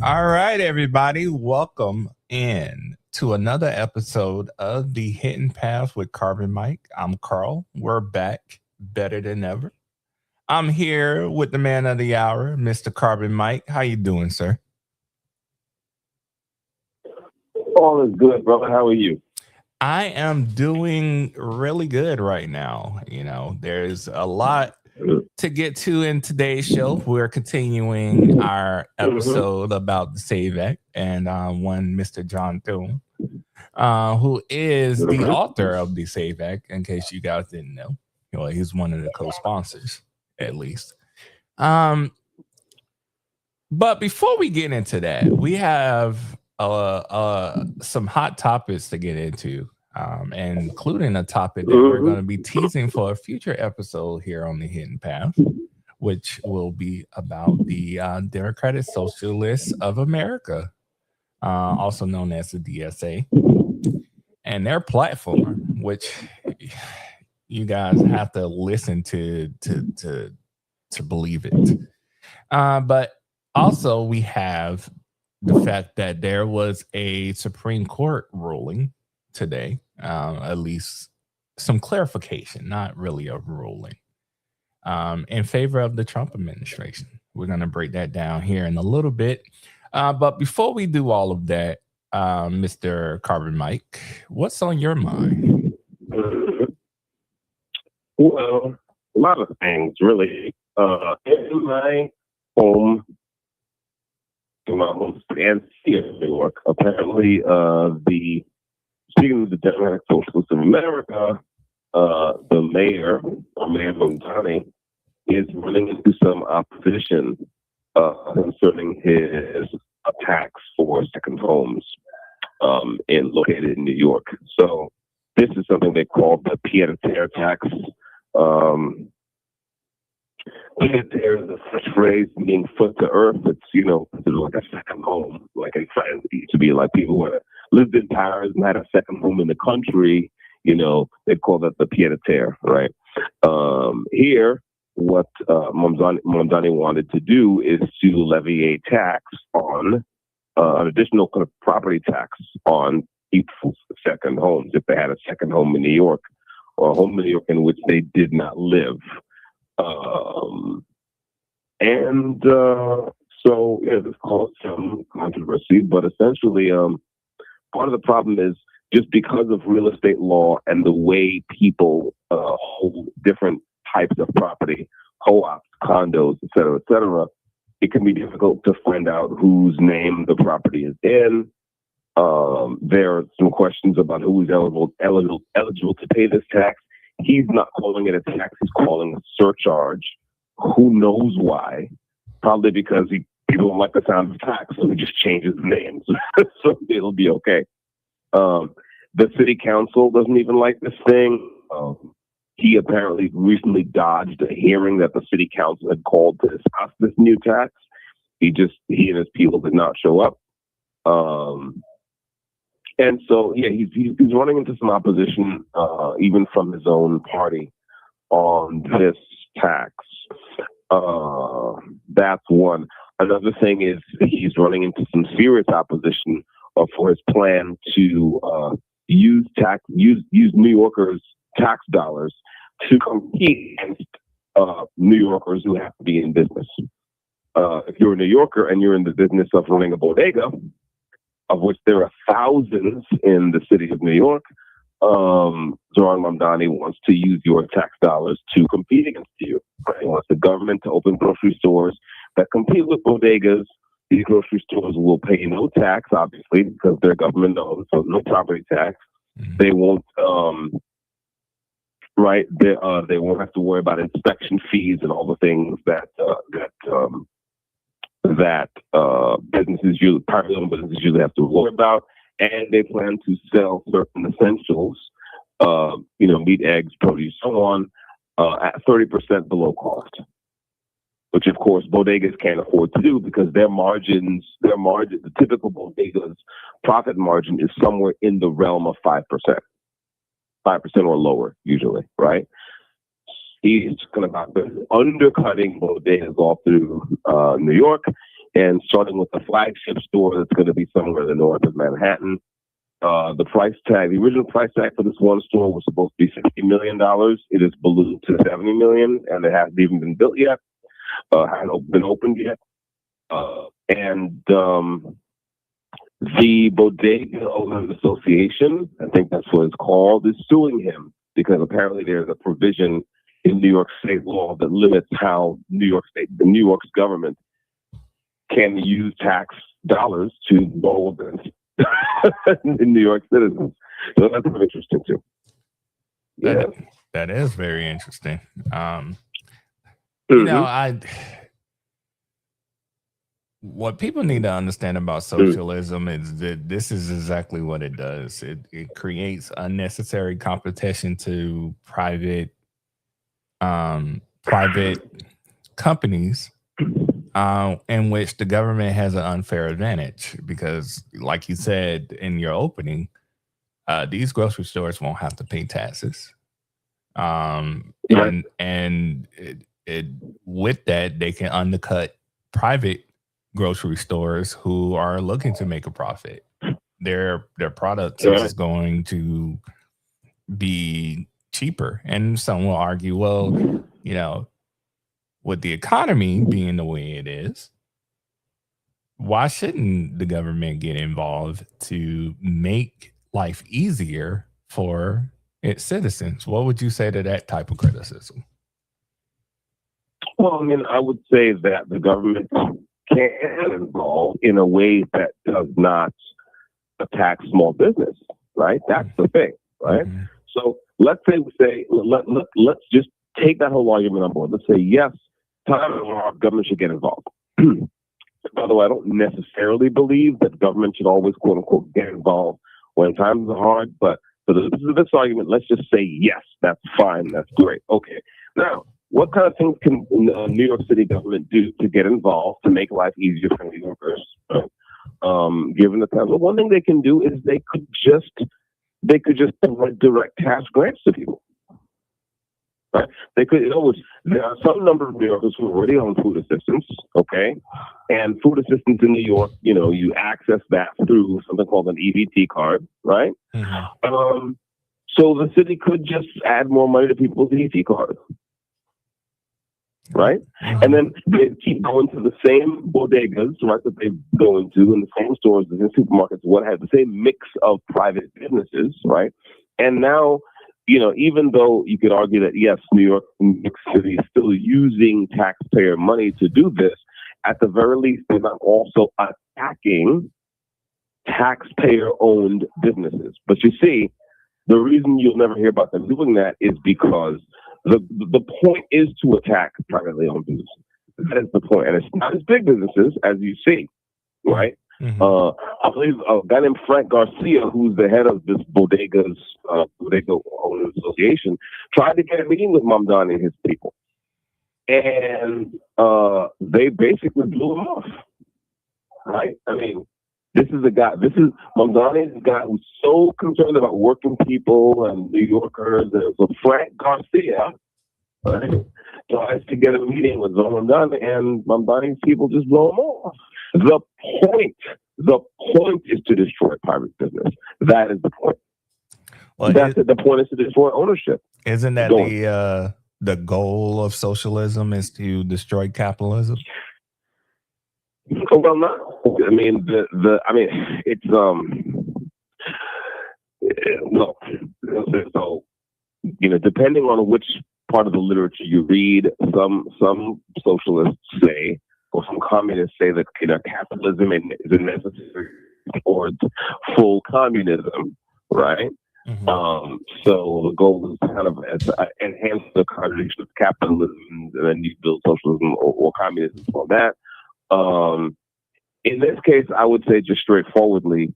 All right, everybody, welcome in to another episode of the Hidden Path with Carbon Mike. I'm Carl. We're back better than ever. I'm here with the man of the hour, Mr. Carbon Mike. How you doing, sir? All is good, brother. How are you? I am doing really good right now. You know, there's a lot to get to in today's show. We're continuing our episode about the SAVE Act and one Mr. John Thune, who is the author of the SAVE Act, in case you guys didn't know. Well, he's one of the co-sponsors, at least. But before we get into that, we have some hot topics to get into, including a topic that we're going to be teasing for a future episode here on the Hidden Path, which will be about the Democratic Socialists of America, also known as the DSA, and their platform, which you guys have to listen to believe it. But also we have the fact that there was a Supreme Court ruling today, at least some clarification, not really a ruling, in favor of the Trump administration. We're going to break that down here in a little bit. But before we do all of that, Mr. Carbon Mike, what's on your mind? Well, a lot of things, really. In my home and here in New York, apparently, speaking of the Democratic Socialists of America, the mayor, Mayor Mamdani, is running into some opposition concerning his attacks for second homes located in New York. So this is something they call the pied-à-terre tax. Pied-à-terre is a French phrase meaning foot to earth. It's, like a second home, like in France. It used to be like people who lived in Paris and had a second home in the country, they call that the pied-à-terre, right? Here, what Mamdani wanted to do is to levy a tax on an additional kind of property tax on people's second homes if they had a second home in New York or a home in New York in which they did not live. So this caused some controversy, but essentially, part of the problem is just because of real estate law and the way people hold different types of property, co-ops, condos, et cetera, it can be difficult to find out whose name the property is in. There are some questions about who is eligible to pay this tax. He's not calling it a tax; he's calling it a surcharge. Who knows why? Probably because he don't like the sound of tax, so he just changes the names. So it'll be okay. The city council doesn't even like this thing. He apparently recently dodged a hearing that the city council had called to discuss this new tax. He and his people did not show up. And so, he's running into some opposition, even from his own party, on this tax. That's one. Another thing is he's running into some serious opposition for his plan to use New Yorkers' tax dollars to compete against New Yorkers who have to be in business. If you're a New Yorker and you're in the business of running a bodega, of which there are thousands in the city of New York, Zohran Mamdani wants to use your tax dollars to compete against you. Right? He wants the government to open grocery stores that compete with bodegas. These grocery stores will pay no tax, obviously, because they're government owned, so no property tax. Mm-hmm. They won't, they won't have to worry about inspection fees and all the things that that privately owned businesses usually have to worry about, and they plan to sell certain essentials, meat, eggs, produce, so on, at 30% below cost, which of course bodegas can't afford to do because their margins, the typical bodega's profit margin is somewhere in the realm of 5%, 5% or lower usually, right? He's talking about undercutting bodegas all through New York, and starting with the flagship store that's going to be somewhere in the north of Manhattan. The original price tag for this one store was supposed to be $60 million. It is ballooned to $70 million, and it hasn't even been built yet. Hasn't been opened yet. And the Bodega Owners Association, I think that's what it's called, is suing him because apparently there's a provision in New York state law that limits how the New York's government can use tax dollars to borrow events in New York citizens. So that's interesting too. Yeah, that is very interesting. What people need to understand about socialism is that this is exactly what it does. It creates unnecessary competition to private companies in which the government has an unfair advantage because, like you said in your opening, these grocery stores won't have to pay taxes. And with that, they can undercut private grocery stores who are looking to make a profit. Their product is going to be cheaper. And some will argue, well, with the economy being the way it is, why shouldn't the government get involved to make life easier for its citizens? What would you say to that type of criticism? Well, I would say that the government can involve in a way that does not attack small business, right? That's the thing, right? Mm-hmm. So let's just take that whole argument on board. Let's say, yes, our government should get involved. By the way, I don't necessarily believe that government should always, quote unquote, get involved when times are hard. But for this argument, let's just say, yes, that's fine. That's great. Okay. Now, what kind of things can New York City government do to get involved to make life easier for New Yorkers? Given the time, well, one thing they can do is they could just provide direct cash grants to people. Right? They could. There are some number of New Yorkers who already own food assistance. Okay, and food assistance in New York, you access that through something called an EBT card, right? Mm-hmm. So the city could just add more money to people's EBT cards. Right? Mm-hmm. And then they keep going to the same bodegas, right, that they go into in the same stores, the same supermarkets, what have the same mix of private businesses, right? And now, even though you could argue that, yes, New York City is still using taxpayer money to do this, at the very least, they're not also attacking taxpayer-owned businesses. But you see, the reason you'll never hear about them doing that is because the point is to attack privately owned businesses. That is the point. And it's not as big businesses as you see, right? Mm-hmm. I believe a guy named Frank Garcia, who's the head of this Bodega Owners Association, tried to get a meeting with Mamdani and his people. And they basically blew him off, right? This is Mamdani is a guy who's so concerned about working people and New Yorkers. So Frank Garcia tries to get a meeting with Mamdani, and Mamdani's people just blow him off. The point is to destroy private business. That is the point. Well, the point is to destroy ownership. Isn't that the goal of socialism is to destroy capitalism? Well, not. It's no. So, depending on which part of the literature you read, some socialists say, or some communists say that capitalism is necessary towards full communism, right? Mm-hmm. So the goal is kind of to enhance the contradiction of capitalism, and then you build socialism or communism on that. In this case, I would say just straightforwardly,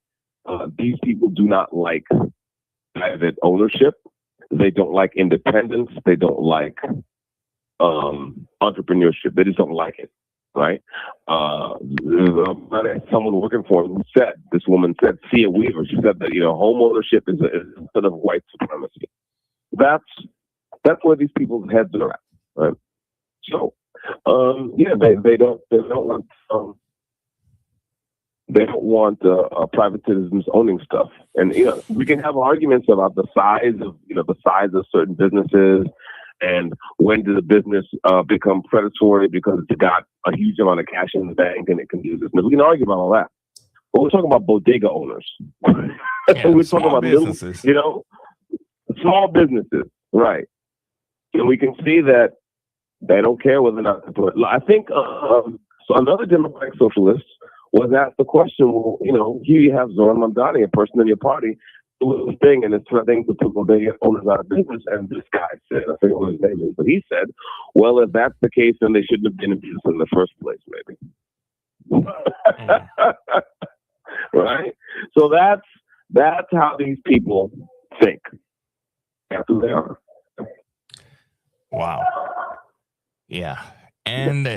these people do not like private ownership. They don't like independence. They don't like entrepreneurship. They just don't like it, right? Someone working for them said, this woman said, Sia Weaver, she said that, home ownership is instead of white supremacy. That's where these people's heads are at, right? So, they don't want private citizens owning stuff, and we can have arguments about the size of certain businesses, and when did the business become predatory because it's got a huge amount of cash in the bank and it can do this. We can argue about all that, but we're talking about bodega owners. We're talking about businesses, small businesses, right? And we can see that they don't care whether or not to put. I think so. Another Democratic socialist was asked the question, well, here you have Zoran Mamdani, a person in your party, doing this thing, and it's threatening to put bodega owners out of business. And this guy said, I forget what his name is, but he said, well, if that's the case, then they shouldn't have been in business in the first place, maybe. Right? So that's how these people think. That's who they are. Wow. Yeah. And,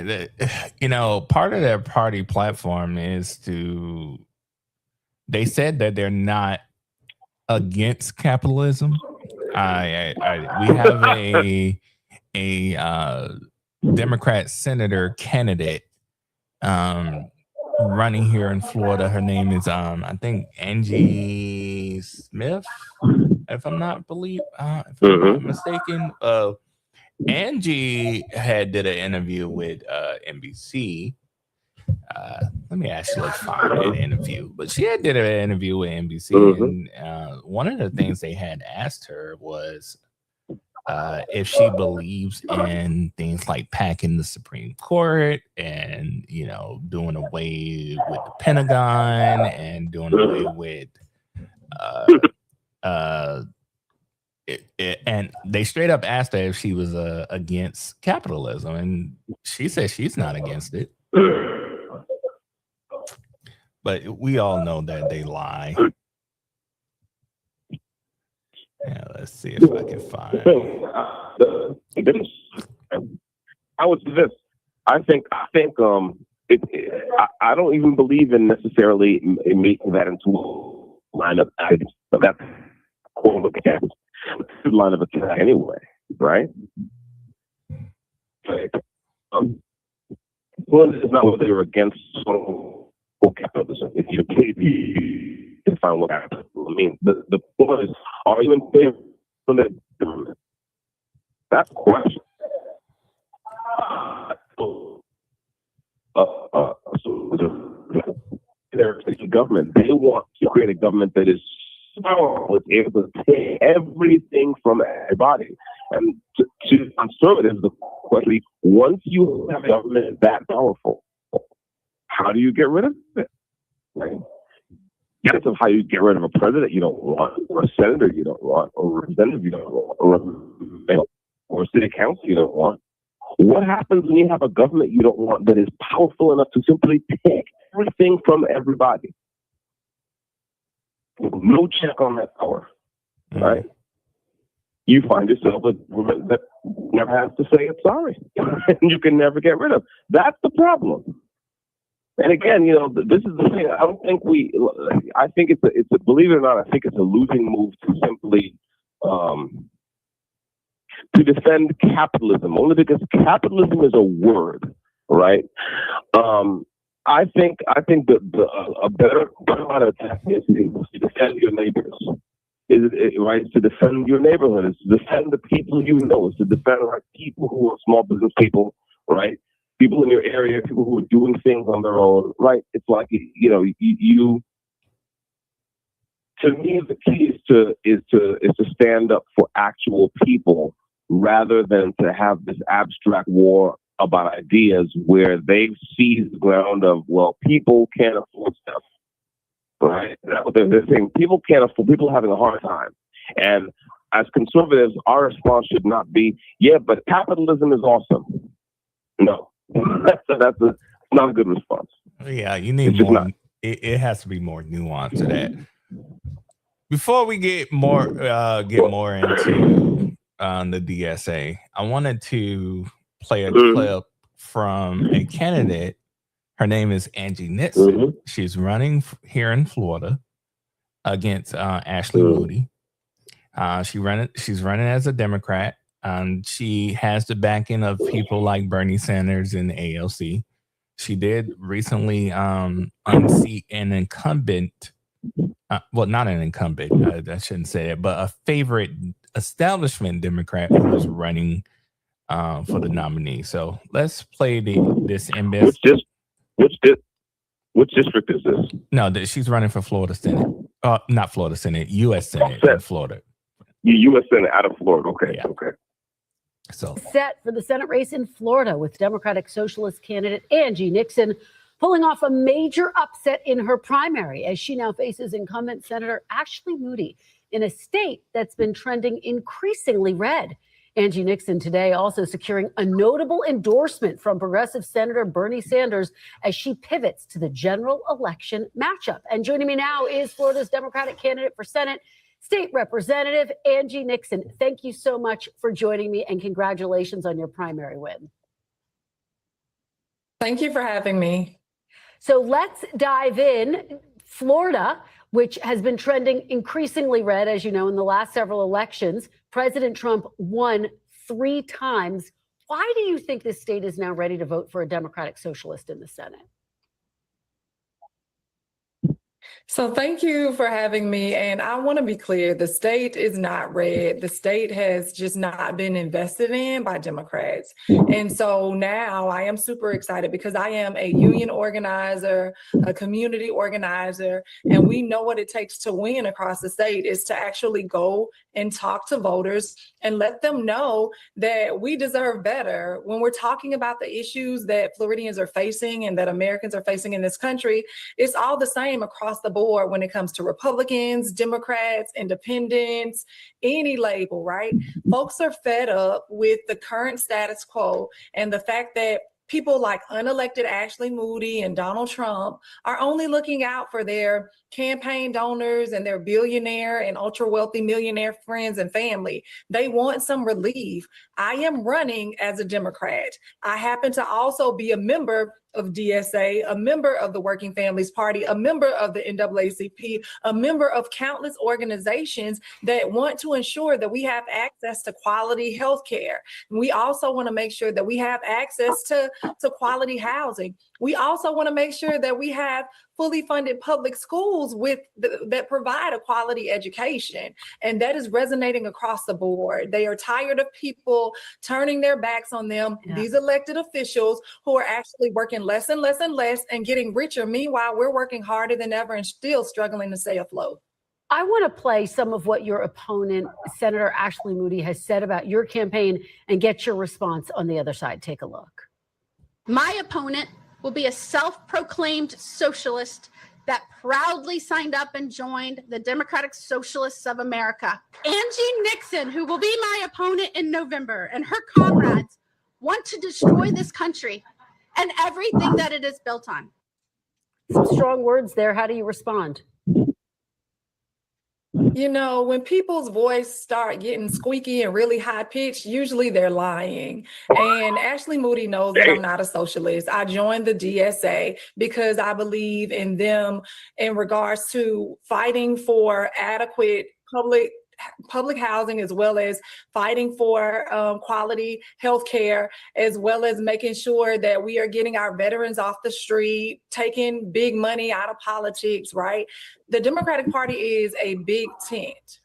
part of their party platform is they said that they're not against capitalism. We have a Democrat senator candidate running here in Florida. Her name is, I think, Angie Smith, if I'm not mistaken. Angie did an interview with NBC. Let me actually find that interview. But she did an interview with NBC, and one of the things they had asked her was if she believes in things like packing the Supreme Court and doing away with the Pentagon and doing away with and they straight up asked her if she was against capitalism, and she said she's not against it. But we all know that they lie. Yeah, let's see if I can find. I would say this. I think. I don't even believe in necessarily making that into a line of items. But that's a line of attack anyway, right? Well, it's not whether you're against capitalism. If you define what capitalism means, the point is, are you in favor of the government? That's the question. There's the government. They want to create a government that is powerful, is able to take everything from everybody. And to conservatives, the question: once you have a government that powerful, how do you get rid of it? Right? Yes, of how you get rid of a president you don't want, or a senator you don't want, or a representative you don't want, or a city council you don't want. What happens when you have a government you don't want that is powerful enough to simply take everything from everybody? No check on that power, right? You find yourself a government that never has to say it's sorry, and you can never get rid of. That's the problem. And again, this is the thing. I don't think I think it's a believe it or not, I think it's a losing move to simply to defend capitalism, only because capitalism is a word, right? I think that a better line of attack is to defend your neighbors. Right? To defend your neighborhood, is to defend the people you know, is to defend people who are small business people, right? People in your area, people who are doing things on their own, right? It's like you. To me, the key is to stand up for actual people rather than to have this abstract war about ideas where they've seized the ground of, well, people can't afford stuff, right? That's what they're saying. People can't afford. People are having a hard time, and as conservatives, our response should not be, yeah, but capitalism is awesome. No. That's not a good response. Yeah, you need more. It has to be more nuanced to that. Before we get more into the DSA, I wanted to play a clip from a candidate. Her name is Angie Nixon. She's running here in Florida against Ashley Moody. She's running as a Democrat. She has the backing of people like Bernie Sanders and AOC. She did recently unseat an incumbent. Well, not an incumbent. I shouldn't say it, but a favorite establishment Democrat who was running for the nominee. So let's play this MS. Which district is this? No, she's running for Florida Senate. Not Florida Senate, U.S. Senate in Florida. U.S. Senate out of Florida. Okay, yeah. Okay. So set for the Senate race in Florida with Democratic Socialist candidate Angie Nixon pulling off a major upset in her primary as she now faces incumbent Senator Ashley Moody in a state that's been trending increasingly red. Angie Nixon today also securing a notable endorsement from progressive Senator Bernie Sanders as she pivots to the general election matchup. And joining me now is Florida's Democratic candidate for Senate, State Representative Angie Nixon. Thank you so much for joining me and congratulations on your primary win. Thank you for having me. So let's dive in. Florida, which has been trending increasingly red, as you know, in the last several elections. President Trump won 3 times. Why do you think this state is now ready to vote for a Democratic Socialist in the Senate? So thank you for having me. And I want to be clear, the state is not red. The state has just not been invested in by Democrats. And so now I am super excited because I am a union organizer, a community organizer, and we know what it takes to win across the state is to actually go and talk to voters and let them know that we deserve better. When we're talking about the issues that Floridians are facing and that Americans are facing in this country, it's all the same across the board when it comes to Republicans, Democrats, independents, any label, right? Folks are fed up with the current status quo and the fact that people like unelected Ashley Moody and Donald Trump are only looking out for their campaign donors and their billionaire and ultra wealthy millionaire friends and family. They want some relief. I am running as a Democrat. I happen to also be a member of DSA, a member of the Working Families Party, a member of the NAACP, a member of countless organizations that want to ensure that we have access to quality health care. We also want to make sure that we have access to quality housing. We also want to make sure that we have fully funded public schools that provide a quality education. And that is resonating across the board. They are tired of people turning their backs on them, these elected officials who are actually working less and less and less and getting richer. Meanwhile, we're working harder than ever and still struggling to stay afloat. I want to play some of what your opponent, Senator Ashley Moody, has said about your campaign and get your response on the other side. Take a look. My opponent will be a self-proclaimed socialist that proudly signed up and joined the Democratic Socialists of America. Angie Nixon, who will be my opponent in November, and her comrades want to destroy this country and everything that it is built on. Some strong words there. How do you respond? You know, when people's voice start getting squeaky and really high pitched, usually they're lying. And Ashley Moody knows that I'm not a socialist. I joined the DSA because I believe in them in regards to fighting for adequate public housing, as well as fighting for quality health care, as well as making sure that we are getting our veterans off the street, taking big money out of politics, right? The Democratic Party is a big tent.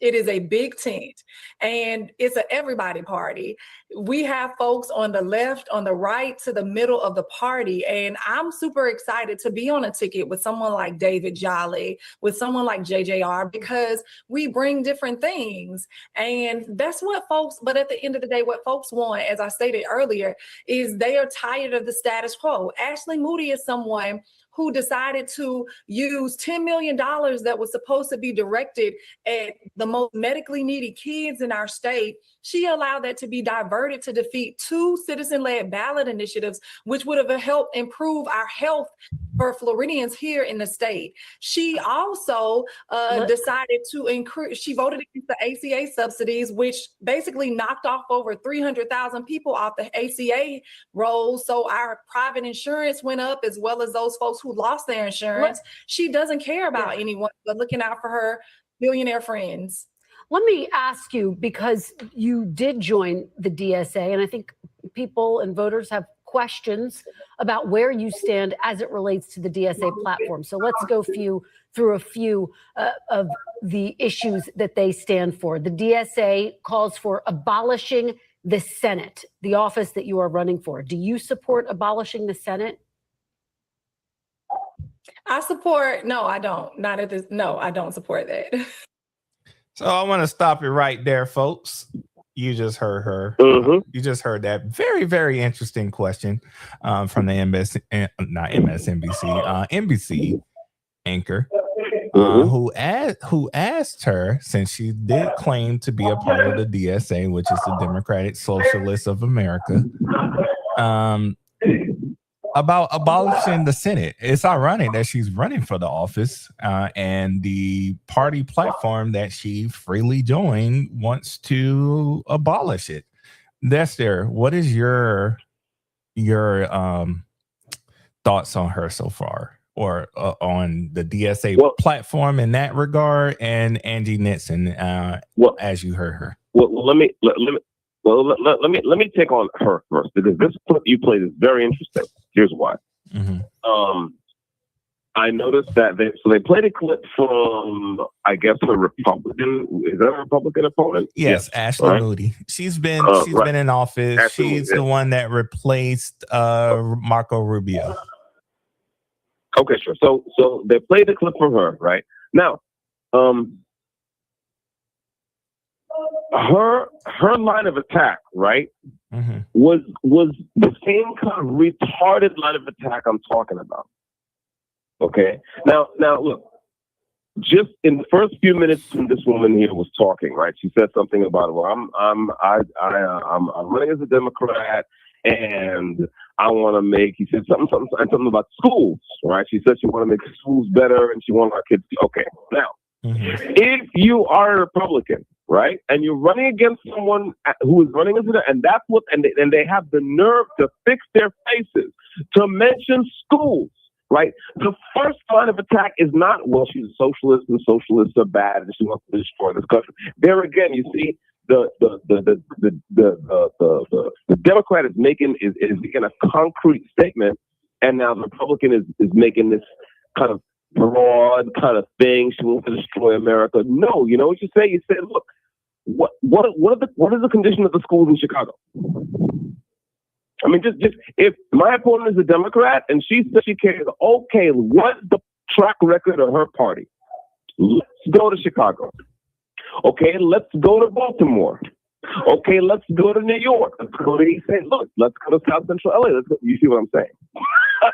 It is a big tent, and it's an everybody party. We have folks on the left, on the right, to the middle of the party, and I'm super excited to be on a ticket with someone like David Jolly, with someone like JJR, because we bring different things, and that's what folks, but at the end of the day, what folks want, as I stated earlier, is they are tired of the status quo. Ashley Moody is someone who decided to use $10 million that was supposed to be directed at the most medically needy kids in our state. She allowed that to be diverted to defeat 2 citizen-led ballot initiatives, which would have helped improve our health for Floridians here in the state. She also decided to increase, she voted against the ACA subsidies, which basically knocked off over 300,000 people off the ACA rolls. So our private insurance went up, as well as those folks who lost their insurance. She doesn't care about anyone but looking out for her billionaire friends. Let me ask you, because you did join the DSA, and I think people and voters have questions about where you stand as it relates to the DSA platform. So let's go through a few of the issues that they stand for. The DSA calls for abolishing the Senate, the office that you are running for. Do you support abolishing the Senate? No, I don't. Not at this. No, I don't support that. So I want to stop it right there, folks. You just heard her. You just heard that very, very interesting question from the NBC anchor, who asked her, since she did claim to be a part of the DSA, which is the Democratic Socialists of America, about abolishing the Senate. It's ironic that she's running for the office, and the party platform that she freely joined wants to abolish it. Dexter, what is your thoughts on her so far, or on the DSA platform in that regard, and Angie Nixon, as you heard her? Let me take on her first, because this clip you played is very interesting. Here's why. I noticed that they played a clip from, I guess, a Republican. Is that a Republican opponent? Yes, Ashley Moody. She's been in office. Ashley She's the one that replaced Marco Rubio. Okay, sure. So they played the clip from her, right? Now, her line of attack, right, was the same kind of retarded line of attack I'm talking about. Okay. Now look, just in the first few minutes when this woman here was talking, right, she said something about, well, I'm running as a Democrat, and I want to make. He said something about schools, right? She said she want to make schools better, and she wants our kids. Okay. Now, if you are a Republican, right, and you're running against someone who is running as and that's what, and they have the nerve to fix their faces to mention schools, right? The first line of attack is not, well, she's a socialist and socialists are bad and she wants to destroy this country. There again, you see, the Democrat is making a concrete statement, and now the Republican is making this kind of broad kind of thing. She wants to destroy America. No, you know what you say? You say, look, what is the condition of the schools in Chicago? I mean, just if my opponent is a Democrat and she says she cares, okay, what's the track record of her party? Let's go to Chicago. Okay, let's go to Baltimore. Okay, let's go to New York. Let's go to East St. Louis. Let's go to South Central LA. You see what I'm saying?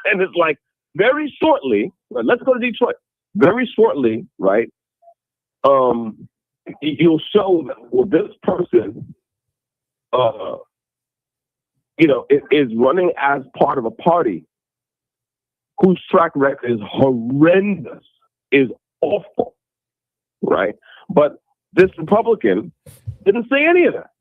And it's like, very shortly, let's go to Detroit. Very shortly, right? You'll show that, well, this person, is running as part of a party whose track record is horrendous, is awful, right? But this Republican didn't say any of that.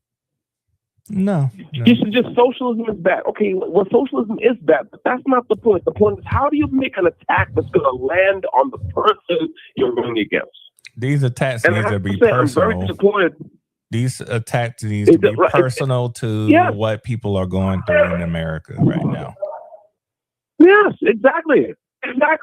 No. You should just, socialism is bad. Okay, well, socialism is bad, but that's not the point. The point is, how do you make an attack that's going to land on the person you're running against? These attacks need to be personal. I'm very disappointed. These attacks need to be personal to what people are going through in America right now. Yes, exactly. And I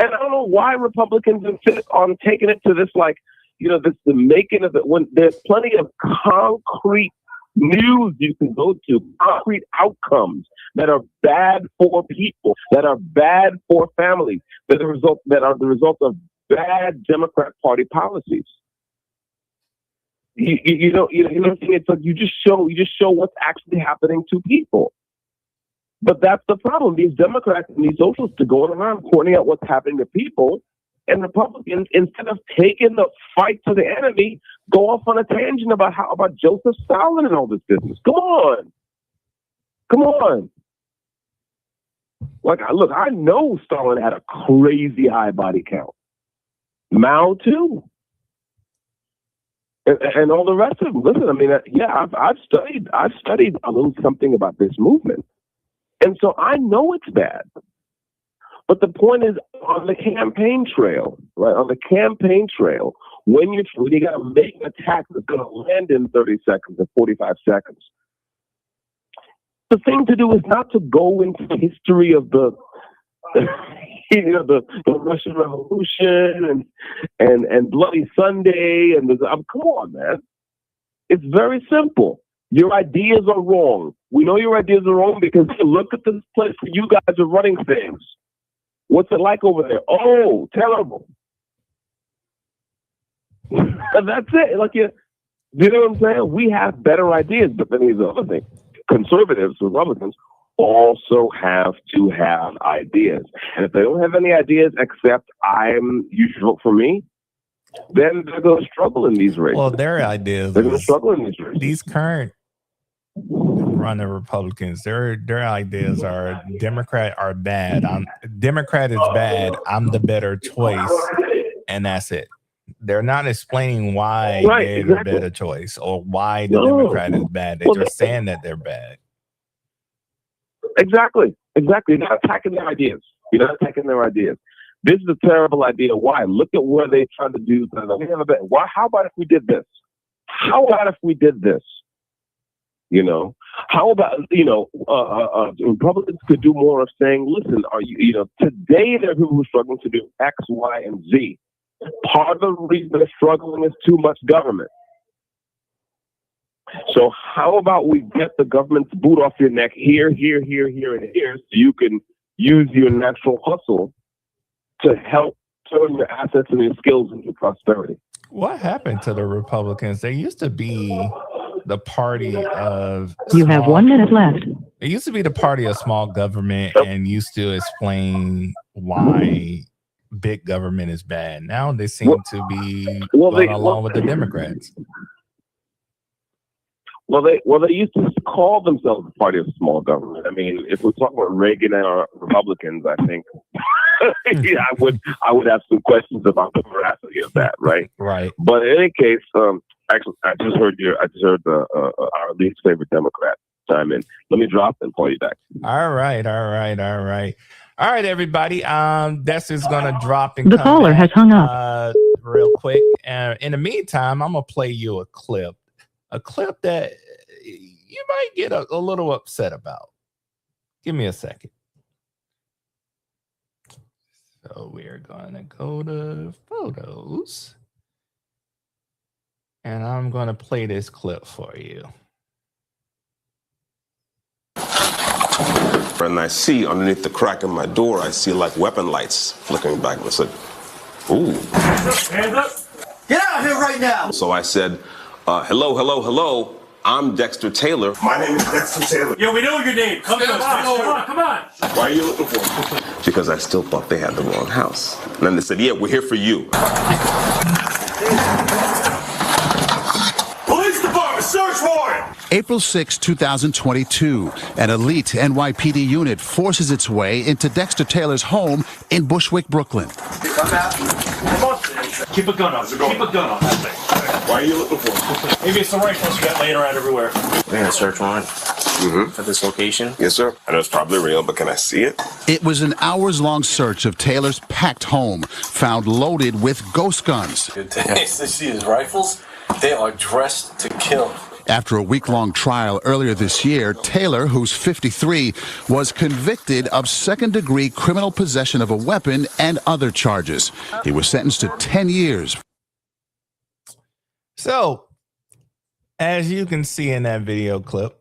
don't know why Republicans insist on taking it to this, like, this the making of it, when there's plenty of concrete news you can go to, concrete outcomes that are bad for people, that are bad for families, that are the result of bad Democrat Party policies. It's like you just show what's actually happening to people. But that's the problem. These Democrats and these socialists are going around pointing out what's happening to people, and Republicans, instead of taking the fight to the enemy, go off on a tangent about Joseph Stalin and all this business. Come on. Like, look, I know Stalin had a crazy high body count. Mao too. And all the rest of them. Listen, I mean, I've studied a little something about this movement, and so I know it's bad. But the point is, on the campaign trail, right? On the campaign trail, when you got to make an attack that's going to land in 30 seconds or 45 seconds, the thing to do is not to go into the history of the the Russian Revolution and Bloody Sunday and come on, man. It's very simple. Your ideas are wrong. We know your ideas are wrong because look at this place where you guys are running things. What's it like over there? Oh, terrible. And that's it. Like you know what I'm saying? We have better ideas, but then here's the other thing. Conservatives, Republicans, also have to have ideas. And if they don't have any ideas except you should vote for me, then they're going to struggle in these races. Well, their ideas. They're going to struggle in these races. These current running Republicans, their ideas are Democrat are bad. Democrat is bad. I'm the better choice, and that's it. They're not explaining why they're the better choice or why the Democrat is bad. They're just saying that they're bad. Exactly. You're not attacking their ideas. This is a terrible idea. Why? Look at where they're trying to do. How about if we did this? You know, how about, Republicans could do more of saying, listen, today there are people who are struggling to do X, Y, and Z. Part of the reason they're struggling is too much government. So how about we get the government's boot off your neck here, and here, so you can use your natural hustle to help turn your assets and your skills into prosperity. What happened to the Republicans? They used to be the party of... You have 1 minute left. It used to be the party of small government and used to explain why big government is bad. Now they seem to be going along with the Democrats. Well, they used to call themselves the party of small government. I mean, if we're talking about Reagan and Republicans, I think I would have some questions about the veracity of that, right? Right. But in any case, actually, I just heard our least favorite Democrat chime in. Let me drop and call you back. All right, everybody. That's just gonna drop and the caller has hung up real quick. In the meantime, I'm gonna play you a clip that you might get a little upset about. Give me a second. So we're gonna go to photos, and I'm gonna play this clip for you. And I see underneath the crack in my door, I see like weapon lights flickering back. I said, ooh. Hands up. Get out of here right now. So I said, hello. I'm Dexter Taylor. My name is Dexter Taylor. Yo, we know your name. Come on. Why are you looking for me? Because I still thought they had the wrong house. And then they said, yeah, we're here for you. Police department, search warrant. April 6, 2022, an elite NYPD unit forces its way into Dexter Taylor's home in Bushwick, Brooklyn. Keep a gun on. Keep a gun on that thing. Why are you looking for me? Maybe it's the rifles you got laying around everywhere. We're in a search warrant at this location. Yes, sir. I know it's probably real, but can I see it? It was an hours-long search of Taylor's packed home, found loaded with ghost guns. Good taste. You see his rifles? They are dressed to kill. After a week-long trial earlier this year, Taylor, who's 53, was convicted of second-degree criminal possession of a weapon and other charges. He was sentenced to 10 years. So, as you can see in that video clip,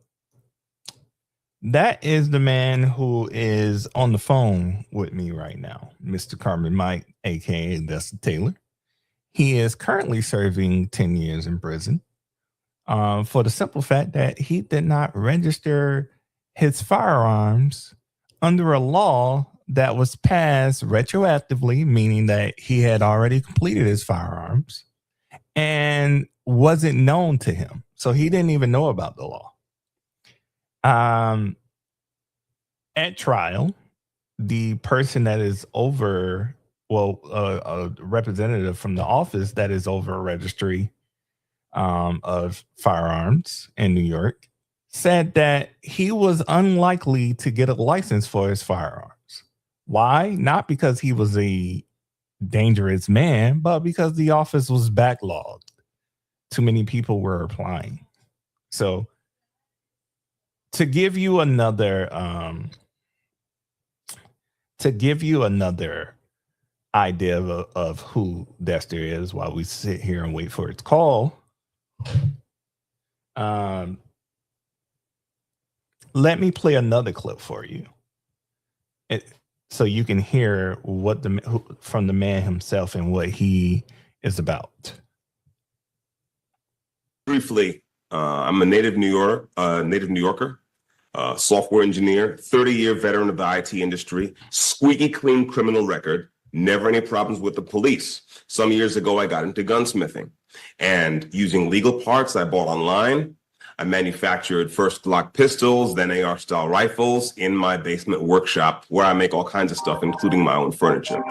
that is the man who is on the phone with me right now, Mr. Carmen Mike, a.k.a. Dexter Taylor. He is currently serving 10 years in prison for the simple fact that he did not register his firearms under a law that was passed retroactively, meaning that he had already completed his firearms and wasn't known to him. So he didn't even know about the law. At trial, the person that is over, a representative from the office that is over a registry of firearms in New York, said that he was unlikely to get a license for his firearms. Why? Not because he was a dangerous man, but because the office was backlogged. Too many people were applying. So to give you another idea of who Dexter is while we sit here and wait for its call, let me play another clip for you, so you can hear what from the man himself and what he is about. Briefly, I'm a native New Yorker, software engineer, 30-year veteran of the IT industry, squeaky clean criminal record, never any problems with the police. Some years ago, I got into gunsmithing, and using legal parts I bought online, I manufactured first Glock pistols, then AR-style rifles in my basement workshop where I make all kinds of stuff, including my own furniture.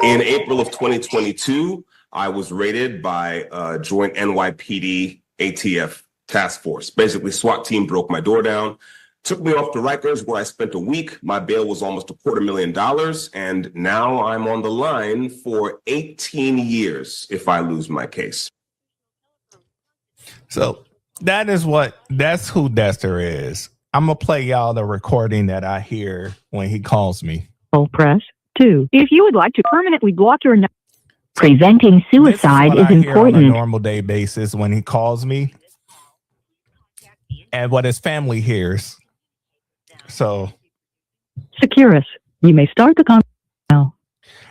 In April of 2022, I was raided by a joint NYPD ATF task force. Basically, SWAT team broke my door down, took me off to Rikers, where I spent a week. My bail was almost $250,000, and now I'm on the line for 18 years if I lose my case. So that's who Dexter is. I'm gonna play y'all the recording that I hear when he calls me. Press 2. If you would like to permanently block your number. Preventing suicide is important. On a normal day basis when he calls me, and what his family hears. So, Securus, you may start the conversation now.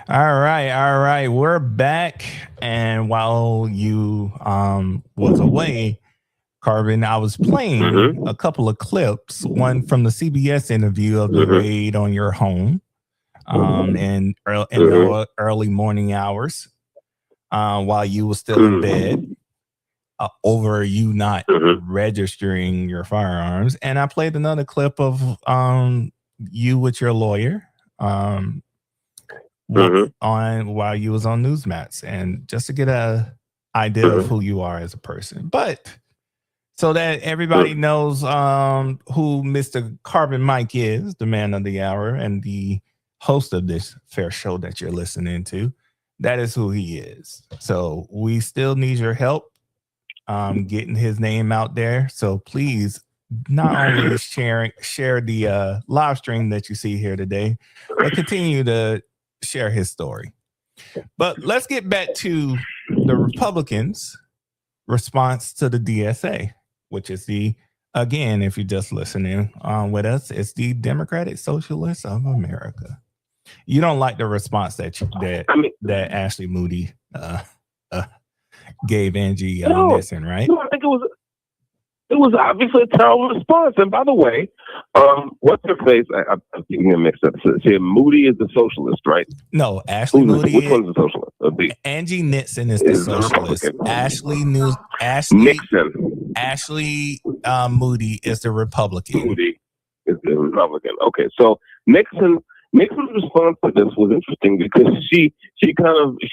All right. We're back, and while you was away, Carbon, I was playing a couple of clips. One from the CBS interview of the raid on your home, in the early morning hours, while you were still in bed, over you not registering your firearms. And I played another clip of you with your lawyer on while you was on Newsmax, and just to get a idea of who you are as a person. But so that everybody knows who Mr. Carbon Mike is, the man of the hour and the host of this fair show that you're listening to. That is who he is. So we still need your help getting his name out there. So please, not only share the live stream that you see here today, but continue to share his story. But let's get back to the Republicans' response to the DSA, which is again, if you're just listening with us, it's the Democratic Socialists of America. You don't like the response that Ashley Moody gave Angie Nixon, right? No, I think it was obviously a terrible response. And by the way, what's her face? I'm getting it mixed up. See, Moody is the socialist, right? No, Ashley Moody. Which one's the socialist? Angie Nixon is the socialist. Ashley Moody is the Republican. Moody is the Republican. Okay, so Nixon's response to this was interesting because she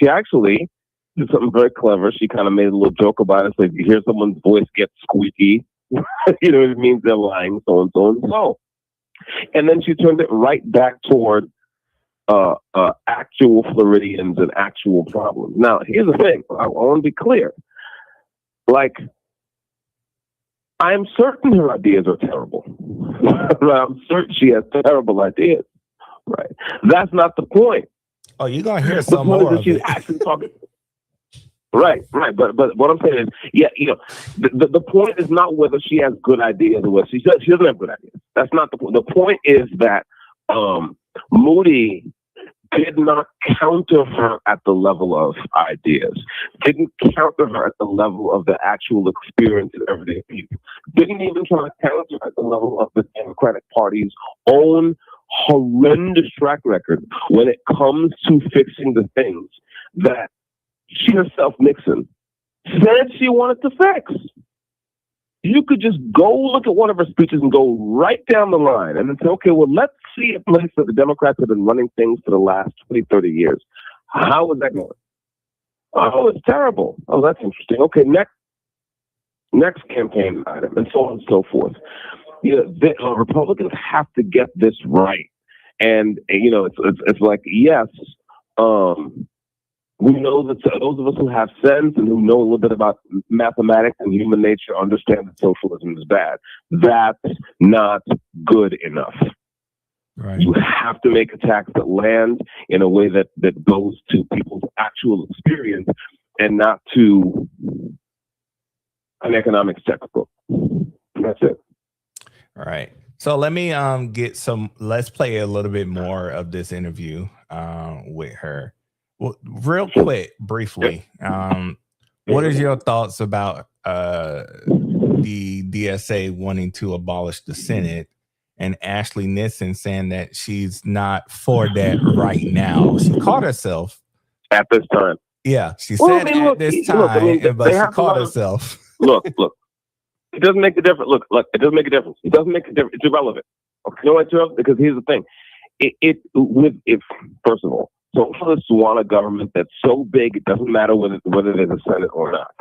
actually did something very clever. She kind of made a little joke about it. So if you hear someone's voice get squeaky, it means they're lying, so and so and so. And then she turned it right back toward actual Floridians and actual problems. Now, here's the thing. I want to be clear. Like, I'm certain her ideas are terrible. I'm certain she has terrible ideas. Right. That's not the point. Oh, you're going to hear some more of she's it. Actually talking. Right. But what I'm saying is, the point is not whether she has good ideas or whether she doesn't have good ideas. That's not the point. The point is that Moody did not counter her at the level of ideas, didn't counter her at the level of the actual experience of everyday people, didn't even try to counter at the level of the Democratic Party's own horrendous track record when it comes to fixing the things that she herself, Nixon, said she wanted to fix. You could just go look at one of her speeches and go right down the line and then say, okay, well, let's see a place that the Democrats have been running things for the last 20, 30 years. How is that going? Oh, it's terrible. Oh, that's interesting. Okay, next campaign item, and so on and so forth. The Republicans have to get this right. And, it's like, yes, we know that those of us who have sense and who know a little bit about mathematics and human nature understand that socialism is bad. That's not good enough. Right. You have to make attacks that land in a way that goes to people's actual experience and not to an economics textbook. That's it. All right. So let me let's play a little bit more of this interview with her. Well, real quick, briefly, what is your thoughts about the DSA wanting to abolish the Senate and Ashley Nixon saying that she's not for that right now? She caught herself at this time. Yeah, she said at this time, but she caught herself. Look. It doesn't make a difference. Look, it doesn't make a difference. It doesn't make a difference. It's irrelevant. Okay, you know why it's irrelevant? Because here's the thing. First of all, socialists want a government that's so big it doesn't matter whether there's a Senate or not,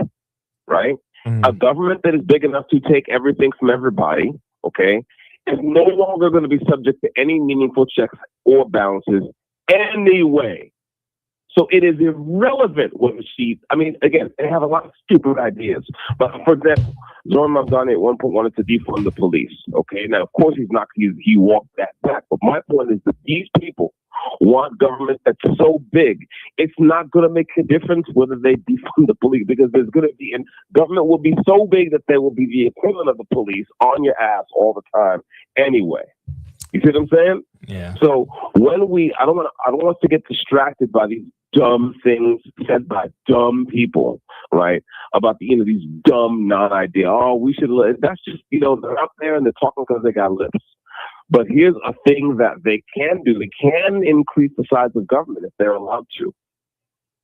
right? A government that is big enough to take everything from everybody, okay, is no longer going to be subject to any meaningful checks or balances anyway. So it is irrelevant whether again, they have a lot of stupid ideas. But for example, Zohran Mamdani at one point wanted to defund the police, okay? Now, of course, he walked that back. But my point is that these people want government that's so big, it's not going to make a difference whether they defund the police, because there's going to be, and government will be so big that they will be the equivalent of the police on your ass all the time anyway. You see what I'm saying? Yeah. So when I don't want us to get distracted by these dumb things said by dumb people, right? About these dumb non-idea. Oh, we should. That's just they're out there and they're talking because they got lips. But here's a thing that they can do. They can increase the size of government if they're allowed to,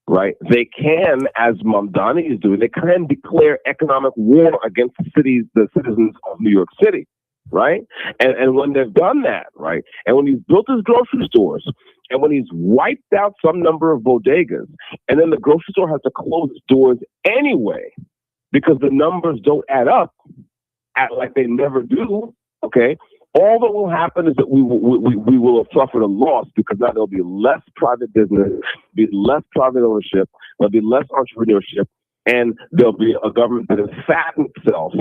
right? They can, as Mamdani is doing, they can declare economic war against the citizens of New York City, right? And when they've done that, right? And when he's built his grocery stores, and when he's wiped out some number of bodegas, and then the grocery store has to close its doors anyway because the numbers don't add up like they never do, okay? All that will happen is that we will have suffered a loss, because now there'll be less private business, be less private ownership, there'll be less entrepreneurship, and there'll be a government that has fattened itself,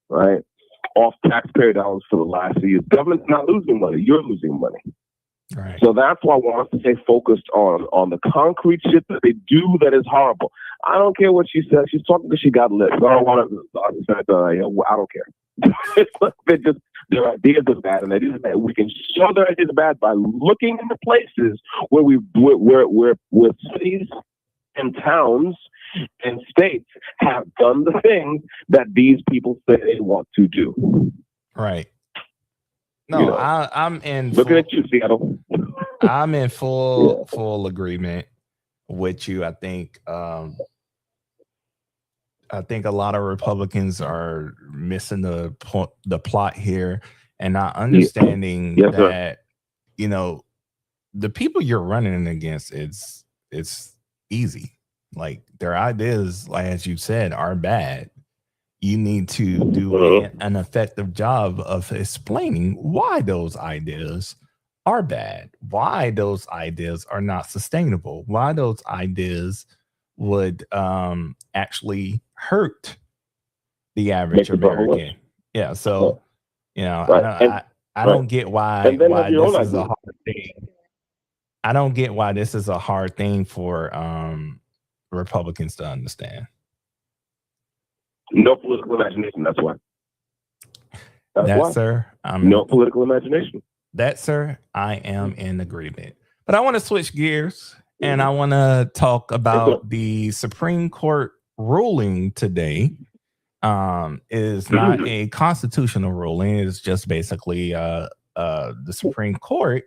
right, off taxpayer dollars for the last few years. Government's not losing money, you're losing money. Right. So that's why I want us to stay focused on the concrete shit that they do that is horrible. I don't care what she says. She's talking because she got lips. I don't want to. I don't care. Their ideas are bad, and we can show their ideas are bad by looking in the places where cities and towns and states have done the things that these people say they want to do. Right. No, I'm in. Looking at you, Seattle. I'm in full agreement with you. I think a lot of Republicans are missing the plot here and not understanding that the people you're running against, it's easy. Like, their ideas, like as you said, are bad. You need to do an effective job of explaining why those ideas are bad, why those ideas are not sustainable, why those ideas would actually hurt the average American. Yeah, so I don't get why this is a hard thing. I don't get why this is a hard thing for Republicans to understand. No political imagination. That's why. Sir, no political imagination. That, sir, I am in agreement. But I want to switch gears and I want to talk about the Supreme Court ruling today. Is not a constitutional ruling. It's just basically the Supreme Court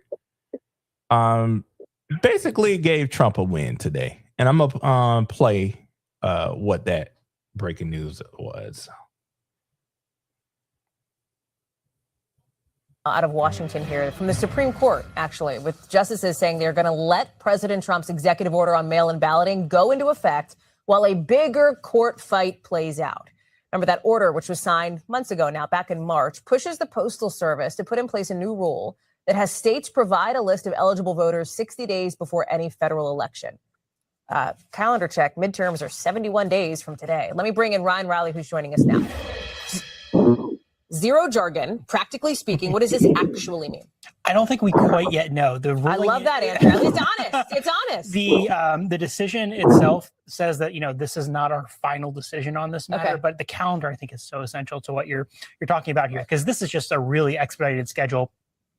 basically gave Trump a win today. And I'm gonna play what that breaking news was. Out of Washington here from the Supreme Court, actually, with justices saying they're going to let President Trump's executive order on mail-in balloting go into effect while a bigger court fight plays out. Remember that order, which was signed months ago now, back in March, pushes the Postal Service to put in place a new rule that has states provide a list of eligible voters 60 days before any federal election. Calendar check, midterms are 71 days from today. Let me bring in Ryan Riley, who's joining us now. Zero jargon, practically speaking, what does this actually mean? I don't think we quite yet know. I love that answer. At least honest. It's honest. The decision itself says that, this is not our final decision on this matter, but the calendar, I think, is so essential to what you're talking about here, because this is just a really expedited schedule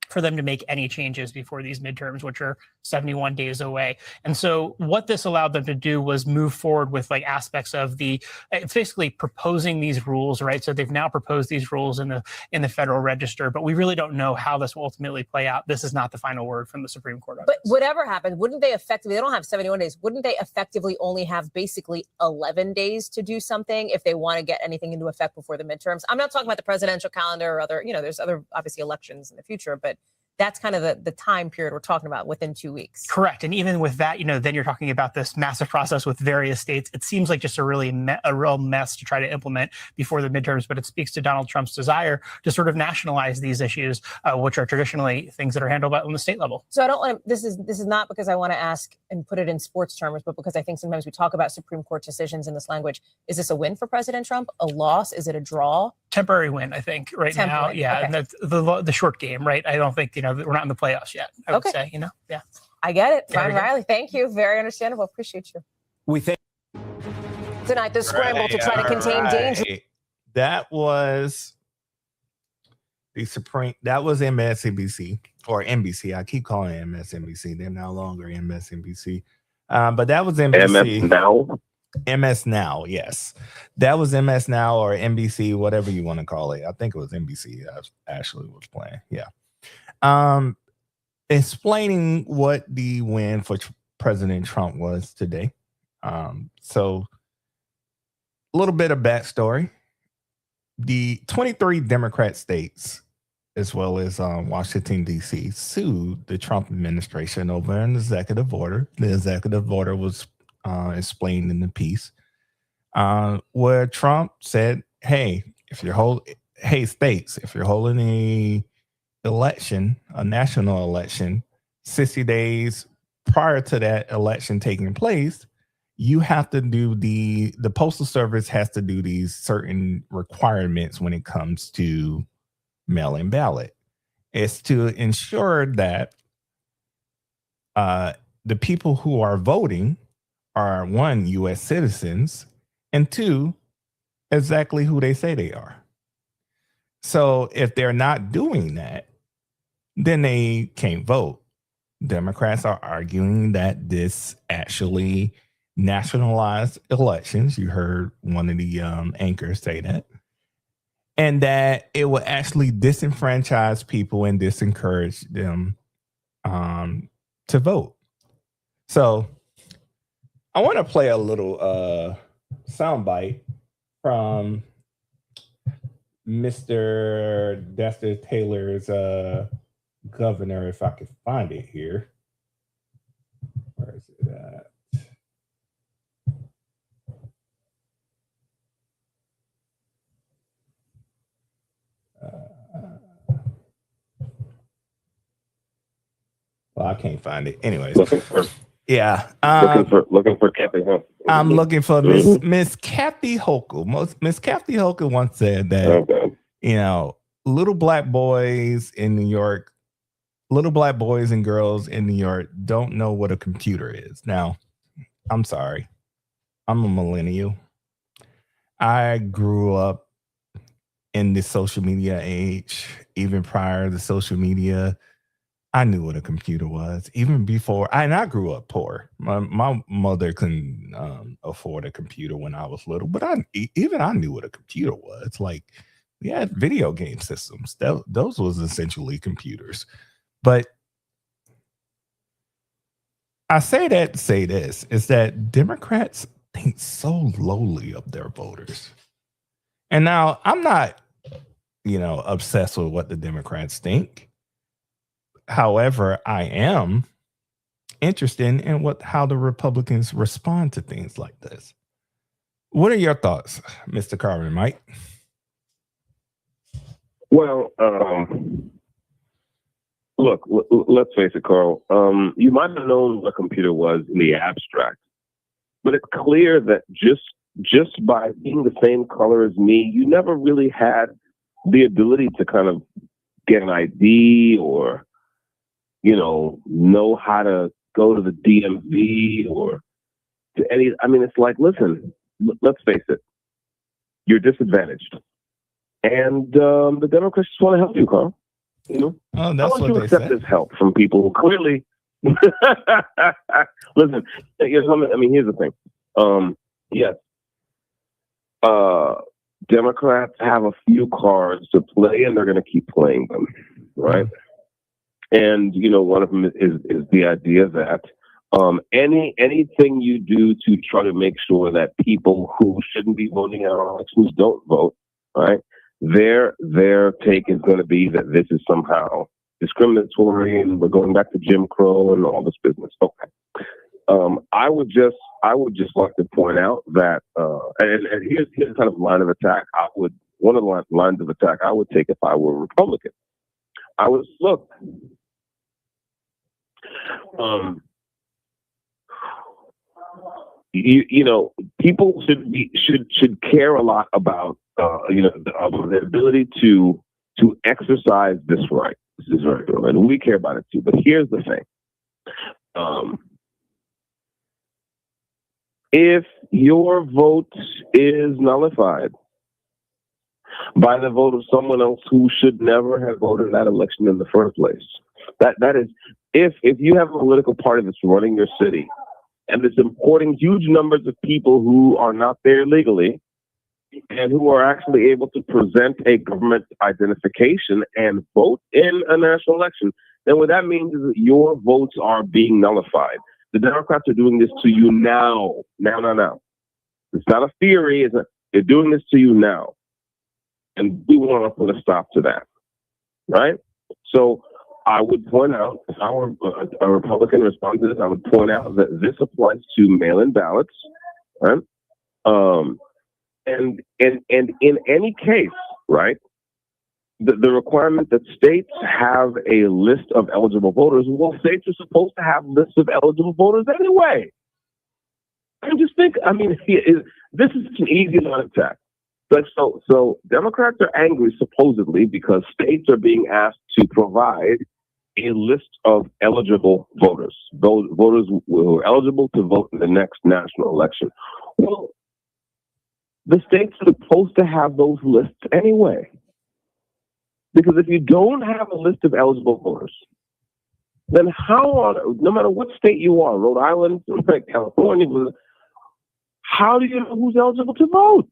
for them to make any changes before these midterms, which are 71 days away. And so what this allowed them to do was move forward with aspects of it's basically proposing these rules, right? So they've now proposed these rules in the Federal Register, but we really don't know how this will ultimately play out. This is not the final word from the Supreme Court. But whatever happens, wouldn't they effectively, they don't have 71 days, wouldn't they effectively only have basically 11 days to do something if they want to get anything into effect before the midterms? I'm not talking about the presidential calendar or other, there's other obviously elections in the future, but that's kind of the time period we're talking about within 2 weeks. Correct. And even with that, then you're talking about this massive process with various states. It seems like just a real mess to try to implement before the midterms, but it speaks to Donald Trump's desire to sort of nationalize these issues, which are traditionally things that are handled on the state level. So I don't want to, this is not because I want to ask and put it in sports terms, but because I think sometimes we talk about Supreme Court decisions in this language. Is this a win for President Trump? A loss? Is it a draw? Temporary win, I think, now. Yeah. Okay. And that's the short game, right? I don't think, we're not in the playoffs yet, I would say, yeah. I get it. Ryan Riley, thank you. Very understandable. Appreciate you. We think tonight the scramble to try to contain danger. That was MSNBC or NBC. I keep calling it MSNBC. They're no longer MSNBC. But that was NBC. MS Now? MS Now, yes. That was MS Now or NBC, whatever you want to call it. I think it was NBC Ashley was playing. Yeah. Explaining what the win for President Trump was today. So a little bit of backstory. The 23 Democrat states, as well as Washington, D.C., sued the Trump administration over an executive order. The executive order was explained in the piece where Trump said, hey, states, if you're holding a national election, 60 days prior to that election taking place, you have to do the Postal Service has to do these certain requirements when it comes to mail-in ballot. It's to ensure that the people who are voting are, one, U.S. citizens, and two, exactly who they say they are. So if they're not doing that, then they can't vote. Democrats are arguing that this actually nationalized elections. You heard one of the anchors say that. And that it will actually disenfranchise people and disencourage them to vote. So I want to play a little soundbite from Mr. Dexter Taylor's governor, if I can find it here. Where is it at? Well, I can't find it. Anyways. Yeah. Looking for Kathy Hochul. I'm looking for Miss Kathy Hochul. Miss Kathy Hochul once said that, little black boys in New York, little black boys and girls in New York don't know what a computer is. Now, I'm sorry. I'm a millennial. I grew up in the social media age, even prior to social media. I knew what a computer was even before. I grew up poor. My mother couldn't afford a computer when I was little, but I knew what a computer was. Like, we had video game systems. Those was essentially computers. But I say that to say this, is that Democrats think so lowly of their voters. And now I'm not, obsessed with what the Democrats think. However, I am interested in how the Republicans respond to things like this. What are your thoughts, Mr. Carvin, Mike? Well, look, let's face it, Carl. You might have known what a computer was in the abstract, but it's clear that just by being the same color as me, you never really had the ability to kind of get an ID or, know how to go to the DMV or to any. I mean, it's like, listen, let's face it, you're disadvantaged, and the Democrats just want to help you, Carl. Oh, that's what you they accept said. this help from people who clearly. Listen, here's the thing. Yes, Democrats have a few cards to play, and they're going to keep playing them, right? And one of them is the idea that anything you do to try to make sure that people who shouldn't be voting in our elections don't vote, right? Their take is going to be that this is somehow discriminatory and we're going back to Jim Crow and all this business. Okay. I would just like to point out that, and here's kind of line of attack. One of the lines of attack I would take if I were a Republican. I would look. People should care a lot about the ability to exercise this right. This is very good, and we care about it too. But here's the thing: if your vote is nullified by the vote of someone else who should never have voted that election in the first place, that is, if you have a political party that's running your city and it's importing huge numbers of people who are not there legally and who are actually able to present a government identification and vote in a national election, then what that means is that your votes are being nullified. The Democrats are doing this to you now. Now. It's not a theory. They're doing this to you now. And we want to put a stop to that. Right? So I would point out, if I were a Republican response to this, I would point out that this applies to mail-in ballots. Right? And in any case, right, the requirement that states have a list of eligible voters, well, states are supposed to have lists of eligible voters anyway. And just think, this is an easy line of attack. So Democrats are angry, supposedly, because states are being asked to provide a list of eligible voters, voters who are eligible to vote in the next national election. Well, the states are supposed to have those lists anyway. Because if you don't have a list of eligible voters, then no matter what state you are, Rhode Island, California, how do you know who's eligible to vote?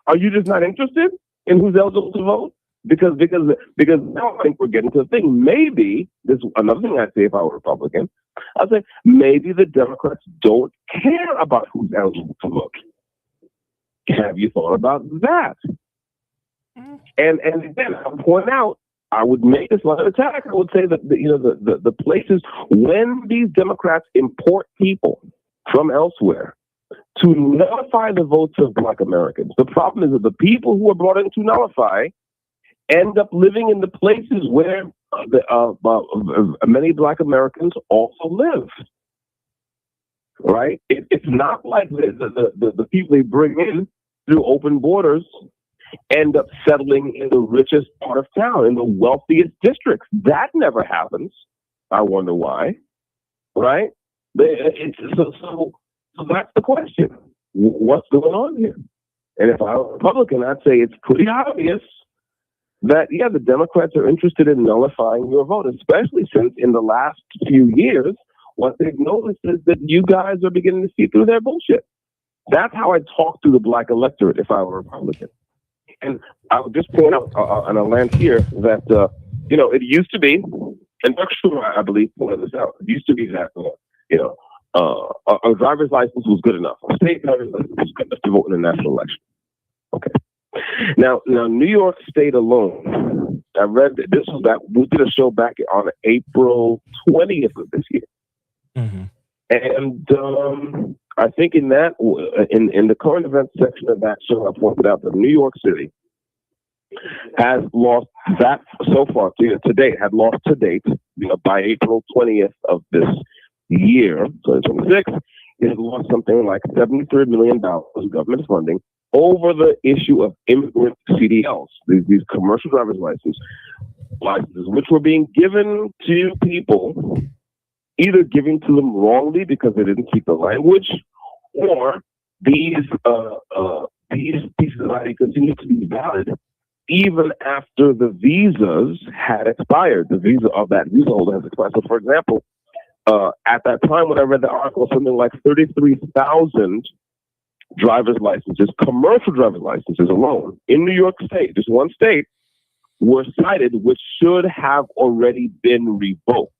Are you just not interested in who's eligible to vote? Because now I think we're getting to the thing. Maybe this is another thing I'd say if I were Republican. I'd say maybe the Democrats don't care about who's eligible to vote. Have you thought about that? And again, I'll point out, I would make this line of attack. I would say that the places when these Democrats import people from elsewhere to nullify the votes of Black Americans, the problem is that the people who are brought in to nullify end up living in the places where many Black Americans also live. Right? It's not like the people they bring in through open borders end up settling in the richest part of town, in the wealthiest districts. That never happens. I wonder why. Right? So that's the question. What's going on here? And if I were a Republican, I'd say it's pretty obvious that, yeah, the Democrats are interested in nullifying your vote, especially since in the last few years, what they've noticed is that you guys are beginning to see through their bullshit. That's how I talk to the black electorate if I were a Republican. And I would just point out, and I'll land here, that, it used to be, and Dr. Schumer, I believe, pointed this out, it used to be that, a driver's license was good enough. A state driver's license was good enough to vote in a national election. Okay. Now, New York State alone, I read that this was that we did a show back on April 20th of this year. Mm-hmm. And I think in the current events section of that show, I pointed out that New York City has lost that so far to date, by April 20th of this year, 2026, it has lost something like $73 million of government funding over the issue of immigrant CDLs, these commercial driver's licenses, which were being given to people, either giving to them wrongly because they didn't keep the language, or these pieces of ID continue to be valid even after the visas had expired. The visa of that visa holder has expired. So, for example, at that time when I read the article, something like 33,000 driver's licenses, commercial driver's licenses alone in New York State, just one state, were cited, which should have already been revoked,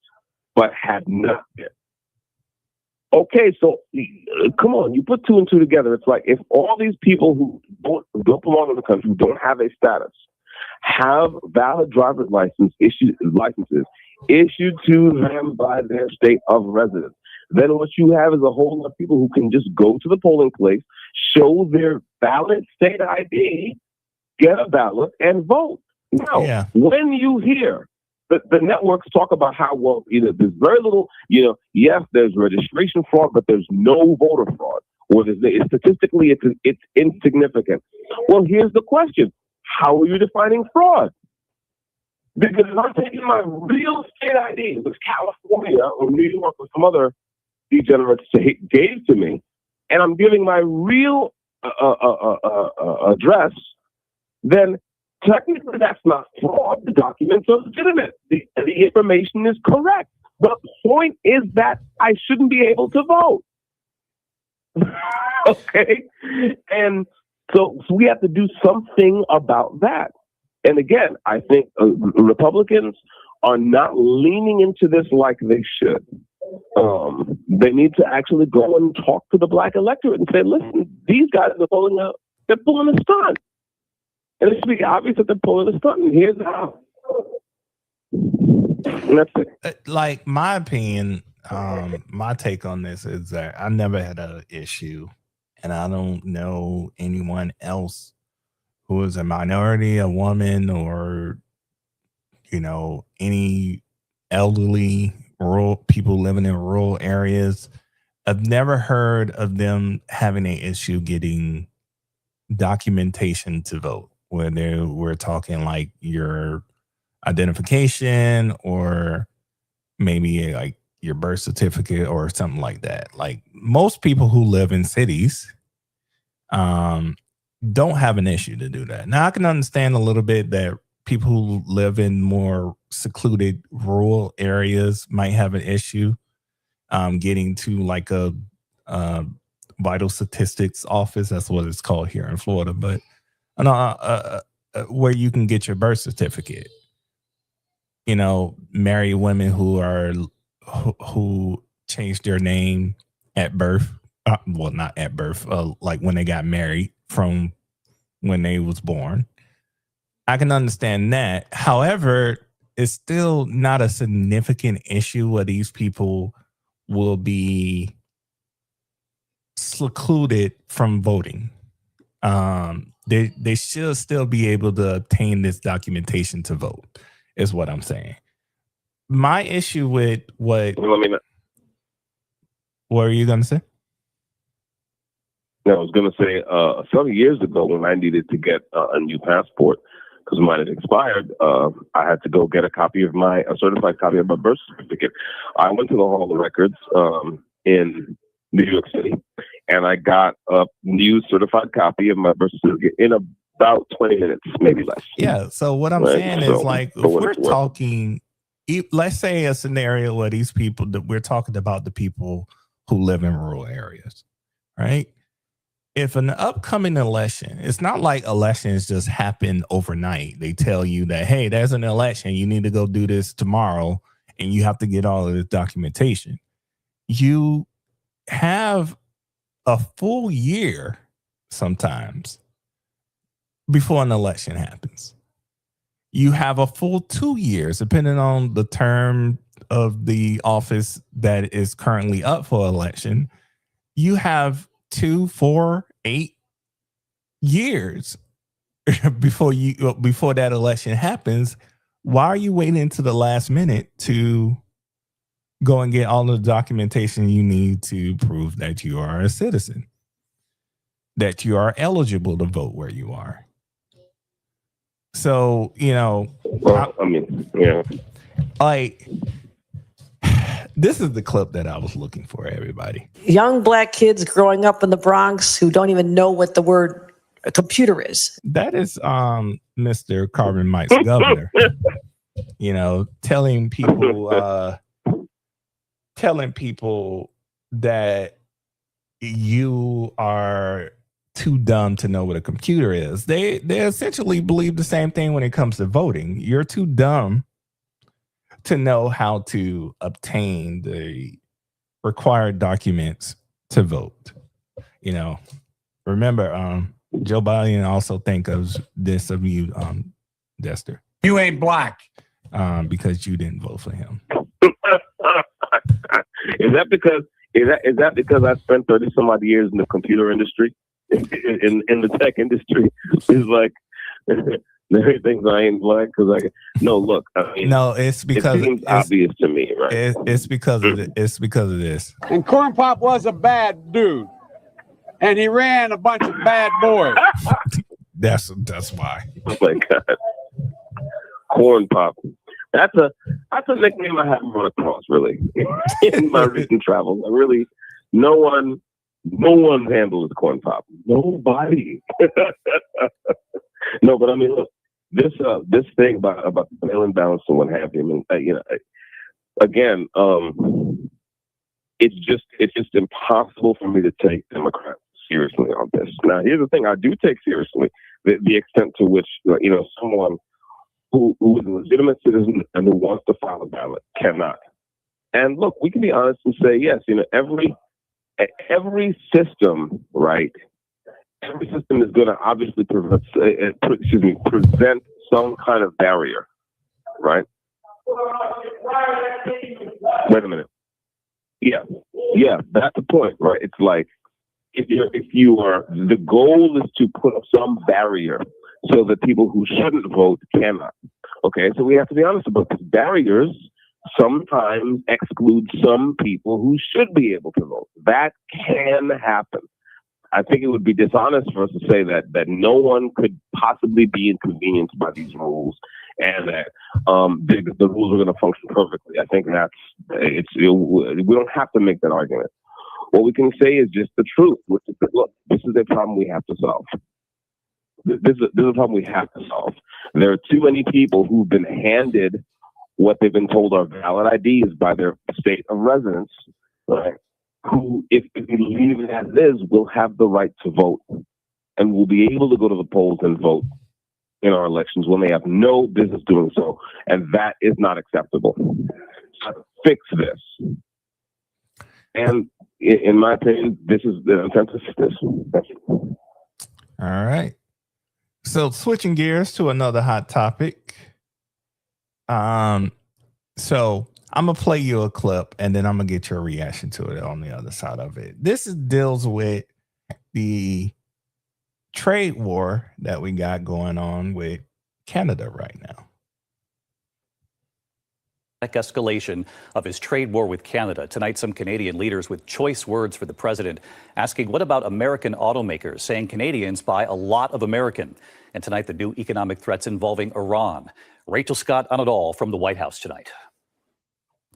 but had not been. Okay, so come on, you put two and two together. It's like if all these people who don't belong in the country, who don't have a status, have valid driver's licenses issued to them by their state of residence, then what you have is a whole lot of people who can just go to the polling place, show their valid state ID, get a ballot, and vote. Now, when you hear the networks talk about how, well, there's very little, yes, there's registration fraud, but there's no voter fraud, or statistically it's insignificant. Well, here's the question. How are you defining fraud? Because if I'm taking my real state ID, which California or New York or some other degenerates gave to me, and I'm giving my real address, then technically that's not fraud. The documents are legitimate. The information is correct. The point is that I shouldn't be able to vote. Okay? And so we have to do something about that. And again, I think Republicans are not leaning into this like they should. They need to actually go and talk to the black electorate and say, listen, these guys are pulling a stunt. And it should be obvious that they're pulling a stunt, and here's how. And that's it. Like, my opinion, my take on this is that I never had an issue, and I don't know anyone else who is a minority, a woman, or, any elderly rural people living in rural areas. I've never heard of them having an issue getting documentation to vote, whether we're talking like your identification or maybe like your birth certificate or something like that. Like, most people who live in cities don't have an issue to do that. Now, I can understand a little bit that people who live in more secluded rural areas might have an issue getting to like a vital statistics office. That's what it's called here in Florida. But where you can get your birth certificate. Married women who changed their name at birth. Well, not at birth, like when they got married from when they was born. I can understand that. However, it's still not a significant issue where these people will be secluded from voting. They should still be able to obtain this documentation to vote, is what I'm saying. My issue with what are you going to say? I was going to say, some years ago when I needed to get a new passport because mine had expired, I had to go get a certified copy of my birth certificate. I went to the Hall of Records in New York City, and I got a new certified copy of my birth certificate in a about 20 minutes, maybe less. Yeah. So what I'm saying is, like, if we're talking, let's say a scenario where these people, that we're talking about the people who live in rural areas, right? If an upcoming election, it's not like elections just happen overnight. They tell you that, hey, there's an election, you need to go do this tomorrow, and you have to get all of this documentation. You have a full year sometimes before an election happens. You have a full 2 years, depending on the term of the office that is currently up for election. You have 2, 4, 8 years before that election happens. Why are you waiting until the last minute to go and get all the documentation you need to prove that you are a citizen, that you are eligible to vote where you are? So, like, this is the clip that I was looking for, everybody. Young black kids growing up in the Bronx who don't even know what the word computer is. That is Mr. Carbon Mike's governor. Telling people that you are too dumb to know what a computer is. They essentially believe the same thing when it comes to voting. You're too dumb to know how to obtain the required documents to vote. Remember, Joe Biden also think of this of you, Dester. You ain't black. Because you didn't vote for him. Is that because I spent 30 some odd years in the computer industry, in the tech industry? It's like there are things I ain't black because look. I mean, no, it's because it seems obvious to me, right? It's because of it's because of this. And Corn Pop was a bad dude, and he ran a bunch of bad boys. That's why. Oh my God, Corn Pop. That's a nickname I haven't run across really in my recent travels. No one's handle is Corn Pop. Nobody. No, but I mean, look, this thing about the mail-in balance and what have you. I mean, again, it's just impossible for me to take Democrats seriously on this. Now, here's the thing: I do take seriously the extent to which someone who is a legitimate citizen and who wants to file a ballot cannot. And look, we can be honest and say, yes, every system, right? Every system is going to obviously present some kind of barrier, right? Wait a minute. Yeah, that's the point, right? It's like if the goal is to put up some barrier so that people who shouldn't vote cannot. Okay, so we have to be honest about this. Barriers sometimes exclude some people who should be able to vote. That can happen. I think it would be dishonest for us to say that no one could possibly be inconvenienced by these rules and that the rules are going to function perfectly. I think we don't have to make that argument. What we can say is just the truth, which is that, look, this is a problem we have to solve. This is a problem we have to solve. There are too many people who've been handed what they've been told are valid IDs by their state of residence, right? Who, if we leave it as is, will have the right to vote and will be able to go to the polls and vote in our elections when they have no business doing so. And that is not acceptable. So fix this. And in my opinion, this is the attempt to fix this. All right. So switching gears to another hot topic. So I'm gonna play you a clip and then I'm gonna get your reaction to it on the other side of it. This deals with the trade war that we got going on with Canada right now. Escalation of his trade war with Canada. Tonight, some Canadian leaders with choice words for the president, asking what about American automakers, saying Canadians buy a lot of American. And tonight, the new economic threats involving Iran. Rachel Scott on it all from the White House tonight.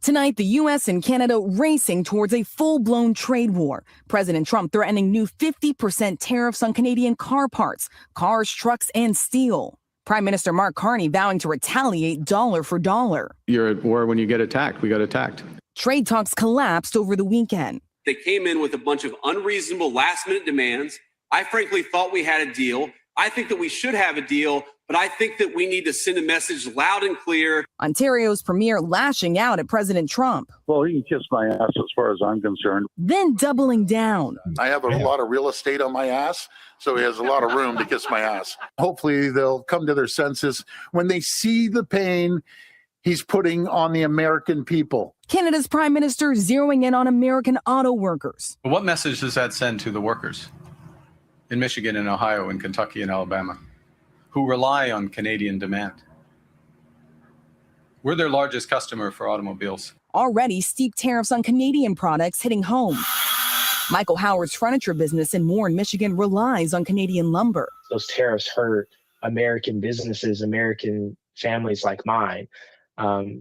Tonight, the U.S. and Canada racing towards a full-blown trade war. President Trump threatening new 50% tariffs on Canadian car parts, cars, trucks, and steel. Prime Minister Mark Carney vowing to retaliate dollar for dollar. You're at war when you get attacked. We got attacked. Trade talks collapsed over the weekend. They came in with a bunch of unreasonable last-minute demands. I frankly thought we had a deal. I think that we should have a deal, but I think that we need to send a message loud and clear. Ontario's premier lashing out at President Trump. Well, he can kiss my ass as far as I'm concerned. Then doubling down. I have a lot of real estate on my ass, so he has a lot of room to kiss my ass. Hopefully they'll come to their senses when they see the pain he's putting on the American people. Canada's prime minister zeroing in on American auto workers. What message does that send to the workers in Michigan and Ohio and Kentucky and Alabama who rely on Canadian demand? We're their largest customer for automobiles. Already steep tariffs on Canadian products hitting home. Michael Howard's furniture business in Warren, Michigan relies on Canadian lumber. Those tariffs hurt American businesses, American families like mine.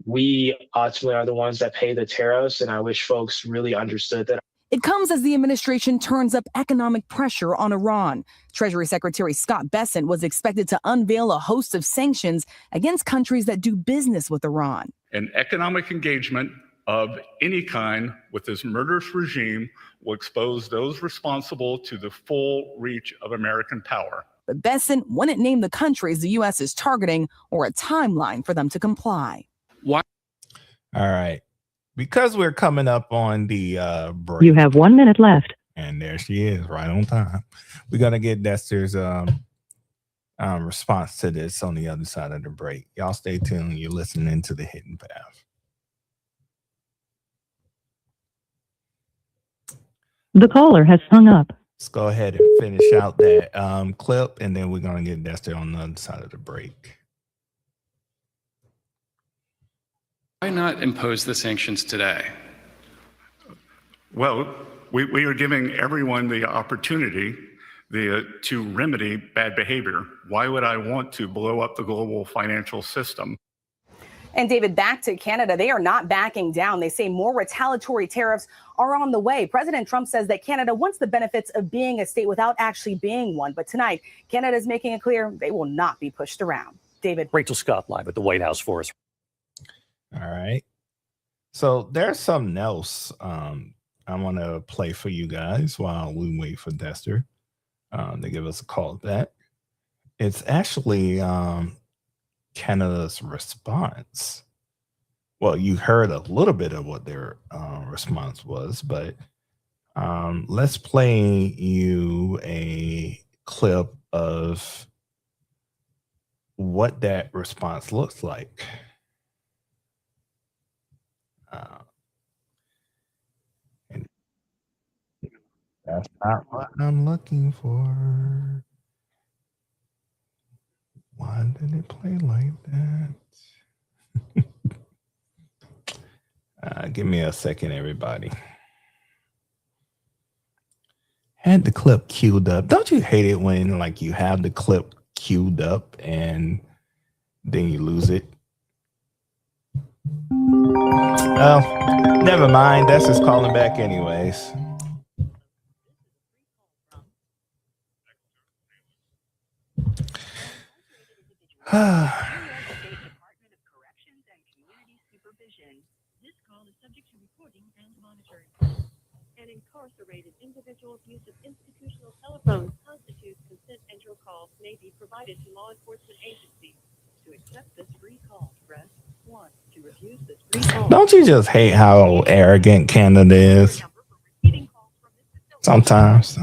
We ultimately are the ones that pay the tariffs, and I wish folks really understood that. It comes as the administration turns up economic pressure on Iran. Treasury Secretary Scott Bessent was expected to unveil a host of sanctions against countries that do business with Iran. An economic engagement of any kind with this murderous regime will expose those responsible to the full reach of American power. But Bessent wouldn't name the countries the U.S. is targeting or a timeline for them to comply. Why? All right. Because we're coming up on the break. You have 1 minute left. And there she is, right on time. We're going to get Dester's response to this on the other side of the break. Y'all stay tuned. You're listening to The Hidden Path. The caller has hung up. Let's go ahead and finish out that clip, and then we're going to get Dester on the other side of the break. Why not impose the sanctions today? Well, we are giving everyone the opportunity to remedy bad behavior. Why would I want to blow up the global financial system? And David, back to Canada, they are not backing down. They say more retaliatory tariffs are on the way. President Trump says that Canada wants the benefits of being a state without actually being one. But tonight, Canada is making it clear they will not be pushed around. David. Rachel Scott live at the White House for us. All right. So there's something else I want to play for you guys while we wait for Dester to give us a call back. It's actually Canada's response. Well, you heard a little bit of what their response was, but let's play you a clip of what that response looks like. And that's not what I'm looking for. Why did it play like that? Give me a second, everybody. Had the clip queued up. Don't you hate it when like you have the clip queued up and then you lose it? Oh, never mind. That's just calling back anyways. And incarcerated individuals' use of institutional telephones constitutes consent, and your call may be provided to law enforcement agencies. To accept this free call, press 1. To refuse this free call. Don't you just hate how arrogant Canada is? Sometimes.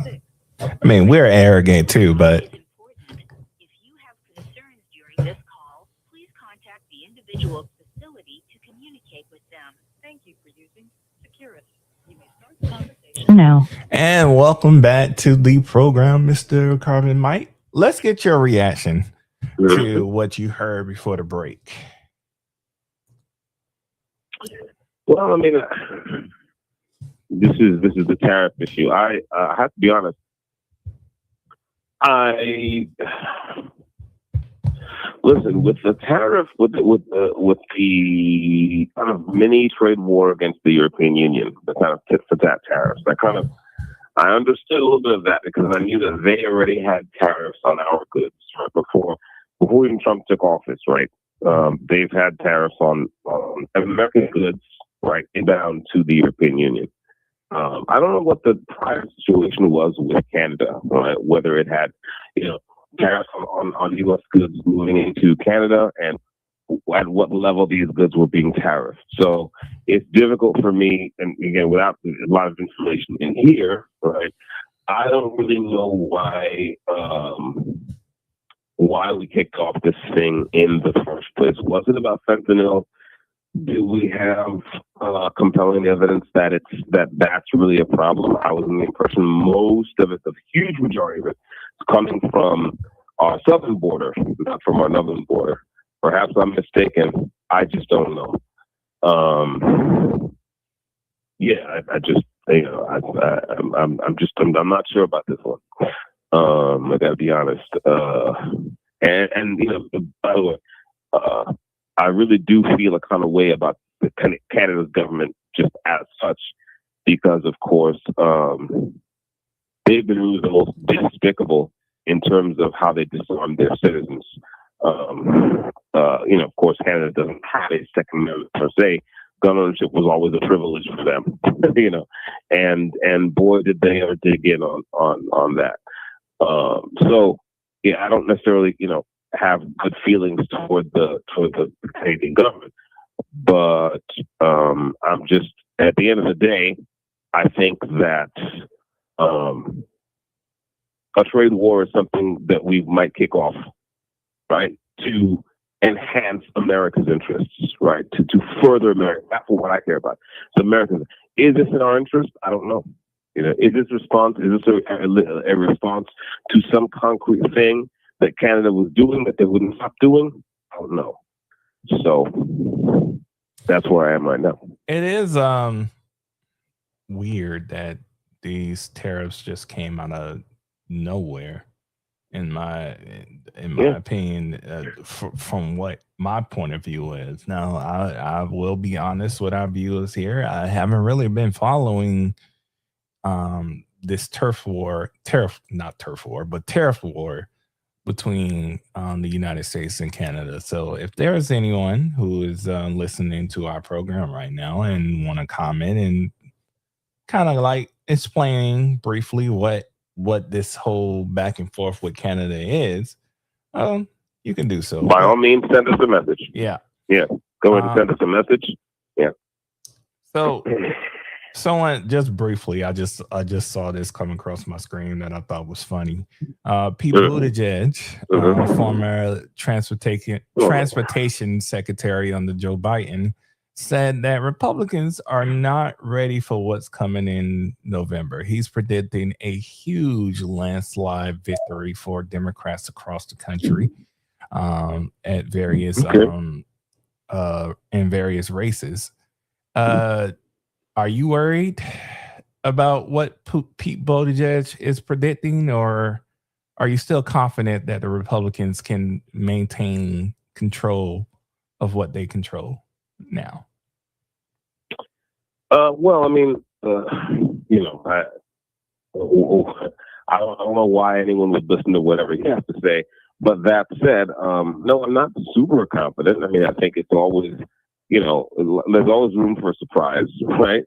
I mean, we're arrogant too, but If you have concerns during this call, please contact the individual facility to communicate with them. Thank you for using Securus. You may start the conversation now. And welcome back to the program, Mr. Carvin Mike. Let's get your reaction to what you heard before the break. Well, I mean, this is the tariff issue. I have to be honest. Listen, with the tariff, with the kind of mini trade war against the European Union, the kind of tit for tat tariffs, I understood a little bit of that because I knew that they already had tariffs on our goods right before even Trump took office, right? They've had tariffs on American goods, right, inbound to the European Union. I don't know what the prior situation was with Canada, right? Whether it had, tariffs on U.S. goods moving into Canada and at what level these goods were being tariffed. So it's difficult for me, and again, without a lot of information in here, right? I don't really know why we kicked off this thing in the first place. Was it about fentanyl? Do we have compelling evidence that that's really a problem? I was in the impression most of it, the huge majority of it, is coming from our southern border, not from our northern border. Perhaps I'm mistaken. I just don't know. I'm not sure about this one. I gotta be honest. And by the way, I really do feel a kind of way about Canada's government just as such, because of course they've been really the most despicable in terms of how they disarm their citizens. Of course, Canada doesn't have a Second Amendment per se. Gun ownership was always a privilege for them, and boy, did they ever dig in on that. I don't necessarily, have good feelings toward the Canadian government, but I'm just, at the end of the day, I think that a trade war is something that we might kick off, right, to enhance America's interests, right, to further America. That's what I care about. So Americans, is this in our interest? I don't know. Is this a response to some concrete thing that Canada was doing that they wouldn't stop doing? I don't know. So that's where I am right now. It is weird that these tariffs just came out of nowhere, in my opinion, from what my point of view is. Now, I will be honest with our viewers here. I haven't really been following this tariff war between the United States and Canada. So if there is anyone who is listening to our program right now and want to comment and kind of like explaining briefly what this whole back and forth with Canada is, you can do so. By all means, send us a message. Yeah. Go ahead and send us a message. Yeah. So someone, just briefly, I just saw this come across my screen that I thought was funny. Pete Buttigieg, former transportation secretary under Joe Biden, said that Republicans are not ready for what's coming in November. He's predicting a huge landslide victory for Democrats across the country at various in various races. Are you worried about what Pete Buttigieg is predicting, or are you still confident that the Republicans can maintain control of what they control now? Well, I mean, I don't know why anyone would listen to whatever he has to say. But that said, no, I'm not super confident. I mean, I think it's always, there's always room for a surprise, right?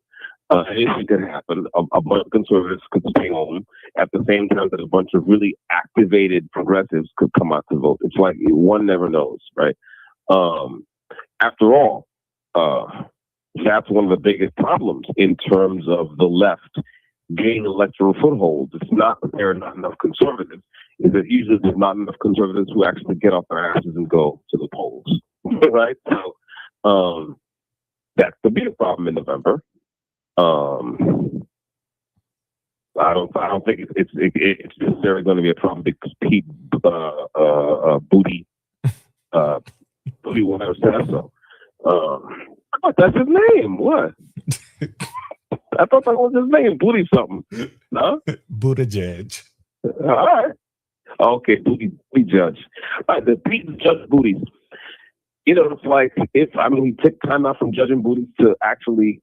Anything could happen. A bunch of conservatives could stay home at the same time that a bunch of really activated progressives could come out to vote. It's like one never knows, right? After all, that's one of the biggest problems in terms of the left gaining electoral footholds. It's not that there are not enough conservatives. It's that usually there's not enough conservatives who actually get off their asses and go to the polls, right? So that could be a problem in November. I don't think it's necessarily going to be a problem because Pete Booty whatever said so. That's his name. What? I thought that was his name. Booty something. No? Buttigieg. All right. Okay, Booty Judge. The Pete Judge Booties. You know, it's like he took time out from judging booties to actually,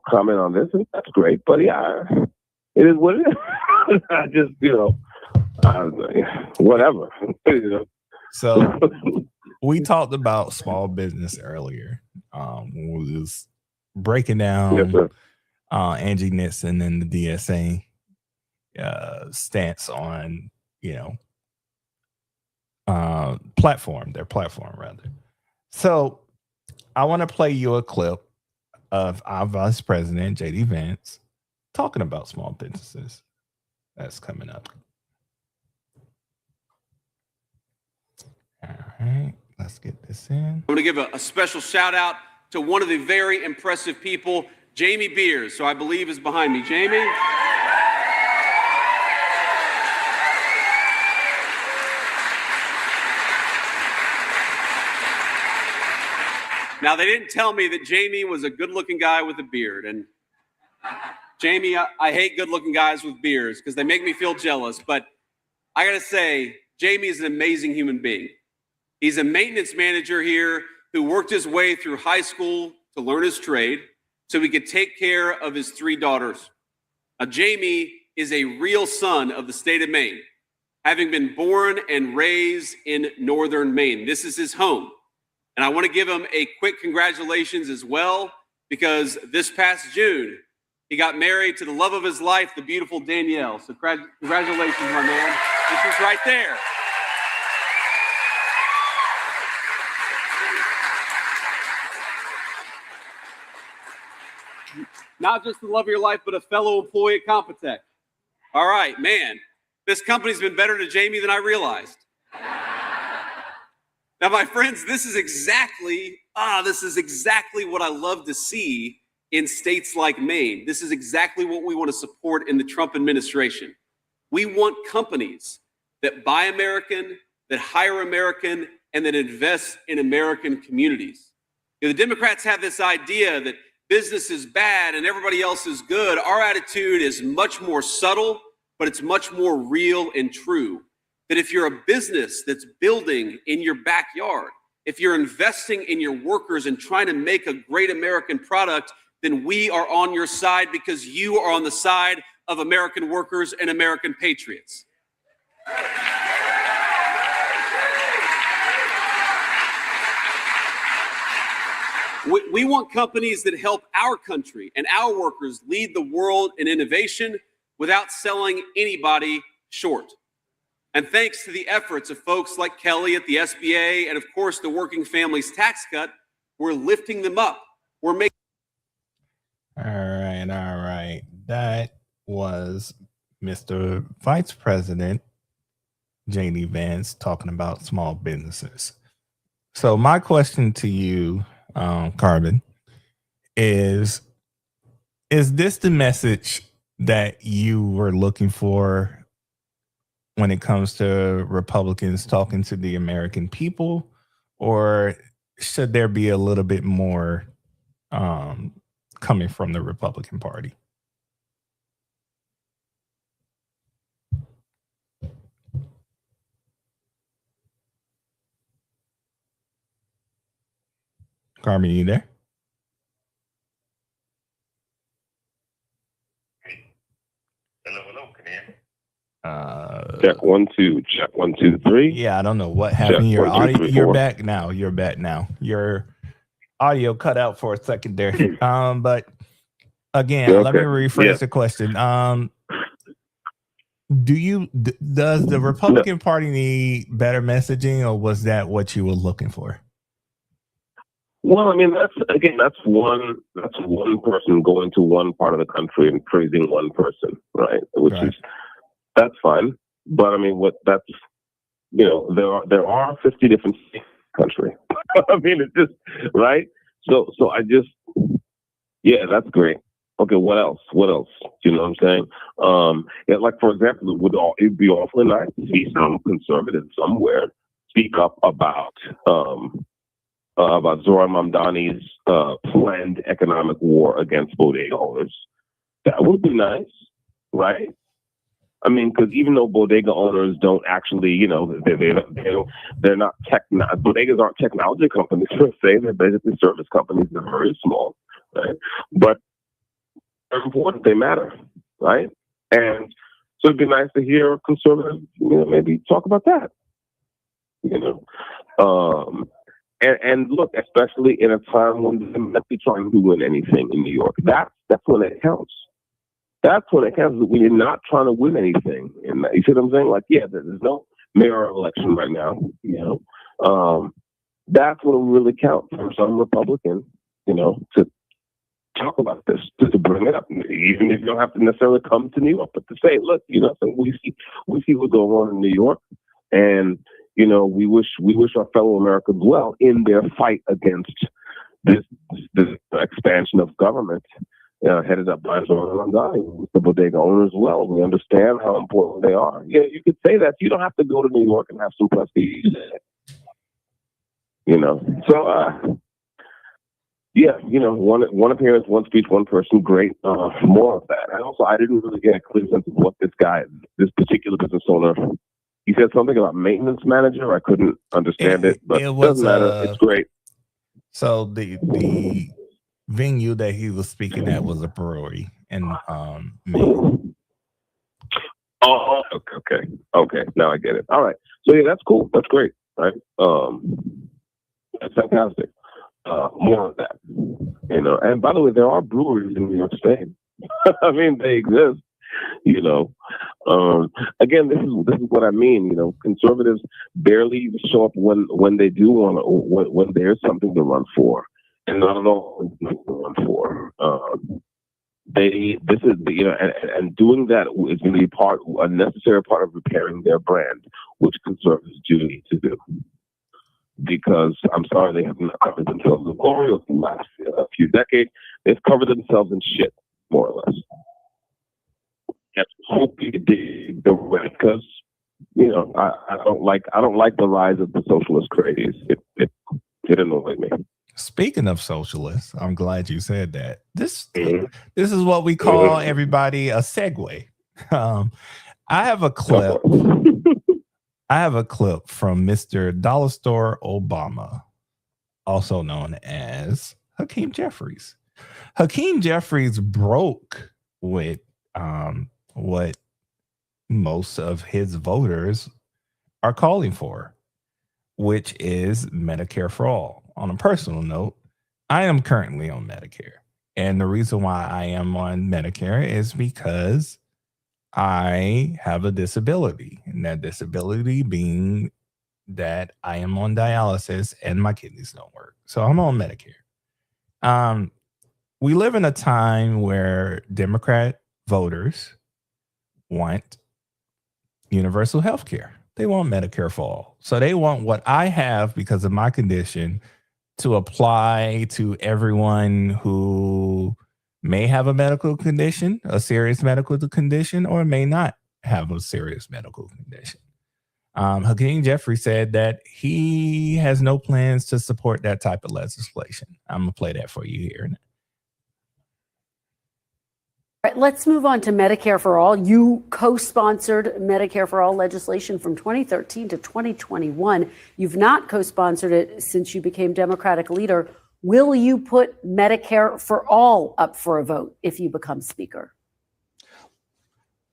comment on this, and that's great. But yeah, it is what it is. I just, whatever. So we talked about small business earlier. When we was breaking down Angie Nixon and the DSA stance on, their platform rather. So I want to play you a clip of our Vice President, J.D. Vance, talking about small businesses. That's coming up. All right, let's get this in. I'm going to give a special shout out to one of the very impressive people, Jamie Beers, who I believe is behind me. Jamie? Now, they didn't tell me that Jamie was a good-looking guy with a beard. And Jamie, I hate good-looking guys with beards because they make me feel jealous. But I got to say, Jamie is an amazing human being. He's a maintenance manager here who worked his way through high school to learn his trade so he could take care of his 3 daughters. Now, Jamie is a real son of the state of Maine, having been born and raised in northern Maine. This is his home. And I want to give him a quick congratulations as well, because this past June, he got married to the love of his life, the beautiful Danielle. So congratulations, my man. This is right there. Not just the love of your life, but a fellow employee at Computech. All right, man. This company's been better to Jamie than I realized. Now, my friends, this is exactly what I love to see in states like Maine. This is exactly what we want to support in the Trump administration. We want companies that buy American, that hire American, and that invest in American communities. The Democrats have this idea that business is bad and everybody else is good. Our attitude is much more subtle, but it's much more real and true. That if you're a business that's building in your backyard, if you're investing in your workers and trying to make a great American product, then we are on your side because you are on the side of American workers and American patriots. We want companies that help our country and our workers lead the world in innovation without selling anybody short. And thanks to the efforts of folks like Kelly at the SBA and, of course, the Working Families Tax Cut, we're lifting them up. We're making. All right. That was Mr. Vice President J.D. Vance talking about small businesses. So my question to you, Carbon, is this the message that you were looking for when it comes to Republicans talking to the American people, or should there be a little bit more coming from the Republican Party? Carmen, you there? Hello, can you hear me? Check 1 2. Check 1 2 3. Yeah, I don't know what happened. Check, Your 1, 2, audio. 3, You're 4. back now. You're back now. Your audio cut out for a second there. But again, let me rephrase the question. Does the Republican Party need better messaging, or was that what you were looking for? Well, I mean, that's one person going to one part of the country and praising one person, right? That's fine. But I mean, there are 50 different states in the country. I mean, it's just right. So that's great. Okay, what else? You know what I'm saying? Like for example, it'd be awfully nice to see some conservative somewhere speak up about Zohran Mamdani's planned economic war against bodega owners. That would be nice, right? I mean, because even though bodega owners don't actually, you know, they're not bodegas aren't technology companies per se. They're basically service companies. They're very small, right? But they're important. They matter, right? And so it'd be nice to hear conservatives, you know, maybe talk about that, you know. And look, especially in a time when they're not trying to win anything in New York, that's when it counts. That's when it counts. When you're not trying to win anything. And you see what I'm saying? Like, yeah, there's no mayoral election right now. You know, that's when it really counts for some Republican, you know, to talk about this, to bring it up, even if you don't have to necessarily come to New York, but to say, look, you know, so we see what's going on in New York, and you know, we wish our fellow Americans well in their fight against this expansion of government. Headed up by Zoran Mondani, the bodega owners. Well, we understand how important they are. Yeah, you could say that. You don't have to go to New York and have some prestige. You know, so yeah, you know, one appearance, one speech, one person. Great, more of that. And also, I didn't really get a clear sense of what this particular business owner. He said something about maintenance manager. I couldn't understand it, but it doesn't matter. It's great. So the venue that he was speaking at was a brewery in Maine. Oh, okay. Now I get it. All right. So yeah, that's cool. That's great. Right. That's fantastic. More of that. You know. And by the way, there are breweries in New York State. I mean, they exist. You know. Again, this is what I mean. You know, conservatives barely show up when they do want to, when there's something to run for. And not at all going for. This is, you know, and doing that is going to be a necessary part of repairing their brand, which conservatives do need to do. Because I'm sorry, they have not covered themselves in glory over the last few decades. They've covered themselves in shit, more or less. And hopefully the way, because you know, I don't like the rise of the socialist craze. It annoys me. Speaking of socialists, I'm glad you said that. This is what we call everybody a segue. I have a clip. From Mr. Dollar Store Obama, also known as Hakeem Jeffries. Hakeem Jeffries broke with what most of his voters are calling for, which is Medicare for all. On a personal note, I am currently on Medicare. And the reason why I am on Medicare is because I have a disability. And that disability being that I am on dialysis and my kidneys don't work. So I'm on Medicare. We live in a time where Democrat voters want universal health care. They want Medicare for all. So they want what I have because of my condition to apply to everyone who may have a medical condition, a serious medical condition, or may not have a serious medical condition. Hakeem Jeffries said that he has no plans to support that type of legislation. I'm going to play that for you here. All right, let's move on to Medicare for All. You co-sponsored Medicare for All legislation from 2013 to 2021. You've not co-sponsored it since you became Democratic leader. Will you put Medicare for All up for a vote if you become Speaker?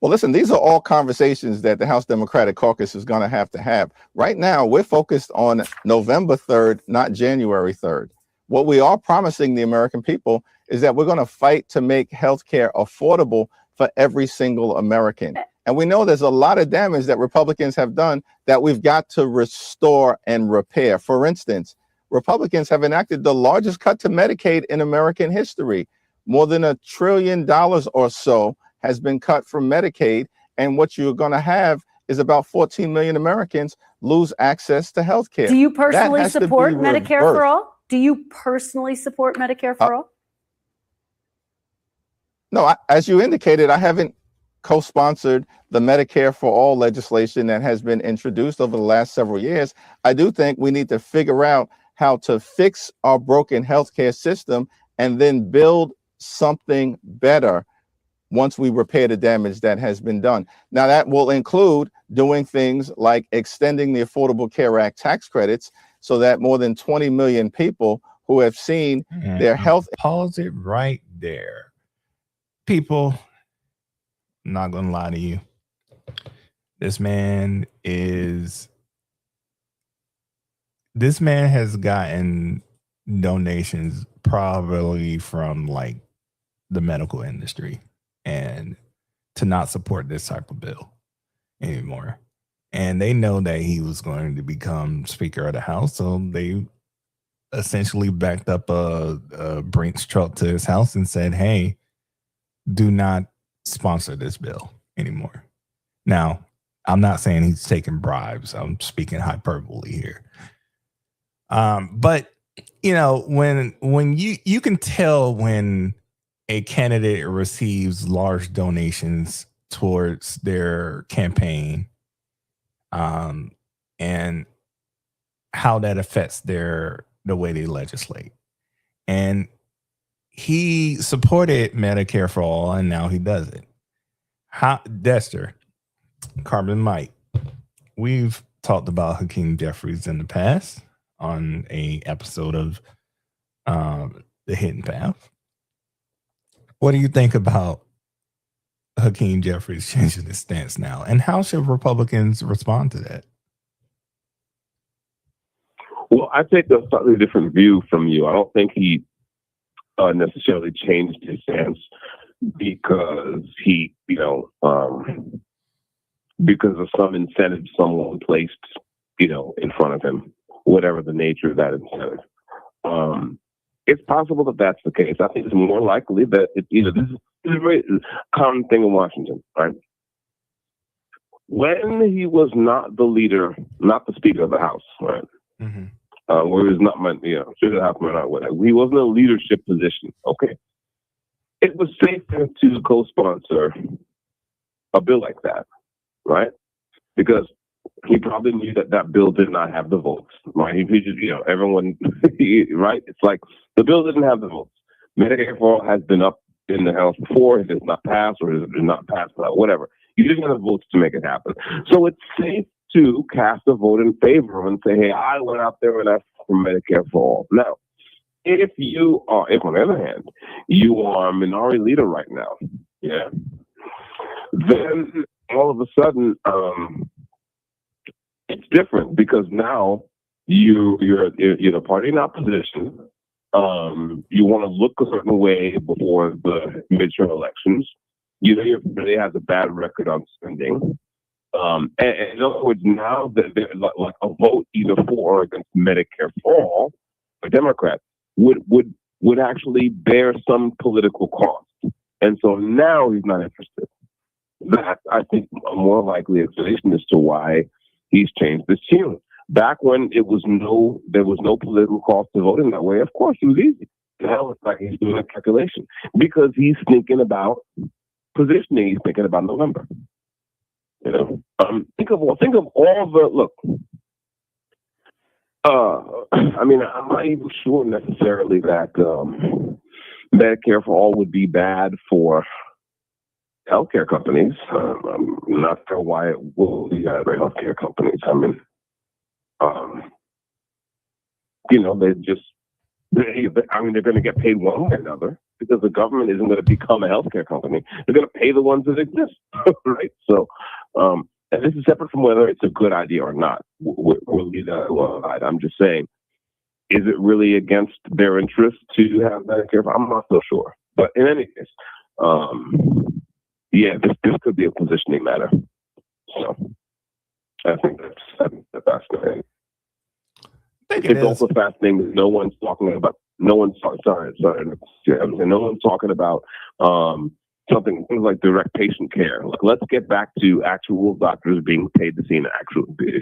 Well, listen, these are all conversations that the House Democratic Caucus is going to have. Right now, we're focused on November 3rd, not January 3rd. What we are promising the American people is that we're going to fight to make healthcare affordable for every single American. And we know there's a lot of damage that Republicans have done that we've got to restore and repair. For instance, Republicans have enacted the largest cut to Medicaid in American history. More than $1 trillion or so has been cut from Medicaid. And what you're going to have is about 14 million Americans lose access to healthcare. Do you personally support Medicare for All? Do you personally support Medicare for All? No, as you indicated, I haven't co-sponsored the Medicare for All legislation that has been introduced over the last several years. I do think we need to figure out how to fix our broken healthcare system and then build something better once we repair the damage that has been done. Now, that will include doing things like extending the Affordable Care Act tax credits so that more than 20 million people who have seen their health. Pause it right there. People, I'm not going to lie to you. This man has gotten donations probably from like the medical industry, and to not support this type of bill anymore. And they know that he was going to become Speaker of the House, so they essentially backed up a Brinks truck to his house and said, hey, do not sponsor this bill anymore. Now, I'm not saying he's taking bribes. I'm speaking hyperbole here. But you know, when you can tell when a candidate receives large donations towards their campaign, and how that affects the way they legislate. And he supported Medicare for all, and now he does it. Dexter, Carbon Mike, we've talked about Hakeem Jeffries in the past on a episode of The Hidden Path. What do you think about Hakeem Jeffries changing his stance now, and how should Republicans respond to that? Well, I take a slightly different view from you. I don't think he necessarily changed his stance because he, because of some incentive someone placed, in front of him, whatever the nature of that incentive. It's possible that that's the case. I think it's more likely that this is a very common thing in Washington, right? When he was not the leader, not the Speaker of the House, right? Mm-hmm. Where he was not Speaker of the House, he wasn't in a leadership position. Okay, it was safer to co-sponsor a bill like that, right? Because he probably knew that bill did not have the votes, right? He just, everyone, right? It's like the bill didn't have the votes. Medicare for all has been up in the House before. It has not passed, or it has not passed, whatever. You didn't have the votes to make it happen. So it's safe to cast a vote in favor and say, hey, I went out there and asked for Medicare for all. Now, if on the other hand, you are a minority leader right now, then all of a sudden, it's different because now you're the party in opposition. You want to look a certain way before the midterm elections. Your party has a bad record on spending. And in other words, now that like a vote either for or against Medicare for all for Democrats would actually bear some political cost. And so now he's not interested. That's, I think, a more likely explanation as to why he's changed his tune. Back when there was no political cost to voting that way, of course it was easy. Now it's like he's doing a calculation because he's thinking about positioning. He's thinking about November. Think of all the look. I'm not even sure necessarily that Medicare for all would be bad for healthcare companies. I'm not sure why it will be bad for healthcare companies. They're going to get paid one way or another because the government isn't going to become a healthcare company. They're going to pay the ones that exist, right? So, and this is separate from whether it's a good idea or not. I'm just saying, is it really against their interest to have Medicare? I'm not so sure. But in any case, this could be a positioning matter. So I think that's fascinating. It's also fascinating that no one's talking about things like direct patient care. Like, let's get back to actual doctors being paid to see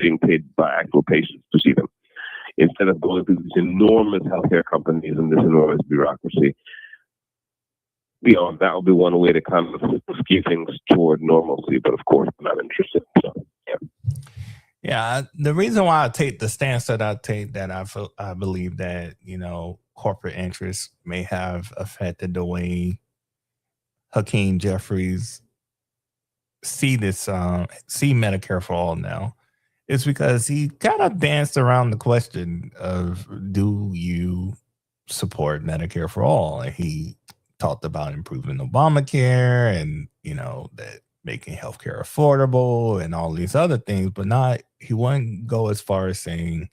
being paid by actual patients to see them, instead of going through these enormous healthcare companies and this enormous bureaucracy. That would be one way to kind of skew things toward normalcy. But of course, I'm not interested. So, yeah. The reason why I take the stance that I take, that I believe that corporate interests may have affected the way Hakeem Jeffries see Medicare for All now is because he kind of danced around the question of, do you support Medicare for All? And he talked about improving Obamacare and, that making healthcare affordable and all these other things, but he wouldn't go as far as saying,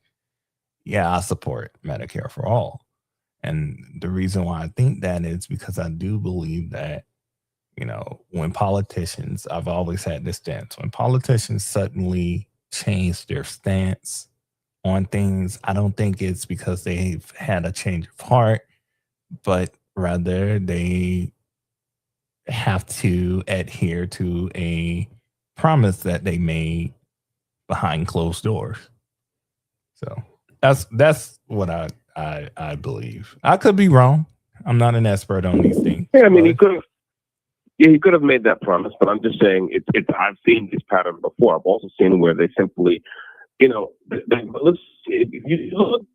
yeah, I support Medicare for All. And the reason why I think that is because I do believe that, when politicians, I've always had this stance, when politicians suddenly change their stance on things, I don't think it's because they've had a change of heart, but rather they have to adhere to a promise that they made behind closed doors. So that's what I believe. I could be wrong. I'm not an expert on these things. Yeah, I mean, he could have made that promise, but I'm just saying I've seen this pattern before. I've also seen where they simply, let's see, if you look,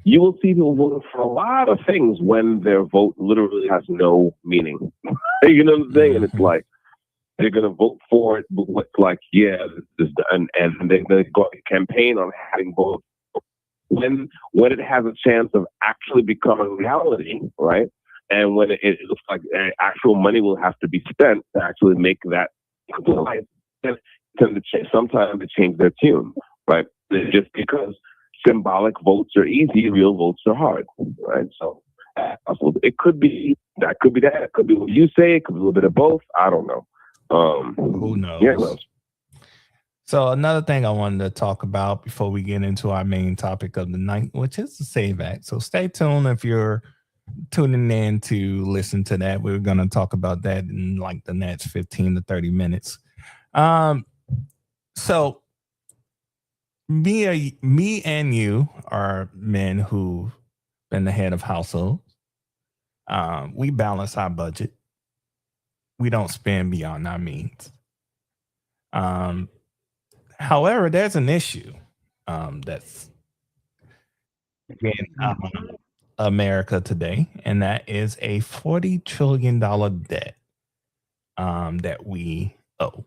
you will see people voting for a lot of things when their vote literally has no meaning. You know what I'm saying? And it's like they're going to vote for it, but it's like, yeah, and they're going to go campaign on having votes when it has a chance of actually becoming reality, right? And when it looks like actual money will have to be spent to actually make that life, and sometimes they change their tune, right? Just because symbolic votes are easy, real votes are hard, right? So it could be that. It could be what you say. It could be a little bit of both. I don't know. Who knows? Yeah, who knows? So another thing I wanted to talk about before we get into our main topic of the night, which is the SAVE Act. So stay tuned if you're tuning in to listen to that. We're going to talk about that in like the next 15 to 30 minutes. So me and you are men who've been the head of households. We balance our budget. We don't spend beyond our means. However, there's an issue that's in America today, and that is a $40 trillion debt that we owe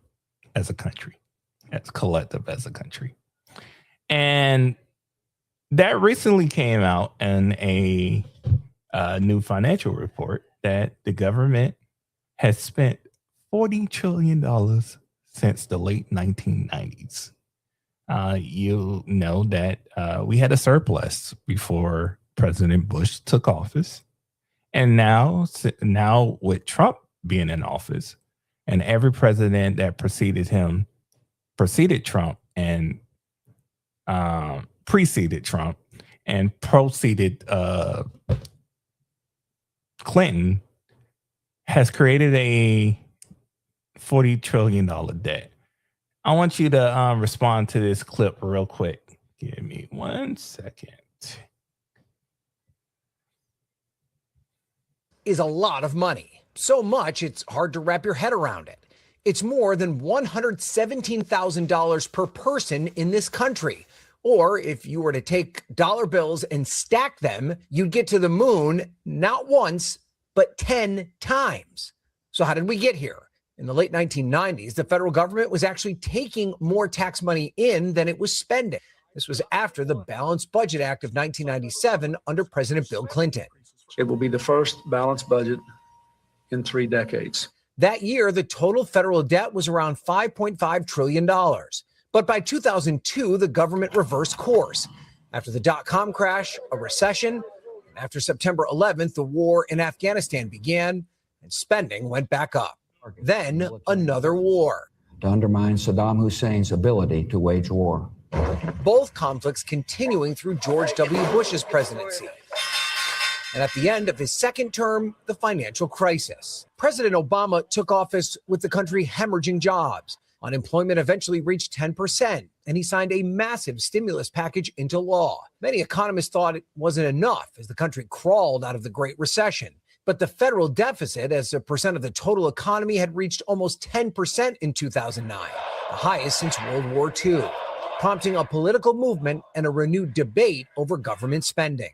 as a country, as collective as a country. And that recently came out in a new financial report that the government has spent $40 trillion since the late 1990s. You know that we had a surplus before President Bush took office. And now with Trump being in office, and every president that preceded Trump and preceded Trump and proceeded Clinton has created a $40 trillion debt. I want you to respond to this clip real quick. Give me 1 second. Is a lot of money. So much, it's hard to wrap your head around it. It's more than $117,000 per person in this country. Or if you were to take dollar bills and stack them, you'd get to the moon not once, but 10 times. So how did we get here? In the late 1990s, the federal government was actually taking more tax money in than it was spending. This was after the Balanced Budget Act of 1997 under President Bill Clinton. It will be the first balanced budget in 3 decades. That year, the total federal debt was around $5.5 trillion. But by 2002, the government reversed course. After the dot-com crash, a recession, and after September 11th, the war in Afghanistan began, and spending went back up. Then another war. To undermine Saddam Hussein's ability to wage war. Both conflicts continuing through George W. Bush's presidency. And at the end of his second term, the financial crisis. President Obama took office with the country hemorrhaging jobs. Unemployment eventually reached 10%, and he signed a massive stimulus package into law. Many economists thought it wasn't enough as the country crawled out of the Great Recession. But the federal deficit as a percent of the total economy had reached almost 10% in 2009, the highest since World War II, prompting a political movement and a renewed debate over government spending.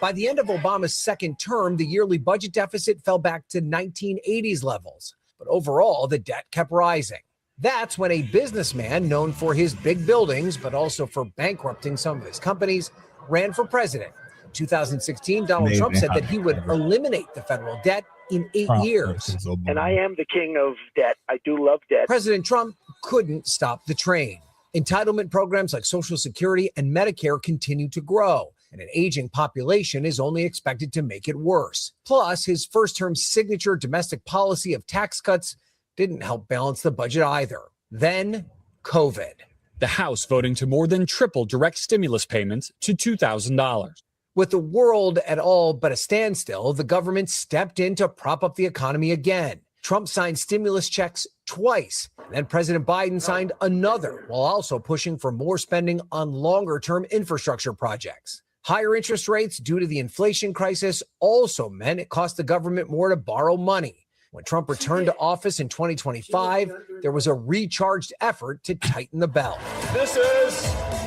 By the end of Obama's second term, the yearly budget deficit fell back to 1980s levels. But overall, the debt kept rising. That's when a businessman known for his big buildings, but also for bankrupting some of his companies, ran for president. In 2016, Donald Trump said that he would eliminate the federal debt in 8 years. And I am the king of debt. I do love debt. President Trump couldn't stop the train. Entitlement programs like Social Security and Medicare continue to grow, and an aging population is only expected to make it worse. Plus, his first-term signature domestic policy of tax cuts didn't help balance the budget either. Then, COVID. The House voting to more than triple direct stimulus payments to $2,000. With the world at all but a standstill, the government stepped in to prop up the economy again. Trump signed stimulus checks twice. Then President Biden signed another, while also pushing for more spending on longer-term infrastructure projects. Higher interest rates due to the inflation crisis also meant it cost the government more to borrow money. When Trump returned to office in 2025, there was a recharged effort to tighten the belt. This is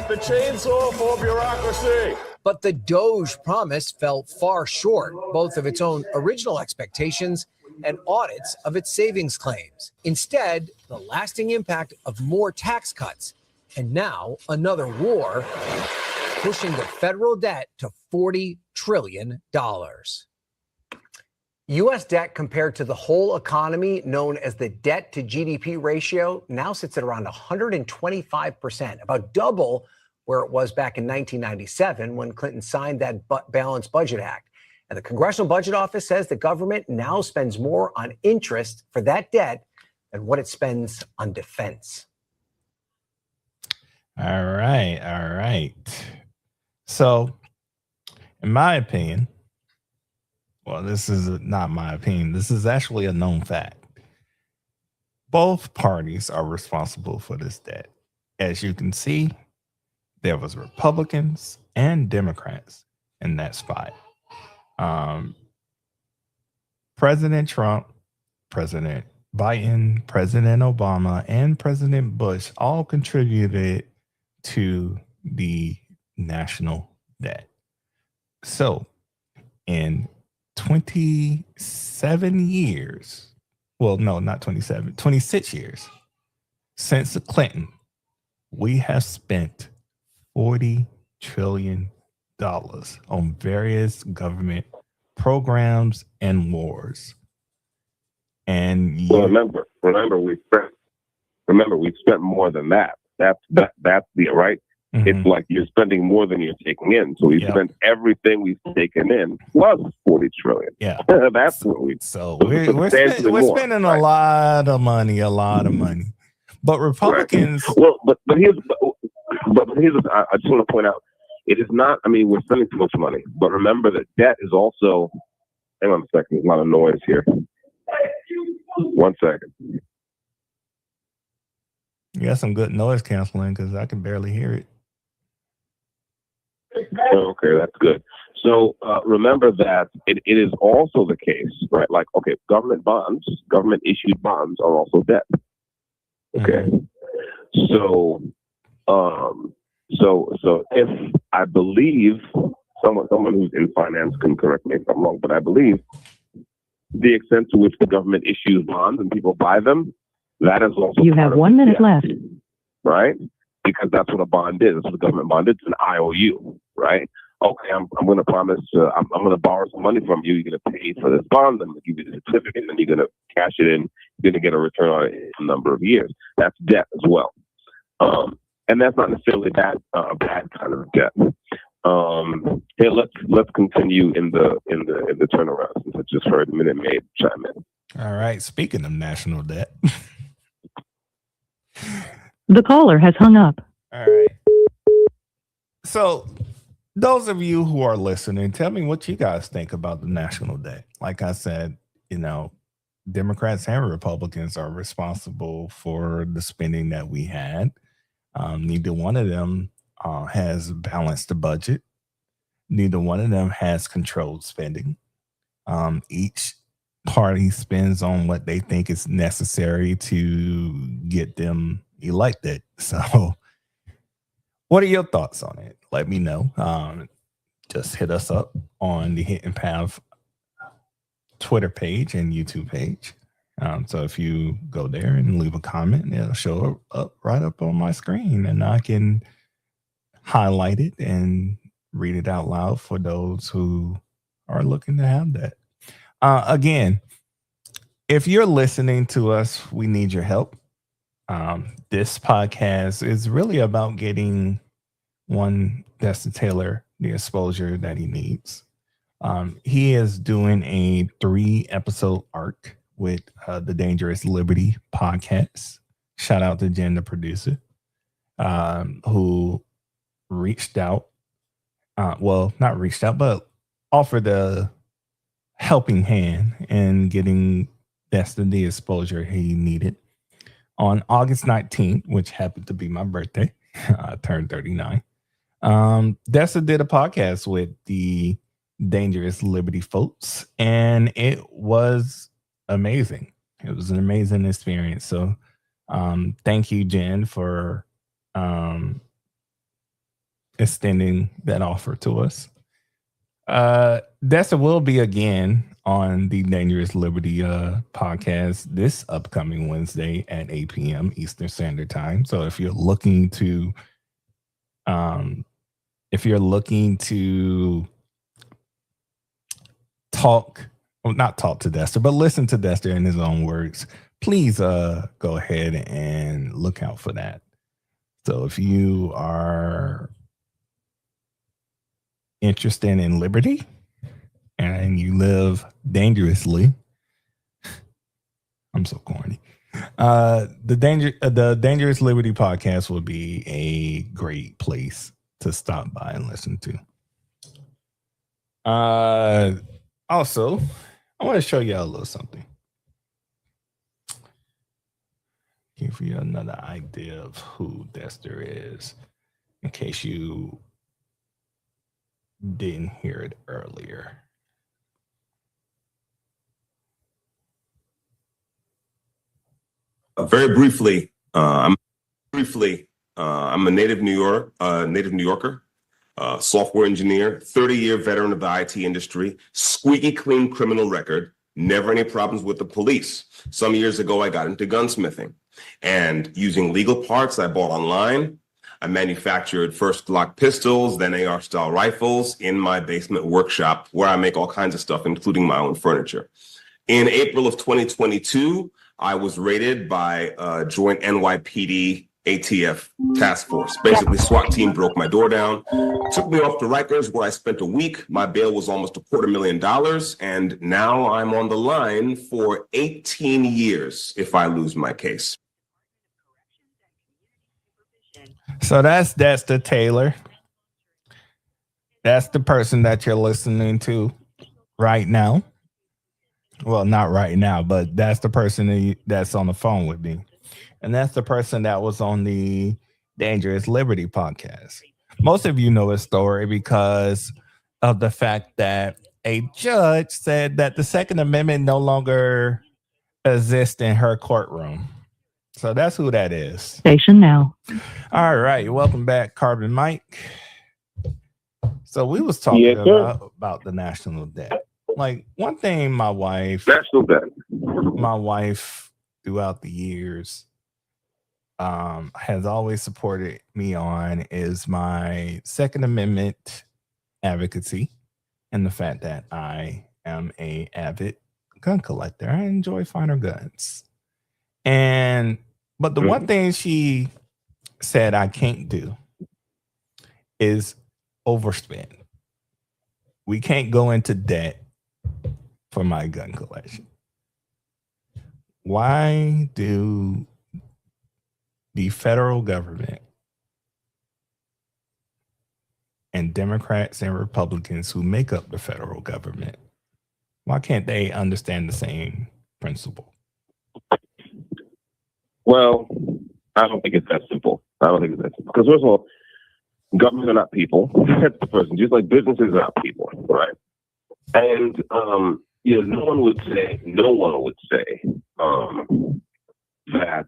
the chainsaw for bureaucracy. But the DOGE promise fell far short, both of its own original expectations and audits of its savings claims. Instead, the lasting impact of more tax cuts and now another war, pushing the federal debt to $40 trillion. U.S. debt compared to the whole economy, known as the debt to GDP ratio, now sits at around 125%, about double where it was back in 1997 when Clinton signed that Balanced Budget Act. And the Congressional Budget Office says the government now spends more on interest for that debt than what it spends on defense. All right. So, in my opinion, well, this is not my opinion. This is actually a known fact. Both parties are responsible for this debt. As you can see, there was Republicans and Democrats in that spot. President Trump, President Biden, President Obama, and President Bush all contributed to the national debt. So, in 27 years, well, no, not 27, 26 years since the Clinton, we have spent $40 trillion on various government programs and wars. And remember, we spent more than that. That's the right. Mm-hmm. It's like you're spending more than you're taking in. So we spent everything we've taken in plus $40 trillion. Yeah, that's what we. So we're spending a lot of money. But Republicans. Right. Well, but here's I just want to point out, it is not. I mean, we're spending too much money, but remember that debt is also. Hang on a second. There's a lot of noise here. 1 second. You got some good noise canceling because I can barely hear it. Okay, that's good. So remember that it is also the case, right? Like, okay, government issued bonds are also debt. Okay, so if I believe someone who's in finance can correct me if I'm wrong, but I believe the extent to which the government issues bonds and people buy them, that is also. You have 1 minute left. Right? Because that's what a bond is. That's what the government bond is. It's an IOU, right? Okay, I'm going to promise, I'm going to borrow some money from you. You're going to pay for this bond, I'm going to give you the certificate, and then you're going to cash it in. You're going to get a return on it in a number of years. That's debt as well. And that's not necessarily bad kind of debt. Hey, let's continue in the turnaround, since I just heard Minute Maid chime in. All right. Speaking of national debt. The caller has hung up. All right. So, those of you who are listening, tell me what you guys think about the national debt. Like I said, Democrats and Republicans are responsible for the spending that we had. Neither one of them has balanced the budget. Neither one of them has controlled spending. Each party spends on what they think is necessary to get them elected. So what are your thoughts on it? Let me know. just hit us up on the Hidden Path Twitter page and YouTube page. So if you go there and leave a comment, it'll show up right up on my screen, and I can highlight it and read it out loud for those who are looking to have that. Again, if you're listening to us, we need your help. This podcast is really about getting Destin Taylor the exposure that he needs. He is doing a 3-episode arc with the Dangerous Liberty podcast. Shout out to Jen, the producer, who reached out. Not reached out, but offered a helping hand in getting Destin the exposure he needed. On August 19th, which happened to be my birthday, I turned 39. Destin did a podcast with the Dangerous Liberty folks, and it was amazing. It was an amazing experience. So thank you, Jen, for extending that offer to us. Destin will be again on the Dangerous Liberty podcast this upcoming Wednesday at 8 p.m. Eastern Standard Time. So if you're looking to not talk to Destin, but listen to Destin in his own words, please go ahead and look out for that. So if you are interested in liberty and you live dangerously, I'm so corny. The Dangerous Liberty podcast would be a great place to stop by and listen to. Also, I want to show you a little something. Give you another idea of who Dexter is, in case you didn't hear it earlier. Very briefly, I'm a native New Yorker, software engineer, 30-year veteran of the IT industry, squeaky clean criminal record, never any problems with the police. Some years ago, I got into gunsmithing, and using legal parts I bought online, I manufactured first Glock pistols, then AR-style rifles in my basement workshop, where I make all kinds of stuff, including my own furniture. In April of 2022, I was raided by a joint NYPD ATF task force. Basically, SWAT team broke my door down, took me off to Rikers, where I spent a week. My bail was almost $250,000, and now I'm on the line for 18 years if I lose my case. So that's the Taylor. That's the person that you're listening to right now. Well, not right now, but that's the person that's on the phone with me. And that's the person that was on the Dangerous Liberty podcast. Most of you know his story because of the fact that a judge said that the Second Amendment no longer exists in her courtroom. So that's who that is. Station now. All right. Welcome back, Carbon Mike. So we was talking about the national debt. Like, one thing my wife throughout the years has always supported me on is my Second Amendment advocacy and the fact that I am a avid gun collector. I enjoy finer guns. But the one thing she said I can't do is overspend. We can't go into debt for my gun collection. Why do the federal government and Democrats and Republicans who make up the federal government, why can't they understand the same principle? Well, I don't think it's that simple. Because first of all, governments are not people. That's the first thing. Just like businesses are not people, right? And no one would say that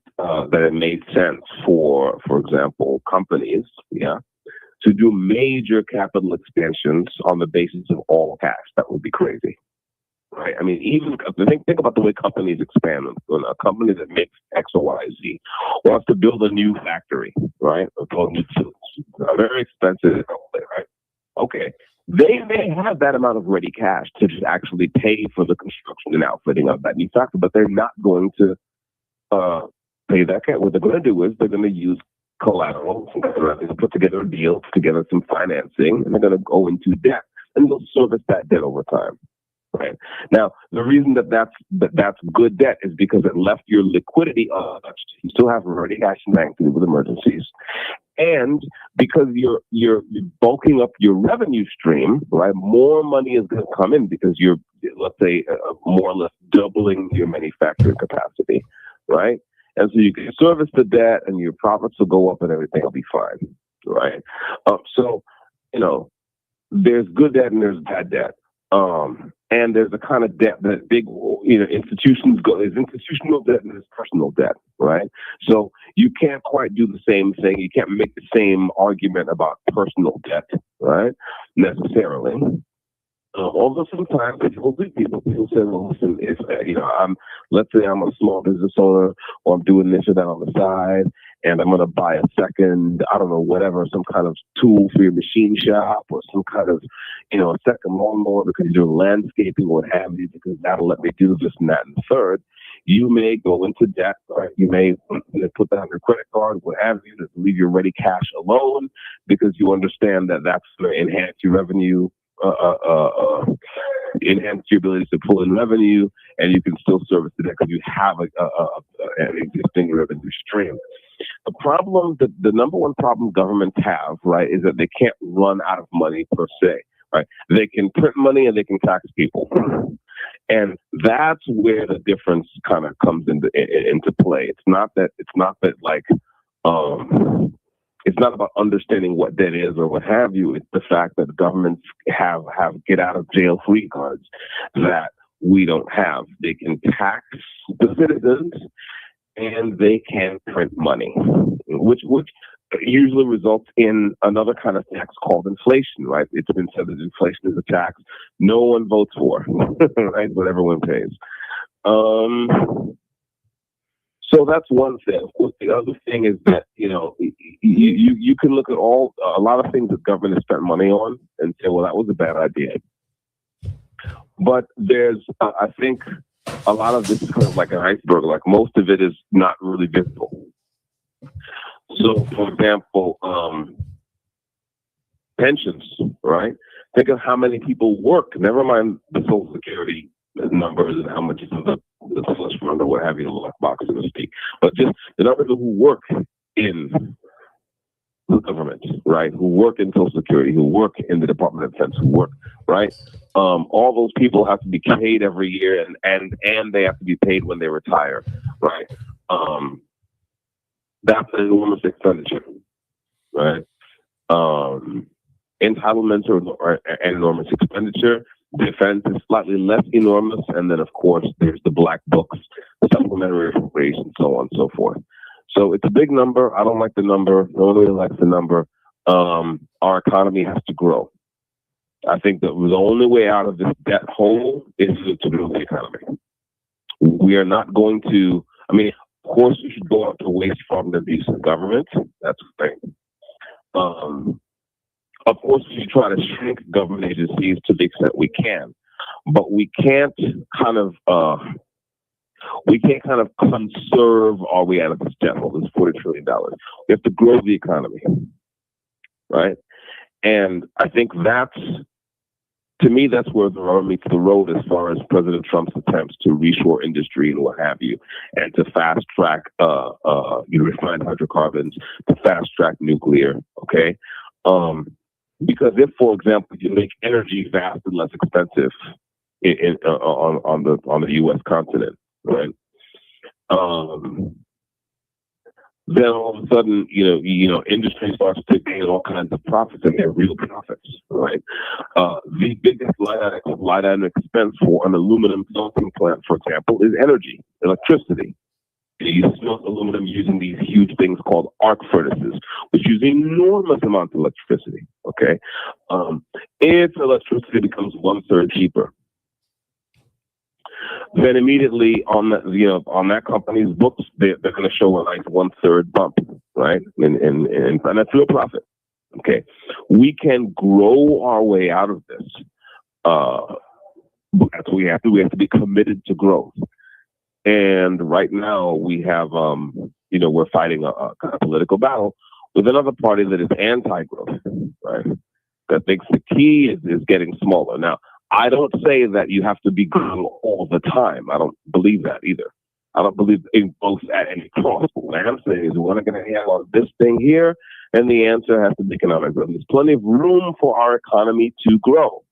it made sense for example, companies, to do major capital expansions on the basis of all cash. That would be crazy. Right? I mean, even think about the way companies expand. When a company that makes X or Y, Z wants to build a new factory, right? Or build new facilities. Very expensive, right? Okay. They may have that amount of ready cash to just actually pay for the construction and outfitting of that new factory, but they're not going to pay that cash. What they're going to do is they're going to use collateral, they're going to put together a deal, put together some financing, and they're going to go into debt, and they'll service that debt over time. Right. Now, the reason that's good debt is because it left your liquidity untouched. You still have ready cash in bank to deal with emergencies, and because you're bulking up your revenue stream, right? More money is going to come in because you're, let's say, more or less doubling your manufacturing capacity, right? And so you can service the debt, and your profits will go up, and everything will be fine, right? So, there's good debt and there's bad debt. And there's a kind of debt that big, institutions go. There's institutional debt and there's personal debt, right? So you can't quite do the same thing. You can't make the same argument about personal debt, right? Necessarily. Although sometimes people say, well, listen, if let's say I'm a small business owner, or I'm doing this or that on the side, and I'm going to buy a second, I don't know, whatever, some kind of tool for your machine shop, or some kind of, a second lawnmower because you're doing landscaping, what have you, because that'll let me do this and that and the third. You may go into debt, right? You may put that on your credit card, what have you, to leave your ready cash alone because you understand that that's going to enhance your revenue, enhance your ability to pull in revenue, and you can still service the debt because you have an existing revenue stream. The problem, the number one problem governments have, right, is that they can't run out of money per se, right? They can print money and they can tax people. And that's where the difference kind of comes into play. It's not that it's not about understanding what debt is or what have you. It's the fact that governments have get out of jail free cards that we don't have. They can tax the citizens and they can print money, which usually results in another kind of tax called inflation, right? It's been said that inflation is a tax no one votes for, right? But everyone pays. So that's one thing. Of course, the other thing is that, you can look at a lot of things that government has spent money on and say, well, that was a bad idea. But there's, I think, a lot of this is kind of like an iceberg. Like most of it is not really visible. So, for example, pensions, right? Think of how many people work. Never mind the Social Security numbers and how much is in the slush fund or what have you, the lockbox, so to speak. But just the number of people who work in the government, right? Who work in Social Security, who work in the Department of Defense, who work, right? All those people have to be paid every year, and they have to be paid when they retire, right? That's an enormous expenditure, right? Entitlements are an enormous expenditure. Defense is slightly less enormous, and then of course there's the black books, supplementary appropriations, so on and so forth. So it's a big number. I don't like the number. No one really likes the number. Our economy has to grow. I think that the only way out of this debt hole is to grow the economy. We are not going to. I mean, of course, we should go out to waste from the abuse of government. That's the thing. Of course, we should try to shrink government agencies to the extent we can, but we can't kind of conserve our way out of this debt hole. This $40 trillion. We have to grow the economy, right? And I think to me, that's where the rubber meets the road as far as President Trump's attempts to reshore industry and what have you, and to fast track refined hydrocarbons, to fast track nuclear. Okay. Because if, for example, you make energy vast and less expensive on the U.S. continent, right? Then all of a sudden, industry starts to gain all kinds of profits, and they're real profits, right? The biggest line item expense for an aluminum smelting plant, for example, is energy, electricity, They use smelt aluminum using these huge things called arc furnaces, which use enormous amounts of electricity. Okay, if electricity becomes 1/3 cheaper, then immediately on that company's books, they're going to show a nice 1/3 bump, right? And that's real profit. Okay, we can grow our way out of this. That's what we have to. We have to be committed to growth. And right now we have, we're fighting a kind of political battle with another party that is anti-growth, right? That thinks the key is getting smaller. Now, I don't say that you have to be growing all the time. I don't believe that either. I don't believe in growth at any cost. But what I'm saying is we're not going to have on this thing here, and the answer has to be economic growth. There's plenty of room for our economy to grow,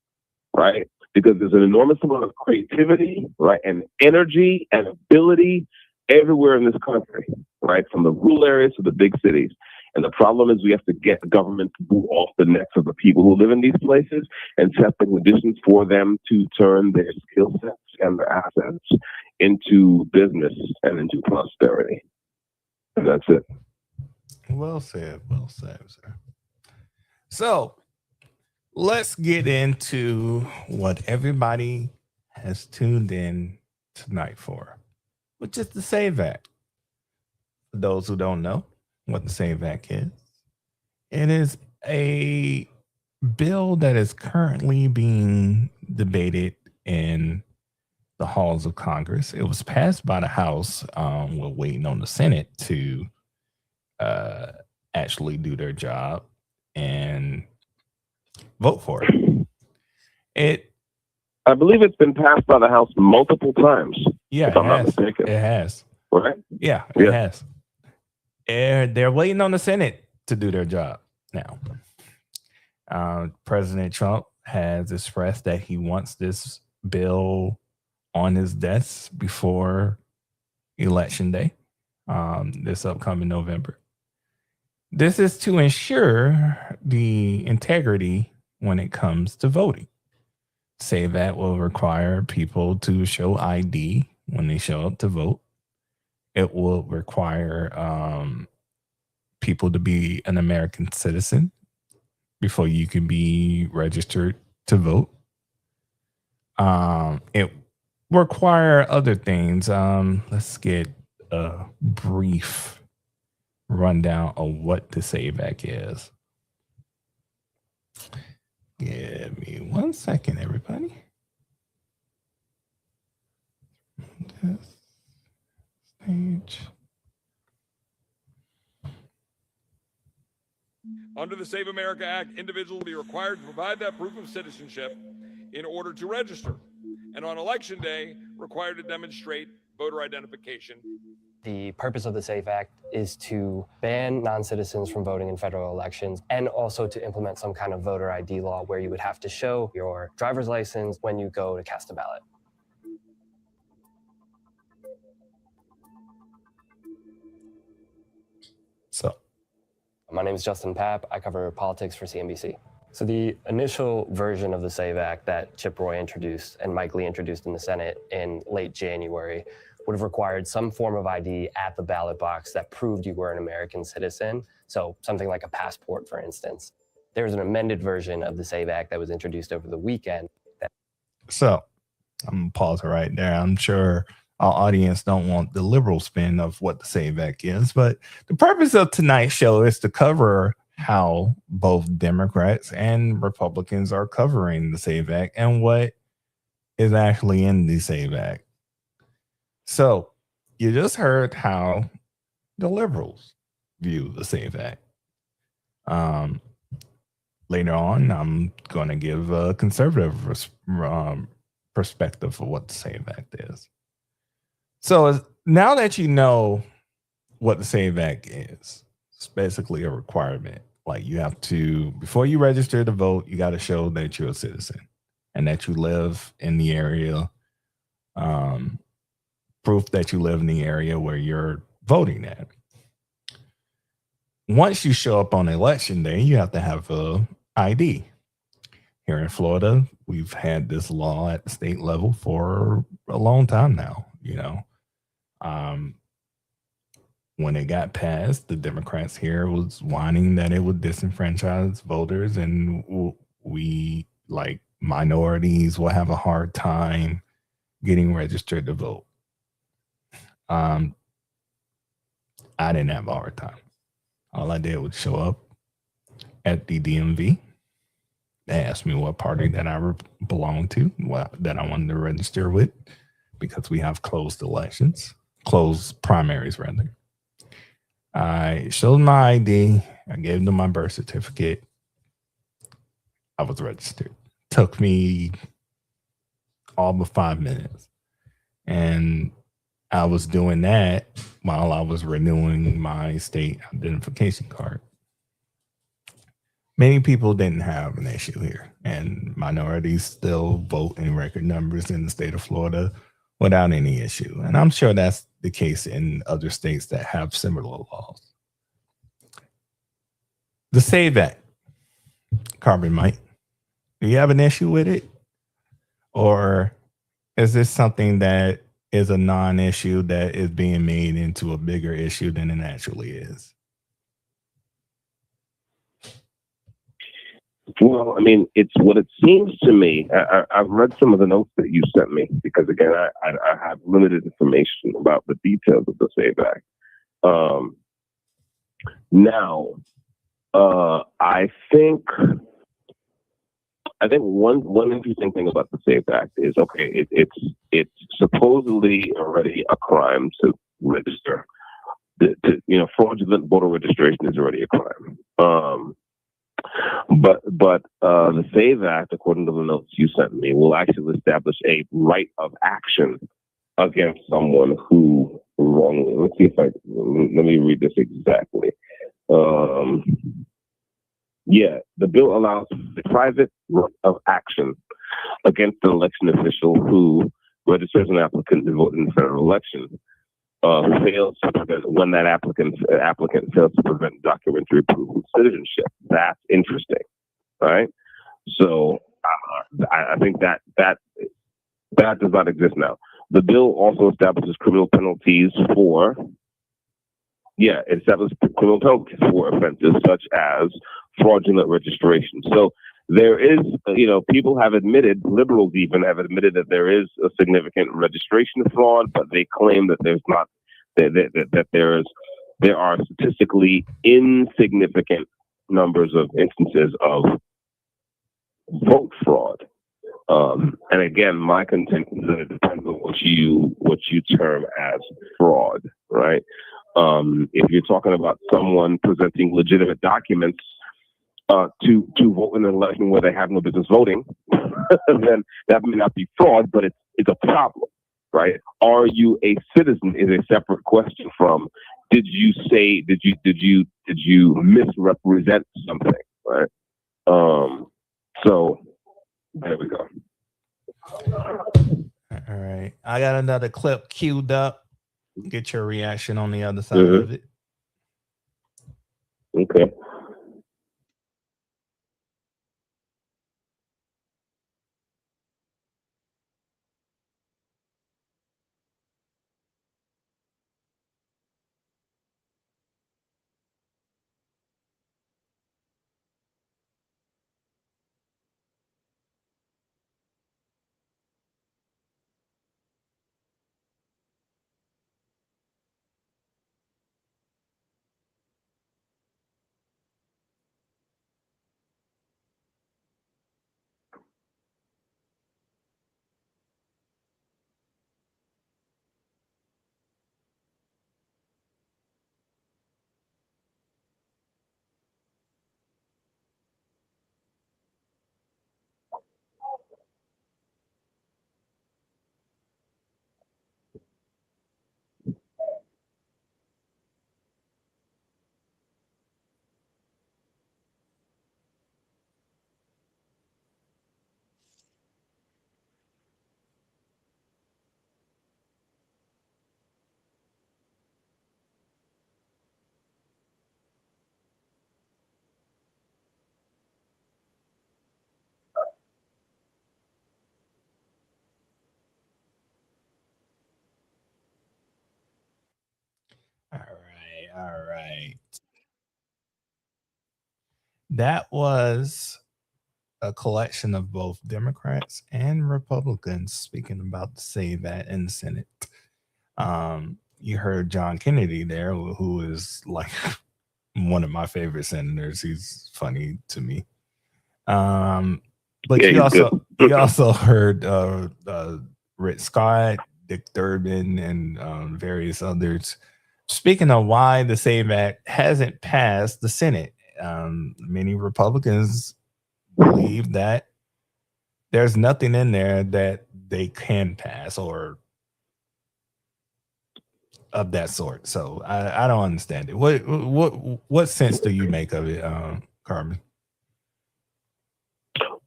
right? Because there's an enormous amount of creativity, right, and energy and ability everywhere in this country, right, from the rural areas to the big cities. And the problem is we have to get the government to move off the necks of the people who live in these places and set the conditions for them to turn their skill sets and their assets into business and into prosperity. And that's it. Well said, sir. So let's get into what everybody has tuned in tonight for, which is the SAVE Act. For those who don't know what the SAVE Act is, it is a bill that is currently being debated in the halls of Congress. It was passed by the House. We're waiting on the Senate to actually do their job and vote for it. I believe it's been passed by the House multiple times. Yeah, if I'm not mistaken. It has. Right? Yeah, it has. And they're waiting on the Senate to do their job now. President Trump has expressed that he wants this bill on his desk before Election Day, this upcoming November. This is to ensure the integrity when it comes to voting. SAVE Act will require people to show ID when they show up to vote. It will require people to be an American citizen before you can be registered to vote. It require other things. Let's get a brief rundown of what the SAVE Act is. Give me 1 second, everybody. This page. Under the Save America Act, individuals will be required to provide that proof of citizenship in order to register, and on Election Day, required to demonstrate voter identification. The purpose of the SAFE Act is to ban non-citizens from voting in federal elections and also to implement some kind of voter ID law where you would have to show your driver's license when you go to cast a ballot. So, my name is Justin Papp. I cover politics for CNBC. So the initial version of the SAVE Act that Chip Roy introduced and Mike Lee introduced in the Senate in late January would have required some form of ID at the ballot box that proved you were an American citizen. So something like a passport, for instance. There's an amended version of the SAVE Act that was introduced over the weekend. So I'm gonna pause it right there. I'm sure our audience don't want the liberal spin of what the SAVE Act is, but the purpose of tonight's show is to cover how both Democrats and Republicans are covering the SAVE Act and what is actually in the SAVE Act. So you just heard how the liberals view the SAVE Act. Later on, I'm going to give a conservative perspective of what the SAVE Act is. So now that you know what the SAVE Act is, it's basically a requirement. Like you have to, before you register to vote, you got to show that you're a citizen and that you live in the area. Proof that you live in the area where you're voting at. Once you show up on election day, you have to have a ID. Here in Florida, we've had this law at the state level for a long time now, you know. when it got passed, the Democrats here was whining that it would disenfranchise voters, and we, like minorities, will have a hard time getting registered to vote. I didn't have a hard time. All I did was show up at the DMV. They asked me what party that I belonged to, that I wanted to register with, because we have closed primaries rather. I showed my ID. I gave them my birth certificate. I was registered. Took me all but 5 minutes. And I was doing that while I was renewing my state identification card. Many people didn't have an issue here, and minorities still vote in record numbers in the state of Florida without any issue. And I'm sure that's the case in other states that have similar laws. The SAVE Act, Carbon Mike, do you have an issue with it? Or is this something that is a non-issue that is being made into a bigger issue than it actually is? Well, I mean, it's what it seems to me. I've read some of the notes that you sent me because, again, I have limited information about the details of the SAVE Act. I think one interesting thing about the SAVE Act is, okay, it's supposedly already a crime to register. Fraudulent voter registration is already a crime. But the SAVE Act, according to the notes you sent me, will actually establish a right of action against someone who wrongly. Let me read this exactly. The bill allows the private right of action against an election official who registers an applicant to vote in the federal election. Fails to prevent when that applicant fails to prevent documentary proof of citizenship. That's interesting, right? So I think that does not exist now. The bill also establishes criminal penalties for offenses such as fraudulent registration. So there is, people have admitted, liberals even have admitted that there is a significant registration fraud, but they claim that there's not, that there are statistically insignificant numbers of instances of vote fraud. And again, my contention is that it depends on what you term as fraud, right? If you're talking about someone presenting legitimate documents to vote in an election where they have no business voting, then that may not be fraud, but it's a problem, right? Are you a citizen is a separate question from did you misrepresent something, right? So there we go. All right, I got another clip queued up. Get your reaction on the other side of it. Okay. All right. That was a collection of both Democrats and Republicans speaking about the SAVE Act in the Senate. You heard John Kennedy there, who is like one of my favorite senators. He's funny to me. But you also heard Rick Scott, Dick Durbin, and various others speaking of why the SAVE Act hasn't passed the Senate. Many Republicans believe that there's nothing in there that they can pass or of that sort. So I don't understand it. What sense do you make of it, Carmen?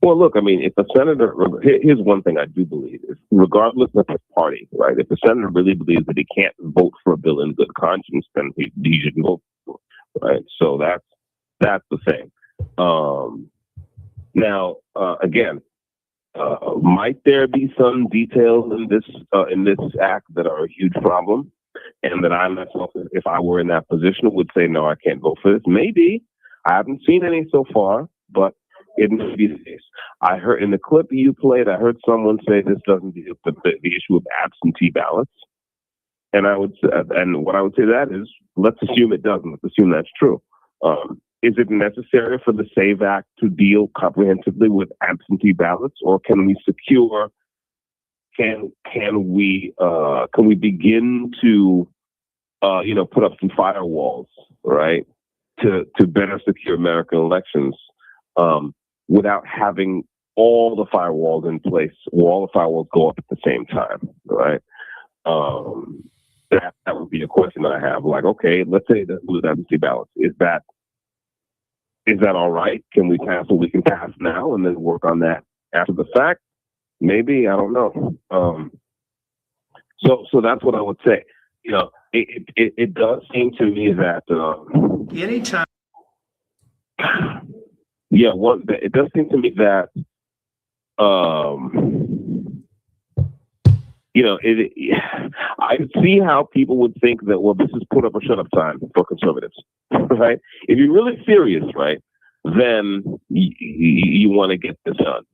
Well, look, I mean, if a senator, here's one thing I do believe is, regardless of his party, right? If a senator really believes that he can't vote for a bill in good conscience, then he shouldn't vote for it, right? So that's the thing. Now, again, might there be some details in this act that are a huge problem, and that I myself, if I were in that position, would say no, I can't vote for this? Maybe. I haven't seen any so far, but it may be the case. I heard in the clip you played, I heard someone say this doesn't deal with the issue of absentee ballots, and what I would say to that is, let's assume it doesn't. Let's assume that's true. Is it necessary for the SAVE Act to deal comprehensively with absentee ballots, or can we secure? Can we begin to put up some firewalls, right, to better secure American elections, without having all the firewalls in place, or all the firewalls go up at the same time, right? That would be a question that I have. Like, okay, let's say that with absentee ballots, is that all right? Can we pass what we can pass now and then work on that after the fact? Maybe, I don't know. So that's what I would say. It does seem to me that anytime. Yeah, it does seem to me that I see how people would think that, well, this is put up or shut up time for conservatives, right? If you're really serious, right, then you want to get this done.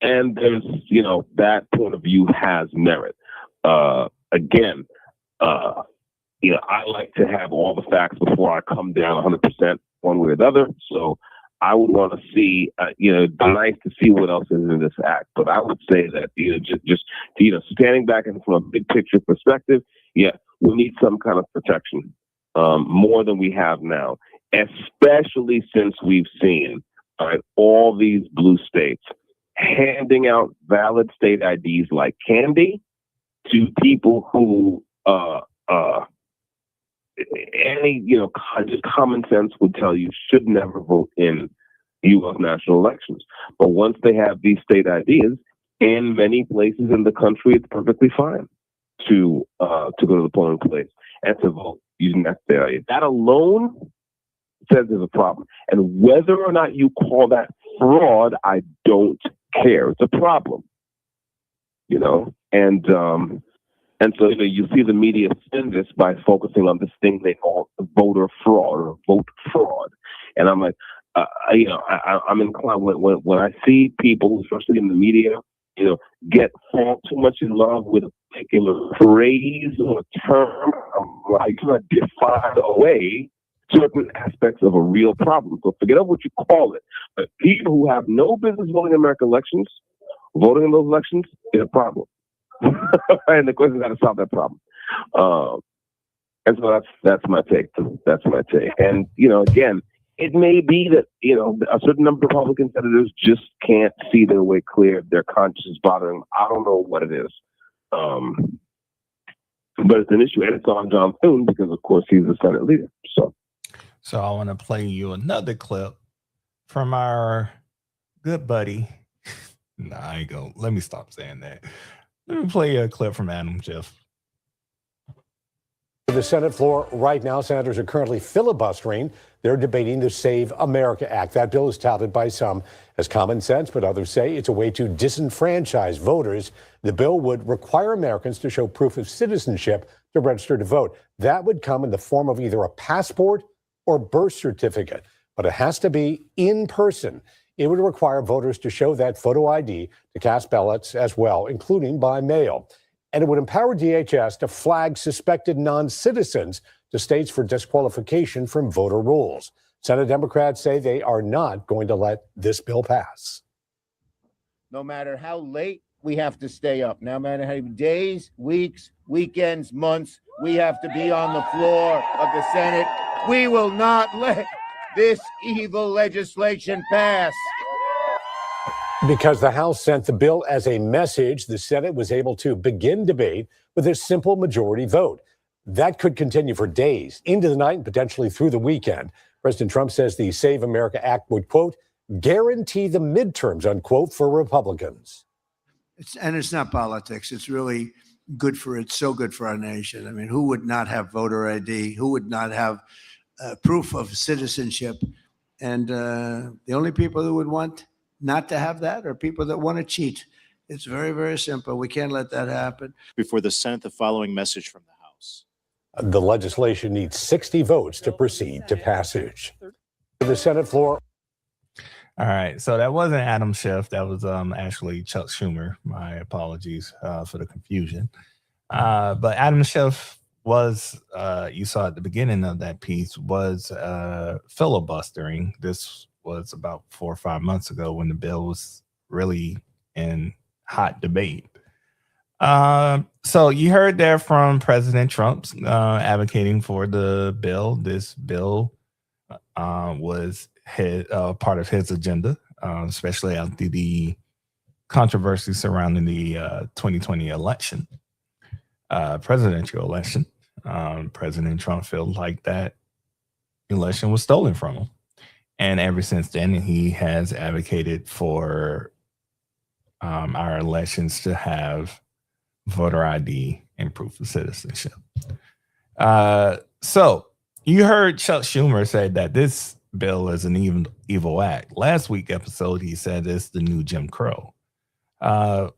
And there's, that point of view has merit. Again, I like to have all the facts before I come down 100% one way or the other. So I would want to see, it'd be nice to see what else is in this act. But I would say that, just standing back and from a big picture perspective, yeah, we need some kind of protection, more than we have now, especially since we've seen, all these blue states handing out valid state IDs like candy to people who, just common sense would tell you should never vote in U.S. national elections. But once they have these state IDs, in many places in the country, it's perfectly fine to go to the polling place and to vote using that state ID. That alone says there's a problem. And whether or not you call that fraud, I don't care. It's a problem, and so you see the media spin this by focusing on this thing they call voter fraud or vote fraud, and I'm like, I'm inclined when I see people, especially in the media, fall too much in love with a particular phrase or term, I'm like, trying to define away certain aspects of a real problem. So forget about what you call it. But people who have no business voting in American elections, voting in those elections is a problem. And the question is how to solve that problem. And so that's my take. That's my take. And, again, it may be that, a certain number of Republican senators just can't see their way clear. Their conscience is bothering them. I don't know what it is. But it's an issue, and it's on John Thune because, of course, he's the Senate leader. So I want to play you another clip from our good buddy. Nah, I ain't gonna. Let me stop saying that. Let me play a clip from Adam Schiff. To the Senate floor right now, senators are currently filibustering. They're debating the Save America Act. That bill is touted by some as common sense, but others say it's a way to disenfranchise voters. The bill would require Americans to show proof of citizenship to register to vote. That would come in the form of either a passport or birth certificate, but it has to be in person. It would require voters to show that photo ID to cast ballots as well, including by mail. And it would empower DHS to flag suspected non-citizens to states for disqualification from voter rolls. Senate Democrats say they are not going to let this bill pass. No matter how late we have to stay up, no matter how many days, weeks, weekends, months, we have to be on the floor of the Senate. We will not let this evil legislation pass. Because the House sent the bill as a message, the Senate was able to begin debate with a simple majority vote. That could continue for days, into the night, and potentially through the weekend. President Trump says the Save America Act would, quote, guarantee the midterms, unquote, for Republicans. It's not politics. It's really good for it. So good for our nation. I mean, who would not have voter ID? Who would not have proof of citizenship? And the only people who would want not to have that are people that want to cheat. It's very, very simple. We can't let that happen. Before the Senate, the following message from the House. The legislation needs 60 votes to proceed to passage. To the Senate floor. All right, so that wasn't Adam Schiff. That was actually Chuck Schumer. My apologies for the confusion. But Adam Schiff was, you saw at the beginning of that piece, was filibustering. This was about 4 or 5 months ago when the bill was really in hot debate. So you heard there from President Trump advocating for the bill. This bill was part of his agenda, especially after the controversy surrounding the 2020 election, presidential election. President Trump felt like that election was stolen from him. And ever since then, he has advocated for our elections to have voter ID and proof of citizenship. So you heard Chuck Schumer say that this bill is an evil act. Last week episode, he said it's the new Jim Crow. My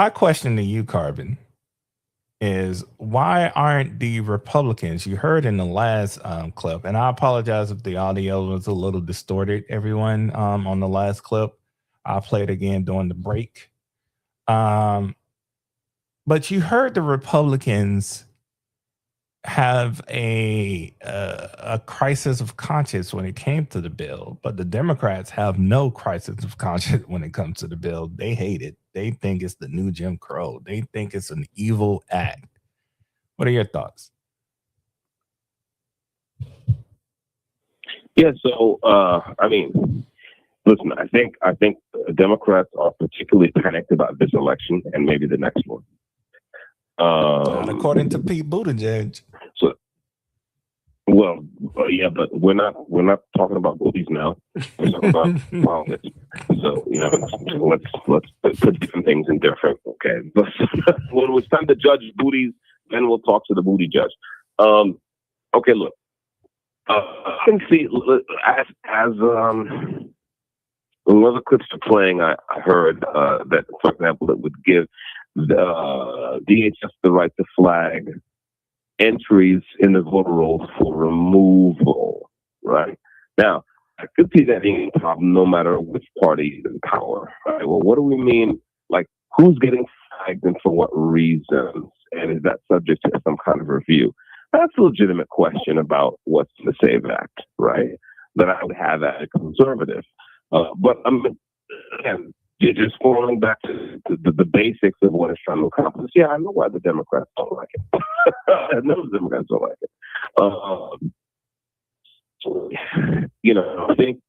question to you, Carbon, is why aren't the Republicans, you heard in the last clip, and I apologize if the audio was a little distorted, everyone, on the last clip. I'll play it again during the break. But you heard the Republicans have a crisis of conscience when it came to the bill, but the Democrats have no crisis of conscience when it comes to the bill. They hate it. They think it's the new Jim Crow. They think it's an evil act. What are your thoughts? Yeah, so I mean, listen, I think Democrats are particularly panicked about this election and maybe the next one. Not according to Pete Buttigieg. So, well, yeah, but we're not talking about booties now. We're talking about politics. So let's put different things in different. Okay, when it's time to judge booties, then we'll talk to the booty judge. Okay, look, I can see as when other clips are playing, I heard that, for example, it would give the DHS the right to flag entries in the voter rolls for removal. Right now, I could see that being a problem no matter which party is in power. Right? Well, what do we mean? Like, who's getting flagged and for what reasons? And is that subject to some kind of review? That's a legitimate question about what's in the SAVE Act, right? That I would have as a conservative. But again, you're just falling back to the basics of what it's trying to accomplish. Yeah, I know why the Democrats don't like it. I know the Democrats don't like it. I think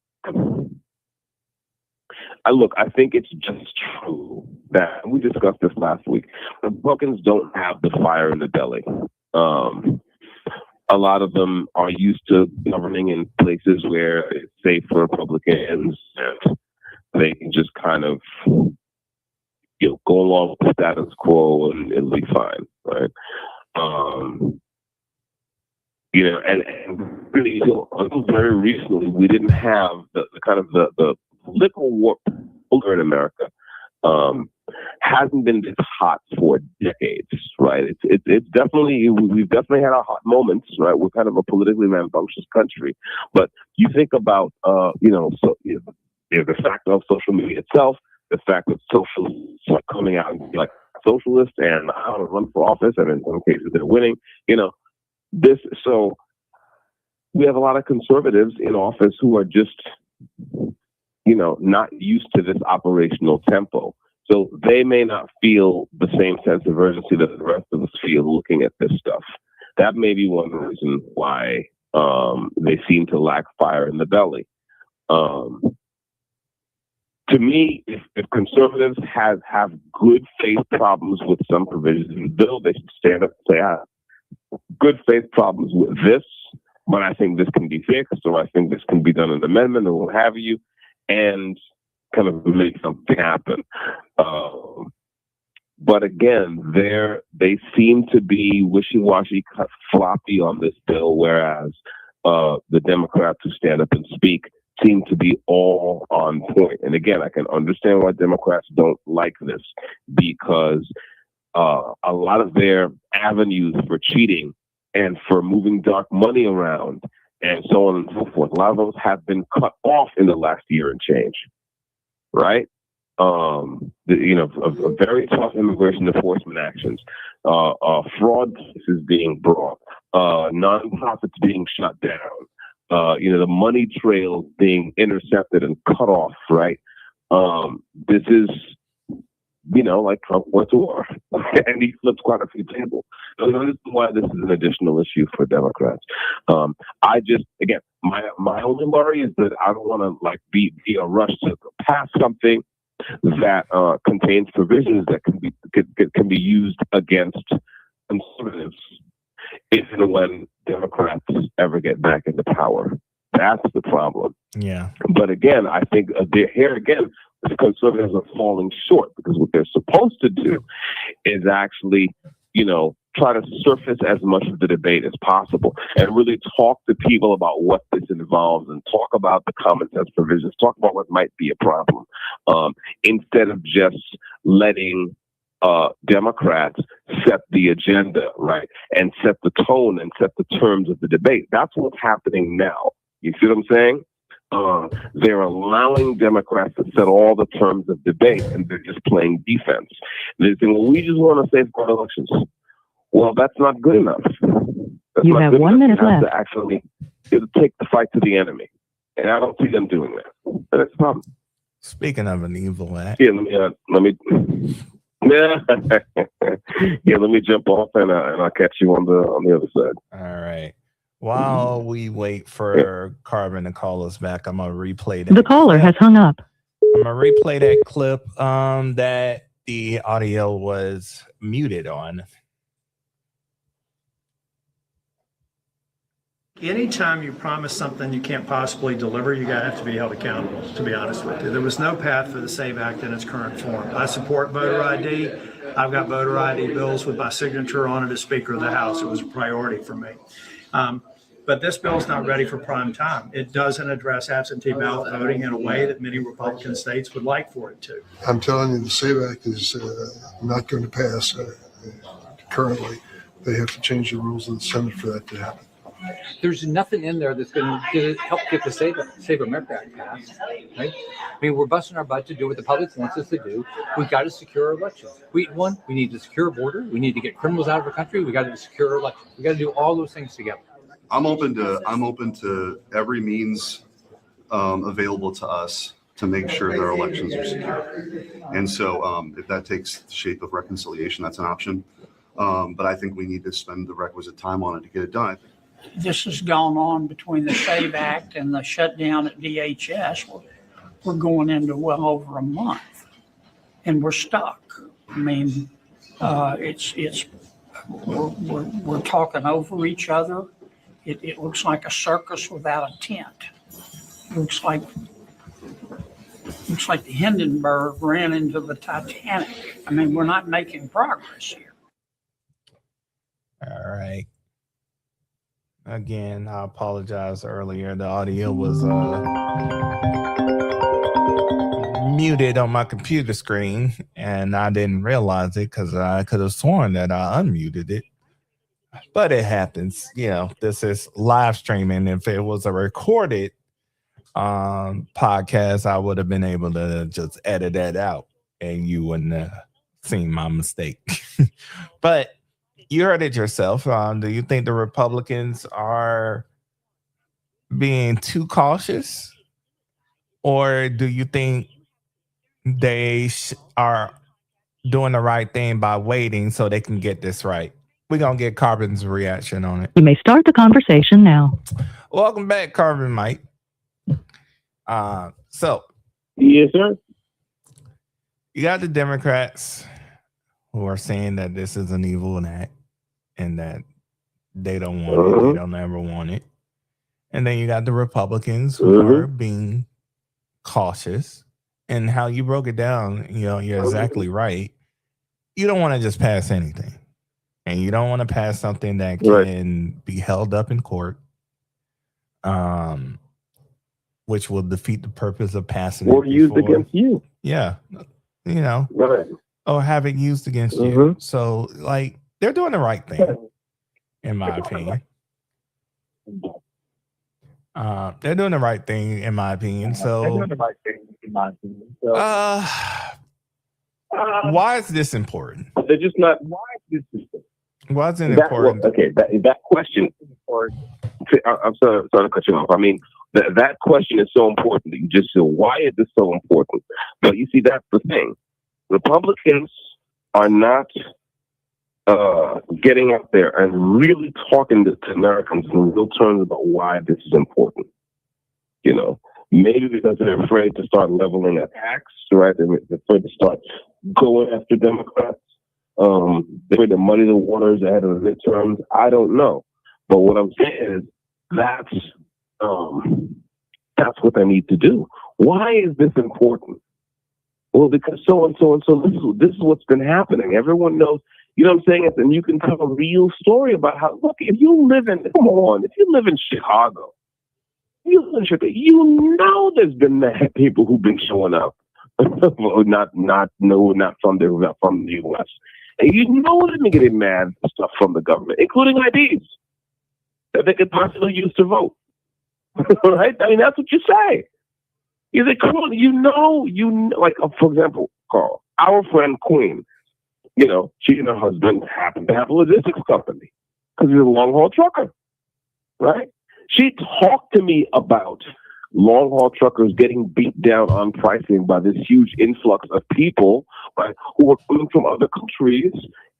I think it's just true that we discussed this last week. Republicans don't have the fire in the belly. A lot of them are used to governing in places where it's safe for Republicans and they can just kind of go along with the status quo and it'll be fine, right? And really, until very recently, we didn't have the kind of the political war in America. Hasn't been this hot for decades, right? It's definitely, we've definitely had our hot moments, right? We're kind of a politically rambunctious country, but you think about, the fact of social media itself, the fact that socialists are coming out and be like socialists and I want to run for office, and in some cases they're winning, so we have a lot of conservatives in office who are just, not used to this operational tempo. So they may not feel the same sense of urgency that the rest of us feel looking at this stuff. That may be one reason why they seem to lack fire in the belly. To me, if conservatives have good faith problems with some provisions in the bill, they should stand up and say, I have good faith problems with this, but I think this can be fixed, or I think this can be done in an amendment, or what have you, and kind of make something happen. But again, they seem to be wishy-washy, floppy on this bill, whereas the Democrats who stand up and speak seem to be all on point. And again, I can understand why Democrats don't like this, because a lot of their avenues for cheating and for moving dark money around and so on and so forth, a lot of those have been cut off in the last year and change. Right? Very tough immigration enforcement actions, fraud cases being brought, nonprofits being shut down, the money trails being intercepted and cut off, right? This is, like Trump went to war and he flipped quite a few tables. So this is why this is an additional issue for Democrats. My only worry is that I don't want to be a rush to pass something that contains provisions that can be used against conservatives if and when Democrats ever get back into power. That's the problem. Yeah. But again, I think here again, the conservatives are falling short, because what they're supposed to do is actually, try to surface as much of the debate as possible and really talk to people about what this involves and talk about the common sense provisions, talk about what might be a problem, instead of just letting Democrats set the agenda, right, and set the tone and set the terms of the debate. That's what's happening now. You see what I'm saying? They're allowing Democrats to set all the terms of debate, and they're just playing defense. They're saying, well, we just want to safeguard elections. Well, that's not good enough. You have 1 minute left. To actually take the fight to the enemy. And I don't see them doing that. And that's the problem. Speaking of an evil act. Yeah, let me jump off and I'll catch you on the other side. All right. While we wait for Carbon to call us back, I'm gonna replay that. The caller has hung up. I'm gonna replay that clip that the audio was muted on. Anytime you promise something you can't possibly deliver, you gotta have to be held accountable, to be honest with you. There was no path for the SAVE Act in its current form. I support voter ID. I've got voter ID bills with my signature on it as Speaker of the House. It was a priority for me. But this bill is not ready for prime time. It doesn't address absentee ballot voting in a way that many Republican states would like for it to. I'm telling you, the SAVE Act is not going to pass currently. They have to change the rules of the Senate for that to happen. There's nothing in there that's going to help get the Save America Act passed, right? I mean, we're busting our butt to do what the public wants us to do. We've got to secure our elections. We need to secure a border. We need to get criminals out of our country. We got to secure our elections. We got to do all those things together. I'm open to every means available to us to make sure that our elections are secure. And so if that takes the shape of reconciliation, that's an option. But I think we need to spend the requisite time on it to get it done. This has gone on between the SAVE Act and the shutdown at DHS. We're going into well over a month, and we're stuck. I mean, we're talking over each other. It looks like a circus without a tent. It looks like the Hindenburg ran into the Titanic. I mean, we're not making progress here. All right. Again, I apologize earlier. The audio was muted on my computer screen, and I didn't realize it because I could have sworn that I unmuted it. But it happens. This is live streaming. If it was a recorded podcast, I would have been able to just edit that out, and you wouldn't have seen my mistake. But you heard it yourself. Do you think the Republicans are being too cautious, or do you think they are doing the right thing by waiting so they can get this right? We're going to get Carbon's reaction on it. You may start the conversation now. Welcome back, Carbon Mike. So, yes, sir. You got the Democrats who are saying that this is an evil act and that they don't want it. They don't ever want it. And then you got the Republicans who are being cautious. And how you broke it down, you're exactly right. You don't want to just pass anything. And you don't want to pass something that can be held up in court, which will defeat the purpose of passing it. Or used against you. Yeah. Right. Or have it used against you. So, they're doing the right thing, in my opinion. They're doing the right thing, in my opinion. So, why is this important? They're just not. Why is this Why is it important? That question. I'm sorry to cut you off. I mean, that question is so important. You just said, why is this so important? But you see, that's the thing. Republicans are not getting out there and really talking to Americans in real terms about why this is important. Maybe because they're afraid to start leveling attacks, right? They're afraid to start going after Democrats. They're afraid to muddy the waters ahead of the midterms. I don't know. But what I'm saying is that's what they need to do. Why is this important? Well, because so and so and so. This is what's been happening. Everyone knows. You know what I'm saying? And you can tell a real story about how. Look, if you live in Chicago, you know there's been people who've been showing up, not from the U.S. And you know they've been getting mad stuff from the government, including IDs that they could possibly use to vote. Right? I mean, that's what you say. You say, come on, like, for example, Carl, our friend Queen, she and her husband happen to have a logistics company because he's a long-haul trucker, right? She talked to me about long-haul truckers getting beat down on pricing by this huge influx of people, right, who are coming from other countries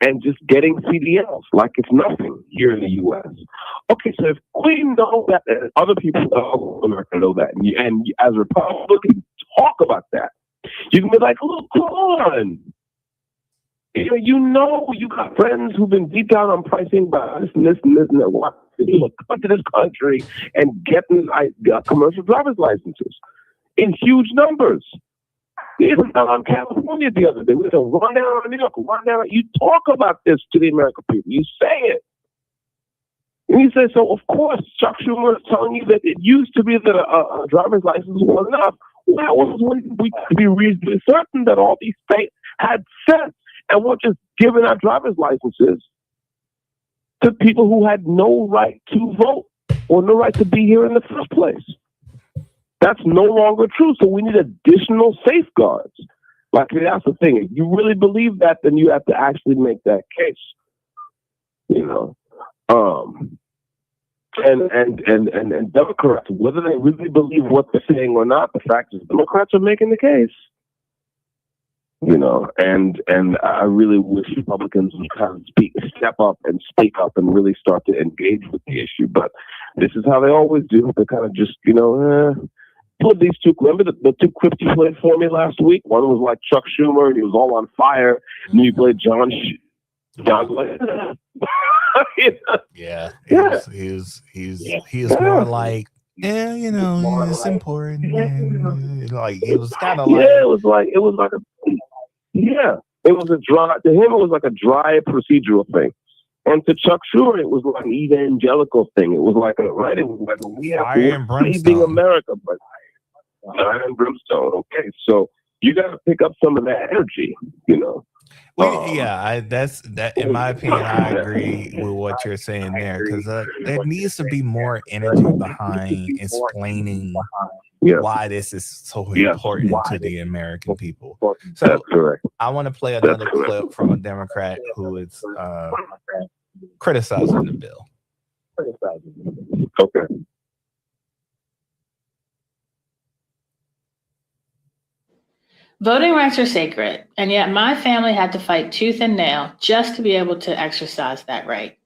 and just getting CDLs like it's nothing here in the U.S. Okay, so if Queen knows that, and other people in America know that, and as Republicans talk about that, you can be like, look, come on. You got friends who've been beat down on pricing by this and that. What? Come to this country and getting commercial driver's licenses in huge numbers. They were down on California the other day. We had to run down on New York, run down. You talk about this to the American people. You say it. And you say, so of course, Chuck Schumer is telling you that it used to be that a driver's license was enough. Well, that was when we could be reasonably certain that all these states had sense and were just giving out driver's licenses to people who had no right to vote or no right to be here in the first place. That's no longer true. So we need additional safeguards. Like, that's the thing. If you really believe that, then you have to actually make that case. And Democrats, whether they really believe what they're saying or not, the fact is Democrats are making the case. And I really wish Republicans would kind of step up and speak up and really start to engage with the issue. But this is how they always do. They kind of just, put these two. Remember the two clips you played for me last week? One was like Chuck Schumer, and he was all on fire. And then you played John. Yeah. He's more like, it's important. Like, it was kind of like, it was like a dry, to him, it was like a dry procedural thing. And to Chuck Schumer, it was like an evangelical thing. It was like a right. It was like we have Fire and saving brimstone. America, but fire and brimstone. Okay, so you got to pick up some of that energy, you know. That's that. In my opinion, I agree with what you're saying there, because there needs to be more energy behind explaining why this is so important to the American people. So That's correct. I want to play another clip from a Democrat who is criticizing the bill. Okay. Voting rights are sacred, and yet my family had to fight tooth and nail just to be able to exercise that right.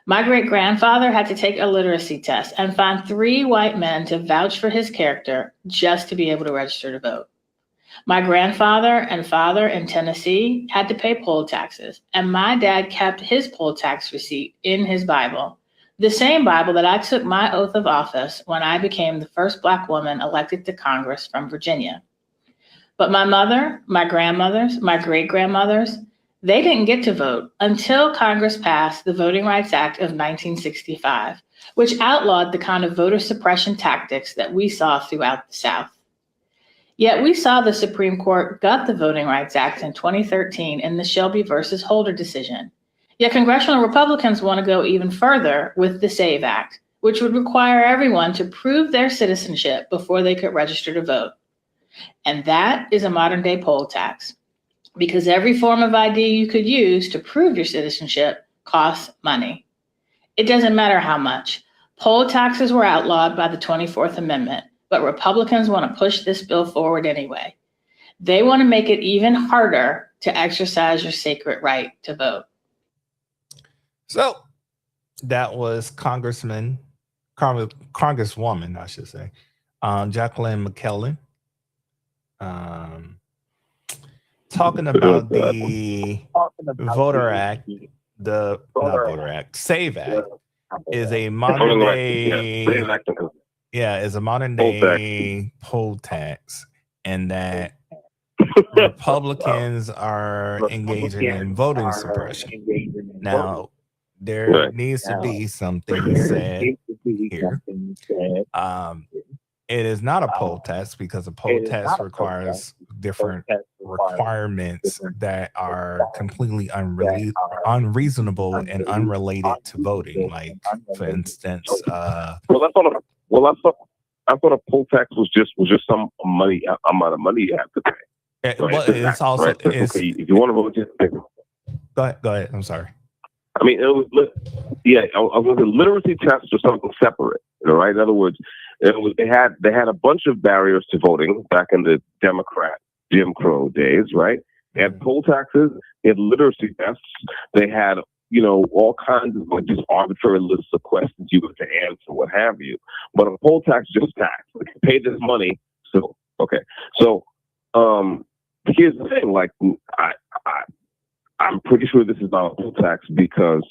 My great-grandfather had to take a literacy test and find 3 white men to vouch for his character just to be able to register to vote. My grandfather and father in Tennessee had to pay poll taxes, and my dad kept his poll tax receipt in his Bible, the same Bible that I took my oath of office when I became the first Black woman elected to Congress from Virginia. But my mother, my grandmothers, my great-grandmothers, they didn't get to vote until Congress passed the Voting Rights Act of 1965, which outlawed the kind of voter suppression tactics that we saw throughout the South. Yet we saw the Supreme Court gut the Voting Rights Act in 2013 in the Shelby versus Holder decision. Yet congressional Republicans want to go even further with the SAVE Act, which would require everyone to prove their citizenship before they could register to vote. And that is a modern day poll tax, because every form of ID you could use to prove your citizenship costs money. It doesn't matter how much. Poll taxes were outlawed by the 24th Amendment, but Republicans want to push this bill forward anyway. They want to make it even harder to exercise your sacred right to vote. So that was Congresswoman, I should say, Jacqueline McKellen, talking about the Voter Act, not Voter Act, SAVE Act is a modern day, is a modern day poll tax, and that Republicans are engaging in voting suppression. Now, there needs to be something said here. It is not a poll tax, because a poll tax requires different requirements that are completely unreasonable and unrelated to voting. Like, for instance, I thought a poll tax was just some money amount of money you have to pay. Well, it's also it's, okay, if you want to vote, just pay. Go ahead. I'm sorry. I mean, it was a literacy test or something separate. Right? In other words, they had a bunch of barriers to voting back in the Democrat Jim Crow days, right? They had poll taxes, they had literacy tests, they had all kinds of like just arbitrary lists of questions you had to answer, what have you. But a poll tax just tax. Like, you pay this money, so okay. So here's the thing: like I'm pretty sure this is not a poll tax because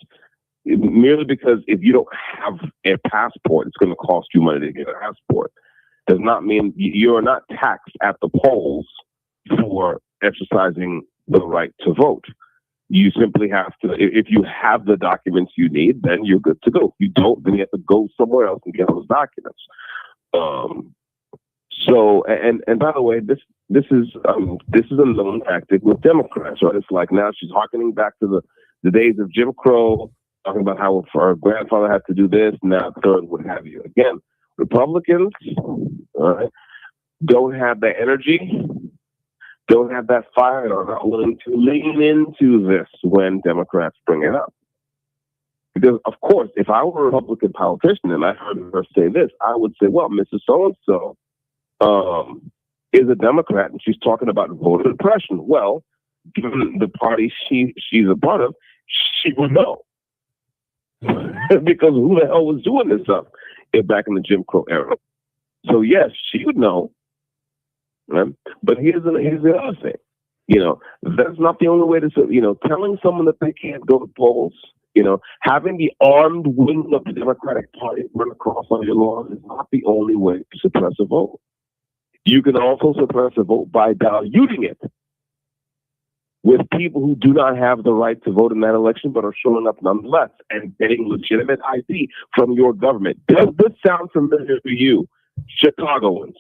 if you don't have a passport, it's going to cost you money to get a passport. Does not mean you're not taxed at the polls for exercising the right to vote. You simply have to, if you have the documents you need, then you're good to go. If you don't, then you have to go somewhere else and get those documents. So, and by the way, this is a known tactic with Democrats, right? It's like now she's hearkening back to the days of Jim Crow, talking about how her grandfather had to do this, now third, what have you. Again, Republicans don't have that energy, don't have that fire, and are not willing to lean into this when Democrats bring it up. Because, of course, if I were a Republican politician and I heard her say this, I would say, well, Mrs. So-and-so is a Democrat and she's talking about voter suppression. Well, given the party she's a part of, she would know. Because who the hell was doing this stuff back in the Jim Crow era? So, yes, she would know. Right? But here's the other thing. That's not the only way to, telling someone that they can't go to polls, having the armed wing of the Democratic Party run across on your lawn is not the only way to suppress a vote. You can also suppress a vote by diluting it. with people who do not have the right to vote in that election but are showing up nonetheless and getting legitimate ID from your government. Does this sound familiar to you? Chicagoans,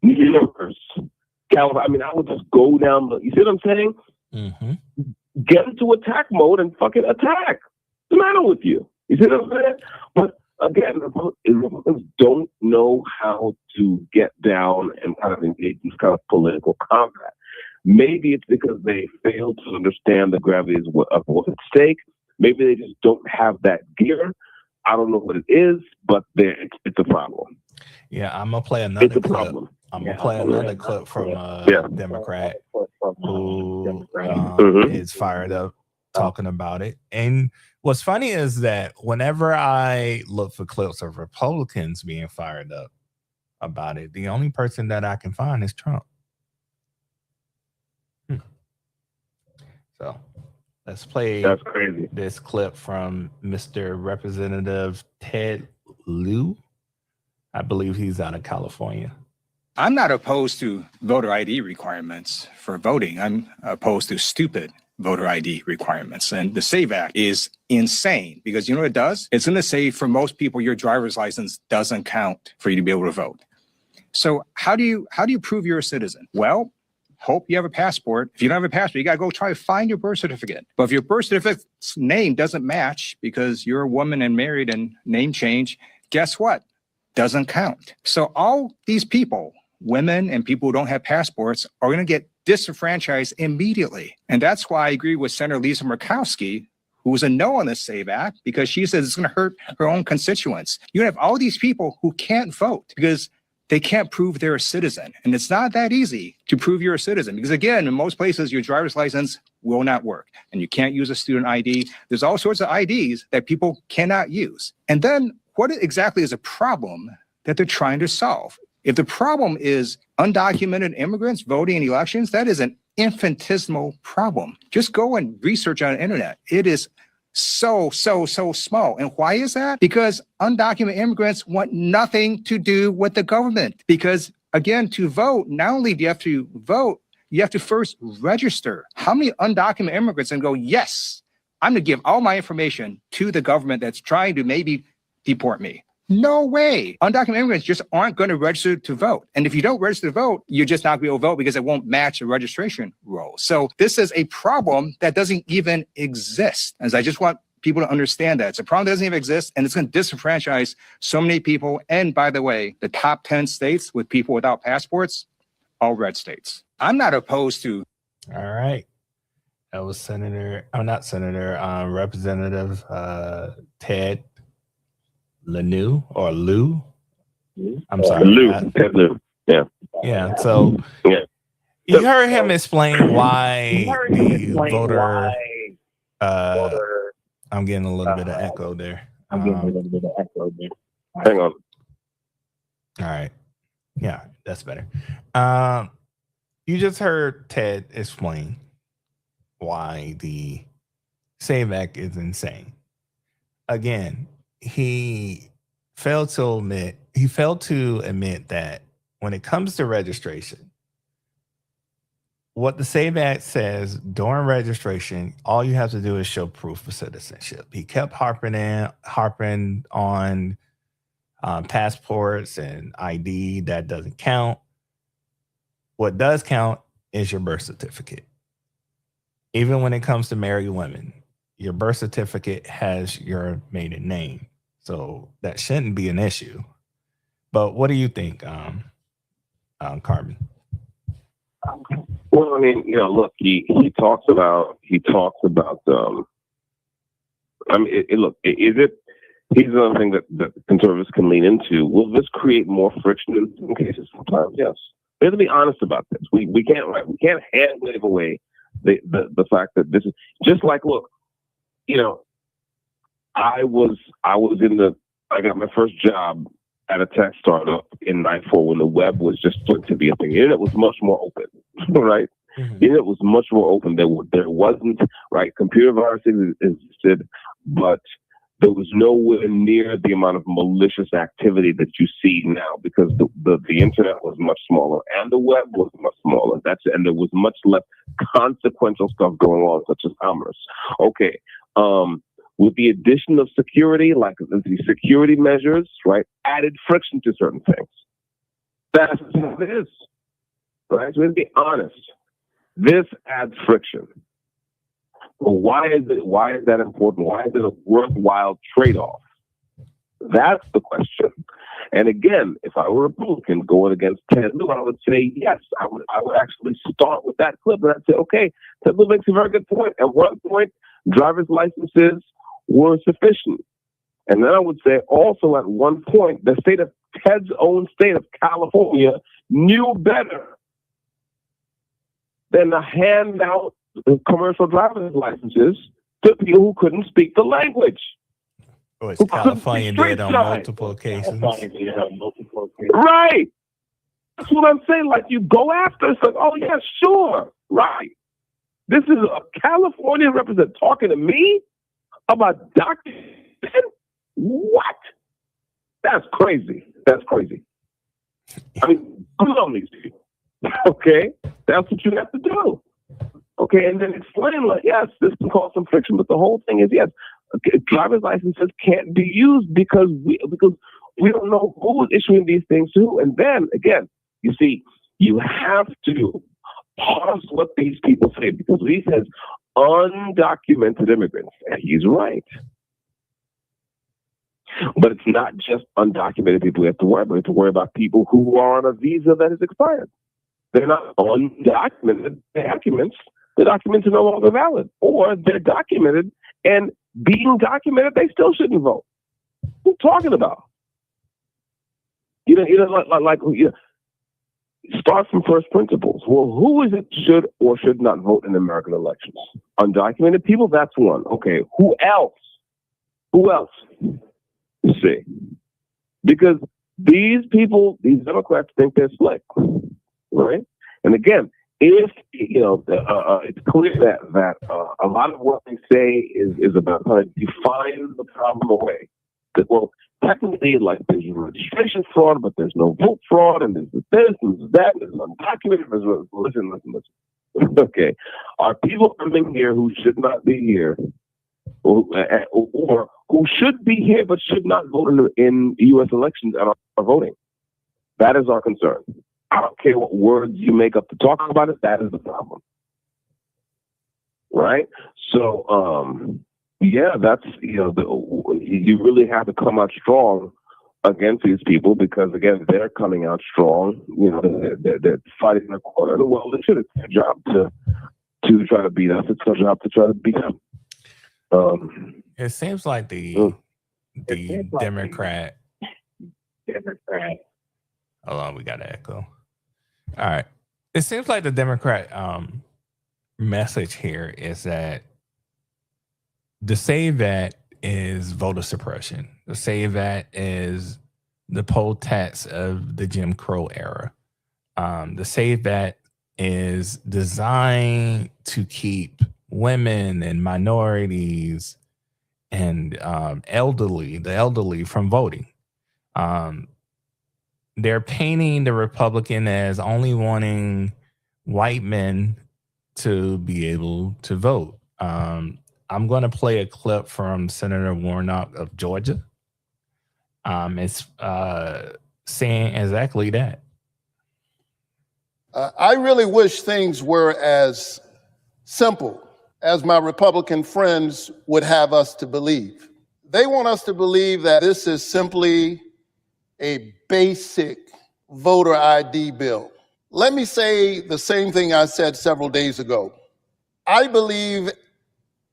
New Yorkers, California. I mean, I would just go down the, you see what I'm saying? Mm-hmm. Get into attack mode and fucking attack. What's the matter with you? You see what I'm saying? But again, Republicans don't know how to get down and kind of engage in this kind of political combat. Maybe it's because they fail to understand the gravity of what's at stake. Maybe they just don't have that gear. I don't know what it is, but it's a problem. Yeah, I'm gonna play another clip. Problem. I'm gonna play another clip from a Democrat who is fired up talking about it. And what's funny is that whenever I look for clips of Republicans being fired up about it, the only person that I can find is Trump. So let's play this clip from Mr. Representative Ted Lieu. I believe he's out of California. I'm not opposed to voter ID requirements for voting. I'm opposed to stupid voter ID requirements. And the SAVE Act is insane because you know what it does? It's going to say for most people, your driver's license doesn't count for you to be able to vote. So how do you prove you're a citizen? Well, hope you have a passport. If you don't have a passport, you got to go try to find your birth certificate. But if your birth certificate's name doesn't match because you're a woman and married and name change, guess what? Doesn't count. So all these people, women and people who don't have passports, are going to get disenfranchised immediately. And that's why I agree with Senator Lisa Murkowski, who was a no on the SAVE Act, because she says it's going to hurt her own constituents. You have all these people who can't vote because they can't prove they're a citizen. And it's not that easy to prove you're a citizen because, again, in most places, your driver's license will not work and you can't use a student ID. There's all sorts of IDs that people cannot use. And then what exactly is a problem that they're trying to solve? If the problem is undocumented immigrants voting in elections, that is an infinitesimal problem. Just go and research on the internet. It is so small. And why is that? Because undocumented immigrants want nothing to do with the government. Because again, to vote, not only do you have to vote, you have to first register. How many undocumented immigrants and go, yes, I'm going to give all my information to the government that's trying to maybe deport me? No way. Undocumented immigrants just aren't going to register to vote. And if you don't register to vote, you're just not going to be able to vote because it won't match the registration roll. So this is a problem that doesn't even exist. As I just want people to understand that. It's a problem that doesn't even exist, and it's going to disenfranchise so many people. And by the way, the top 10 states with people without passports, all red states. I'm not opposed to. All right. That was Representative Ted Lieu or Lieu. I'm sorry. Ted Lieu. Yeah. Yeah. So you heard him explain why the voter. I'm getting a little bit of echo there. Hang on. All right. Yeah, that's better. You just heard Ted explain why the SAVE Act is insane. Again, he failed to admit that when it comes to registration, what the SAVE Act says during registration, all you have to do is show proof of citizenship. He kept harping on passports and ID. That doesn't count. What does count is your birth certificate. Even when it comes to married women, your birth certificate has your maiden name. So that shouldn't be an issue. But what do you think, Carmen? Well, I mean, look, he talks about, I mean, look, here's another thing that conservatives can lean into. Will this create more friction in some cases? Sometimes, yes. We have to be honest about this. We can't hand wave away the fact that this is just like, look, I got my first job at a tech startup in 94 when the web was just starting to be a thing. The internet was much more open, right? Mm-hmm. The internet was much more open. There wasn't, right? Computer viruses existed, but there was nowhere near the amount of malicious activity that you see now because the internet was much smaller and the web was much smaller. And there was much less consequential stuff going on, such as commerce. Okay. With the addition of security, like the security measures, right, added friction to certain things. That's what it is. Right? So let's be honest. This adds friction. Well, why is that important? Why is it a worthwhile trade-off? That's the question. And again, if I were a Republican going against Ted Lieu, I would say yes. I would actually start with that clip and I'd say, okay, Ted Lieu makes a very good point. At one point, driver's licenses were sufficient. And then I would say also at one point, the state of Ted's own state of California knew better than to hand out commercial driver's licenses to people who couldn't speak the language. Oh, it's California did on multiple occasions. Right. That's what I'm saying. Like, you go after, it's like, oh, yeah, sure. Right. This is a California representative talking to me about documentation? What? That's crazy. That's crazy. I mean, good on these people. Okay? That's what you have to do. Okay, and then explain, like, yes, this can cause some friction, but the whole thing is, yes, driver's licenses can't be used because we don't know who is issuing these things to. And then, again, you see, you have to pause what these people say because he says undocumented immigrants, and he's right. But it's not just undocumented people we have to worry about. We have to worry about people who are on a visa that has expired. They're not undocumented documents. The documents are no longer valid, or they're documented, and being documented, they still shouldn't vote. What are you talking about? Start from first principles. Well, who is it should or should not vote in American elections? Undocumented people, that's one. Okay, who else? Who else? You see, because these people, these Democrats think they're slick, right? And again, if it's clear that a lot of what they say is about how to define the problem away. That, well, technically, like, there's registration fraud, but there's no vote fraud, and there's this, and there's that, and there's undocumented. Listen. Okay, are people coming here who should not be here, or who should be here but should not vote in U.S. elections and are voting? That is our concern. I don't care what words you make up to talk about it. That is the problem, right? So, yeah, that's you really have to come out strong against these people because again, they're coming out strong. They're fighting their corner. Well, they should. It's their job to try to beat us. It's their job to try to beat them. It seems like the Democrat. Hold on, we got an echo. All right. It seems like the Democrat message here is that the SAVE Act is voter suppression. The SAVE Act is the poll tax of the Jim Crow era. The SAVE Act is designed to keep women and minorities and the elderly from voting. They're painting the Republican as only wanting white men to be able to vote. I'm going to play a clip from Senator Warnock of Georgia. It's saying exactly that. I really wish things were as simple as my Republican friends would have us to believe. They want us to believe that this is simply a basic voter ID bill. Let me say the same thing I said several days ago. I believe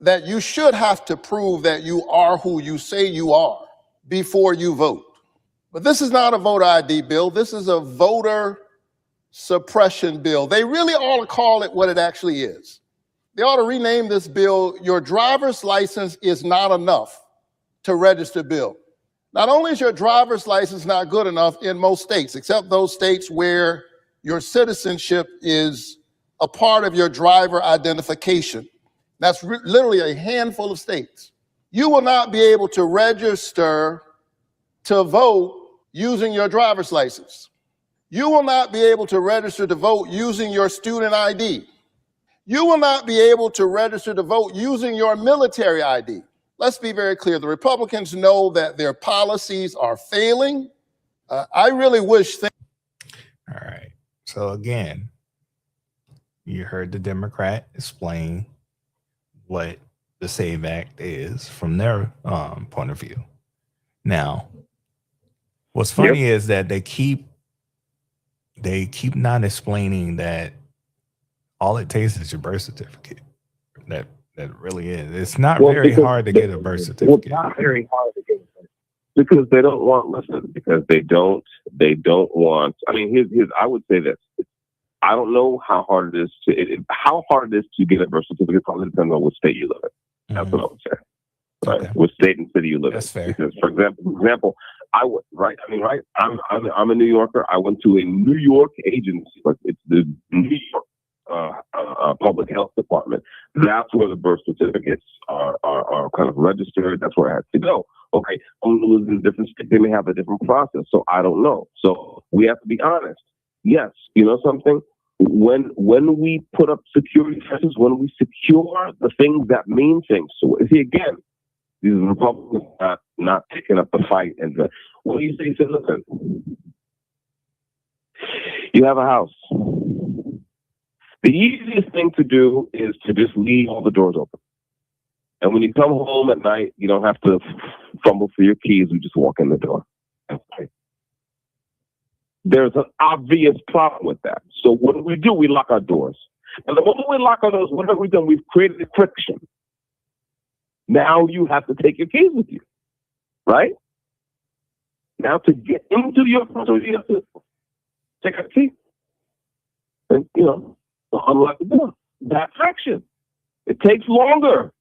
that you should have to prove that you are who you say you are before you vote. But this is not a voter ID bill. This is a voter suppression bill. They really ought to call it what it actually is. They ought to rename this bill, Your Driver's License is Not Enough to Register Bill. Not only is your driver's license not good enough in most states, except those states where your citizenship is a part of your driver identification. That's literally a handful of states. You will not be able to register to vote using your driver's license. You will not be able to register to vote using your student ID. You will not be able to register to vote using your military ID. Let's be very clear. The Republicans know that their policies are failing. I really wish. All right. So again, you heard the Democrat explain what the SAVE Act is from their point of view. Now, what's funny is that they keep not explaining that all it takes is your birth certificate. That really is. It's not very hard to get a birth certificate. It's not very hard to get because they don't want because they don't want. I mean, here's I would say this. I don't know how hard it is to get a birth certificate. Probably depends on what state you live in. That's what I would say. Right, okay. What state and city you live in. Fair. Because, for example, I would I'm a New Yorker. I went to a New York agency, like it's the New York Public Health Department. That's where the birth certificates are kind of registered. That's where I had to go. Okay, someone who lives in a different state, they may have a different process. So I don't know. So we have to be honest. Yes, you know something? When we put up security fences, when we secure the things that mean things. So see again, these Republicans not picking up the fight. And what do you say? Say, listen, you have a house. The easiest thing to do is to just leave all the doors open. And when you come home at night, you don't have to fumble for your keys. You just walk in the door. Okay. There's an obvious problem with that. So what do? We lock our doors. And the moment we lock our doors, what have we done? We've created a friction. Now you have to take your keys with you, right? Now to get into your front door, you have to take a key and, unlock the door. That friction. It takes longer,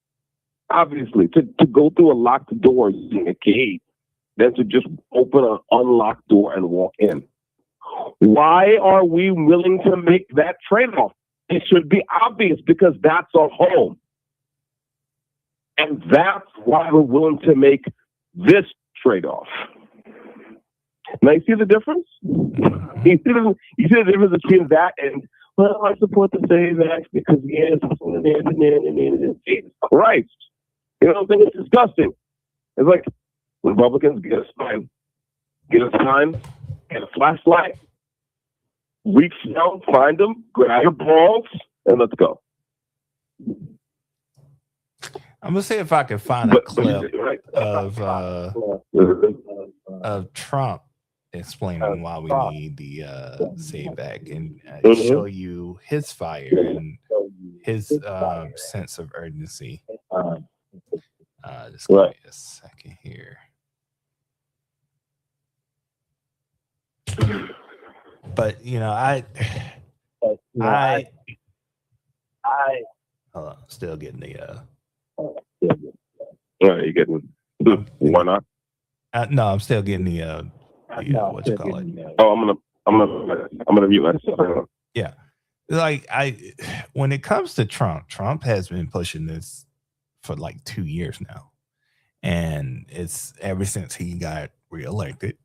obviously, to go through a locked door using a key than to just open an unlocked door and walk in. Why are we willing to make that trade-off? It should be obvious because that's our home. And that's why we're willing to make this trade-off. Now, you see the difference? You see the difference between that and, well, I support the SAVE Act because, yes, Jesus Christ. You know what I'm saying? It's disgusting. It's like Republicans get a sign, get a flashlight, reach down, find them, grab your balls, and let's go. I'm gonna see if I can find a clip of Trump explaining why we need the SAVE Act and show you his fire and his sense of urgency. Just give me a second here. But I hold on, still getting the you getting why not? No, I'm still getting the what you call it. Oh, I'm gonna mute myself. Yeah, like when it comes to Trump has been pushing this for like 2 years now, and it's ever since he got reelected.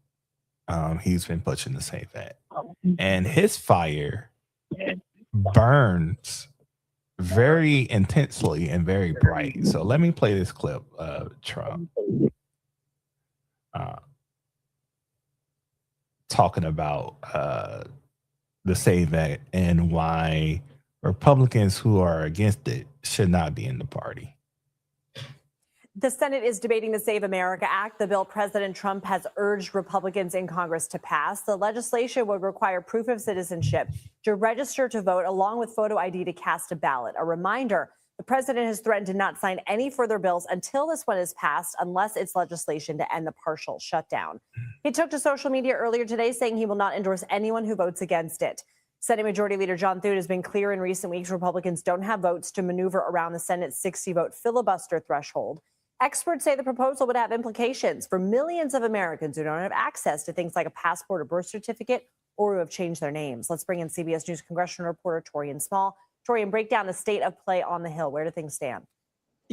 He's been pushing the SAVE Act, and his fire burns very intensely and very bright. So let me play this clip of Trump talking about the SAVE Act and why Republicans who are against it should not be in the party. The Senate is debating the Save America Act, the bill President Trump has urged Republicans in Congress to pass. The legislation would require proof of citizenship to register to vote along with photo ID to cast a ballot. A reminder, the president has threatened to not sign any further bills until this one is passed, unless it's legislation to end the partial shutdown. He took to social media earlier today saying he will not endorse anyone who votes against it. Senate Majority Leader John Thune has been clear in recent weeks Republicans don't have votes to maneuver around the Senate's 60-vote filibuster threshold. Experts say the proposal would have implications for millions of Americans who don't have access to things like a passport or birth certificate or who have changed their names. Let's bring in CBS News congressional reporter Torian Small. Torian, break down the state of play on the Hill. Where do things stand?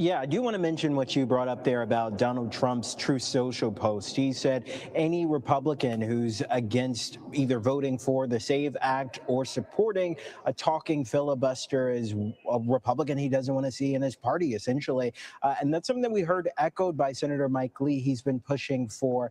Yeah, I do want to mention what you brought up there about Donald Trump's Truth Social post. He said any Republican who's against either voting for the SAVE Act or supporting a talking filibuster is a Republican he doesn't want to see in his party, essentially. And that's something that we heard echoed by Senator Mike Lee. He's been pushing for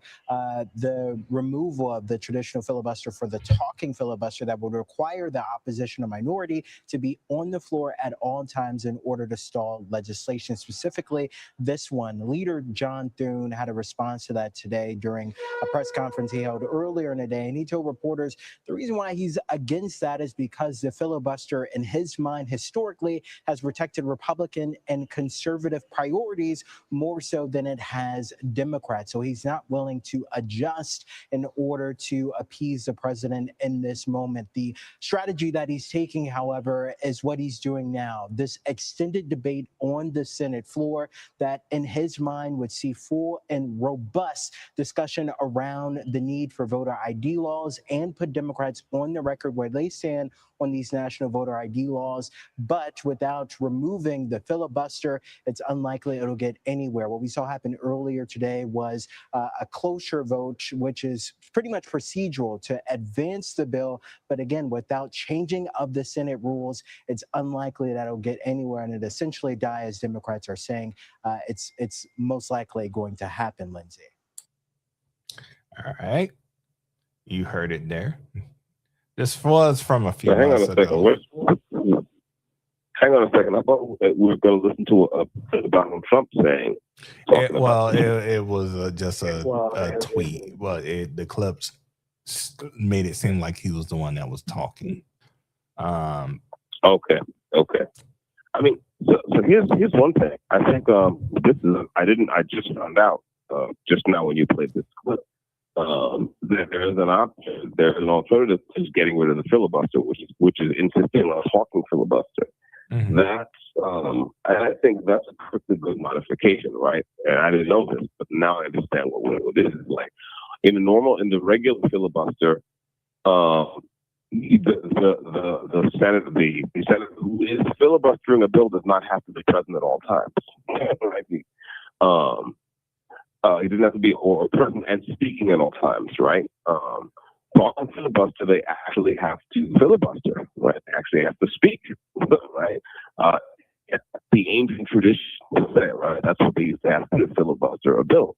the removal of the traditional filibuster for the talking filibuster that would require the opposition or minority to be on the floor at all times in order to stall legislation. Specifically, this one. Leader John Thune had a response to that today during a press conference he held earlier in the day, and he told reporters the reason why he's against that is because the filibuster, in his mind, historically has protected Republican and conservative priorities more so than it has Democrats. So he's not willing to adjust in order to appease the president in this moment. The strategy that he's taking, however, is what he's doing now. This extended debate on the Senate floor that in his mind would see full and robust discussion around the need for voter ID laws and put Democrats on the record where they stand on these national voter ID laws. But without removing the filibuster, it's unlikely it'll get anywhere. What we saw happen earlier today was a cloture vote, which is pretty much procedural to advance the bill. But again, without changing of the Senate rules, it's unlikely that it'll get anywhere, and it essentially die, as Democrats are saying. It's most likely going to happen, Lindsay. All right. You heard it there. This was from a few hang on a months ago. second. Hang on a second. I thought we were going to listen to Donald Trump saying. It was just a tweet. Well, the clips made it seem like he was the one that was talking. Okay. I mean, so here's one thing. I think I just found out just now when you played this clip that there's an option, there's an alternative to just getting rid of the filibuster, which is insisting on a talking filibuster. Mm-hmm. That's and I think that's a perfectly good modification, right? And I didn't know this, but now I understand what this is like. In the regular filibuster, the Senate who is filibustering a bill does not have to be present at all times. Right? He doesn't have to be present and speaking at all times, right? On filibuster, they actually have to filibuster, right? They actually have to speak, right? The ancient tradition to say, right? That's what they used to have to filibuster a bill.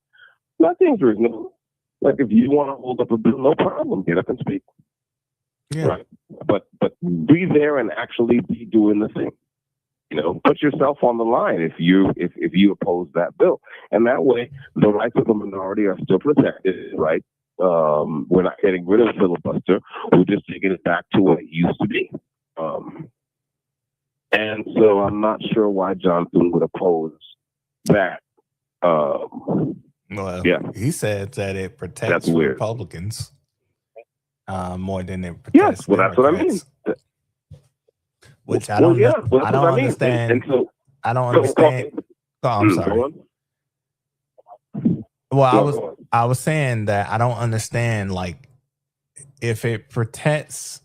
Nothing's reasonable. Like if you want to hold up a bill, no problem, get up and speak. Yeah. Right. But be there and actually be doing the thing. Put yourself on the line if you oppose that bill, and that way the rights of the minority are still protected. Right? We're not getting rid of the filibuster. We're just taking it back to what it used to be. And so I'm not sure why John Thune would oppose that. He said that it protects Republicans more than it protects. Yes, well, that's what I mean. Which I don't understand. I don't understand. Oh, I'm sorry. Well, I was saying that I don't understand, like, if it protects,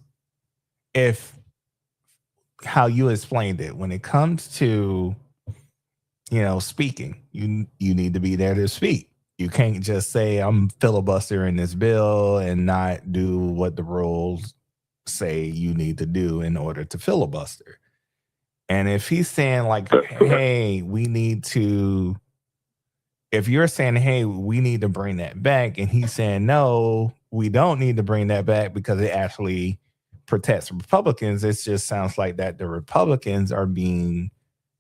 how you explained it, when it comes to, speaking, you need to be there to speak. You can't just say I'm filibustering this bill and not do what the rules say you need to do in order to filibuster. And if he's saying like, hey, if you're saying, hey, we need to bring that back, and he's saying, no, we don't need to bring that back because it actually protects Republicans, it just sounds like that the Republicans are being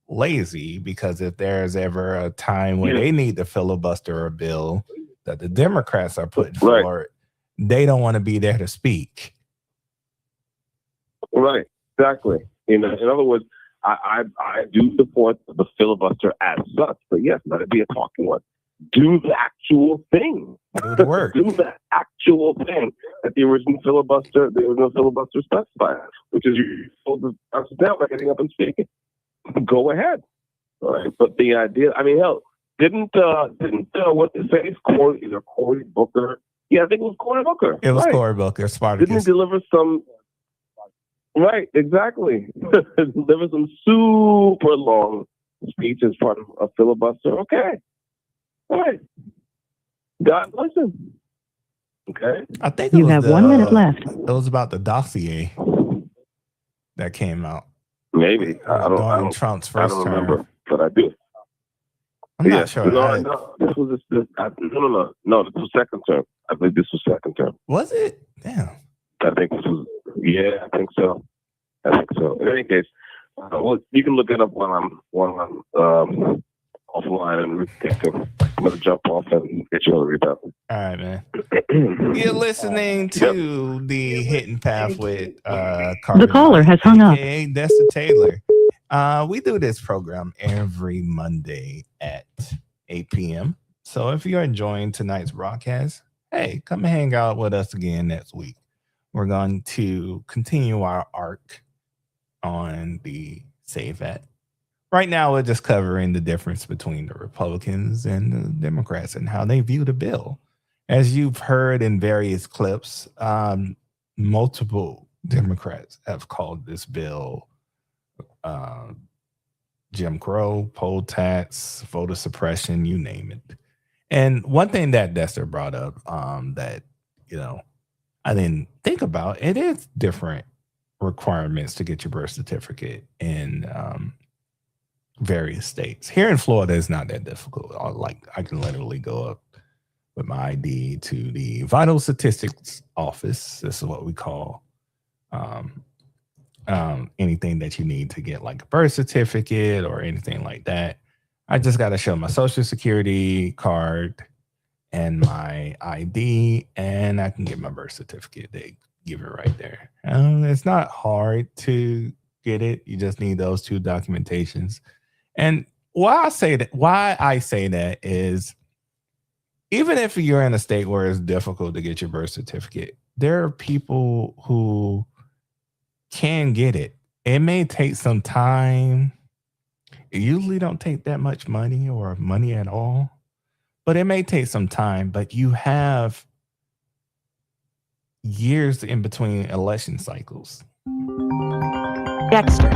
lazy, because if there's ever a time when they need to filibuster a bill that the Democrats are putting forward, they don't want to be there to speak. Right, exactly. In other words, I do support the filibuster as such, but yes, let it be a talking one. Do the actual thing. Do the work. Do the actual thing that the original filibuster specified, which is you're supposed to sit down by getting up and speaking. Go ahead. All right. But the idea, I mean, hell, didn't what they say is either Cory Booker? Yeah, I think it was Cory Booker. It was Cory Booker. Spartacus. Didn't he deliver some? Right, exactly. Deliver some super long speech as part of a filibuster. Okay. All right. God bless him. Okay. I think You have 1 minute left. It was about the dossier that came out. Maybe. I during don't Trump's I first don't term. remember, but I do. I'm not sure. No, this was no, this was second term. I think this was second term. Was it? Damn. I think this was. Yeah, I think so. In any case, well, you can look it up while I'm offline and reconnecting. I'm gonna jump off and get you on the rebound. All right, man. You're listening to the Hidden Path with Carbon The caller Mike, has hung up. aka Desta Taylor. We do this program every Monday at 8 p.m. So if you're enjoying tonight's broadcast, hey, come and hang out with us again next week. We're going to continue our arc on the SAVE Act. Right now, we're just covering the difference between the Republicans and the Democrats and how they view the bill. As you've heard in various clips, multiple Democrats have called this bill Jim Crow, poll tax, voter suppression, you name it. And one thing that Desta brought up that, I didn't think about, it is different requirements to get your birth certificate in various states. Here in Florida, it's not that difficult. I can literally go up with my ID to the Vital Statistics Office. This is what we call anything that you need to get like a birth certificate or anything like that. I just got to show my social security card and my ID, and I can get my birth certificate. They give it right there. It's not hard to get it. You just need those two documentations. And why I say that is, even if you're in a state where it's difficult to get your birth certificate, there are people who can get it. It may take some time. It usually don't take that much money or money at all, but it may take some time. But you have years in between election cycles. Dexter.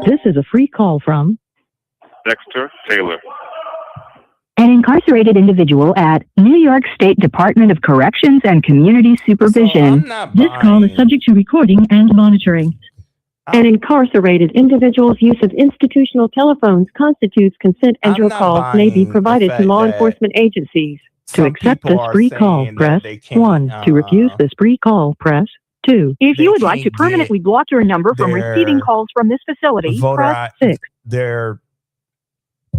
This is a free call from Dexter Taylor. an incarcerated individual at New York State Department of Corrections and Community Supervision. This call is subject to recording and monitoring. An incarcerated individual's use of institutional telephones constitutes consent, and your call may be provided to law enforcement agencies. To accept this free call, press 1. To refuse this free call, press 2. If you would like to permanently block your number from receiving calls from this facility, press 6.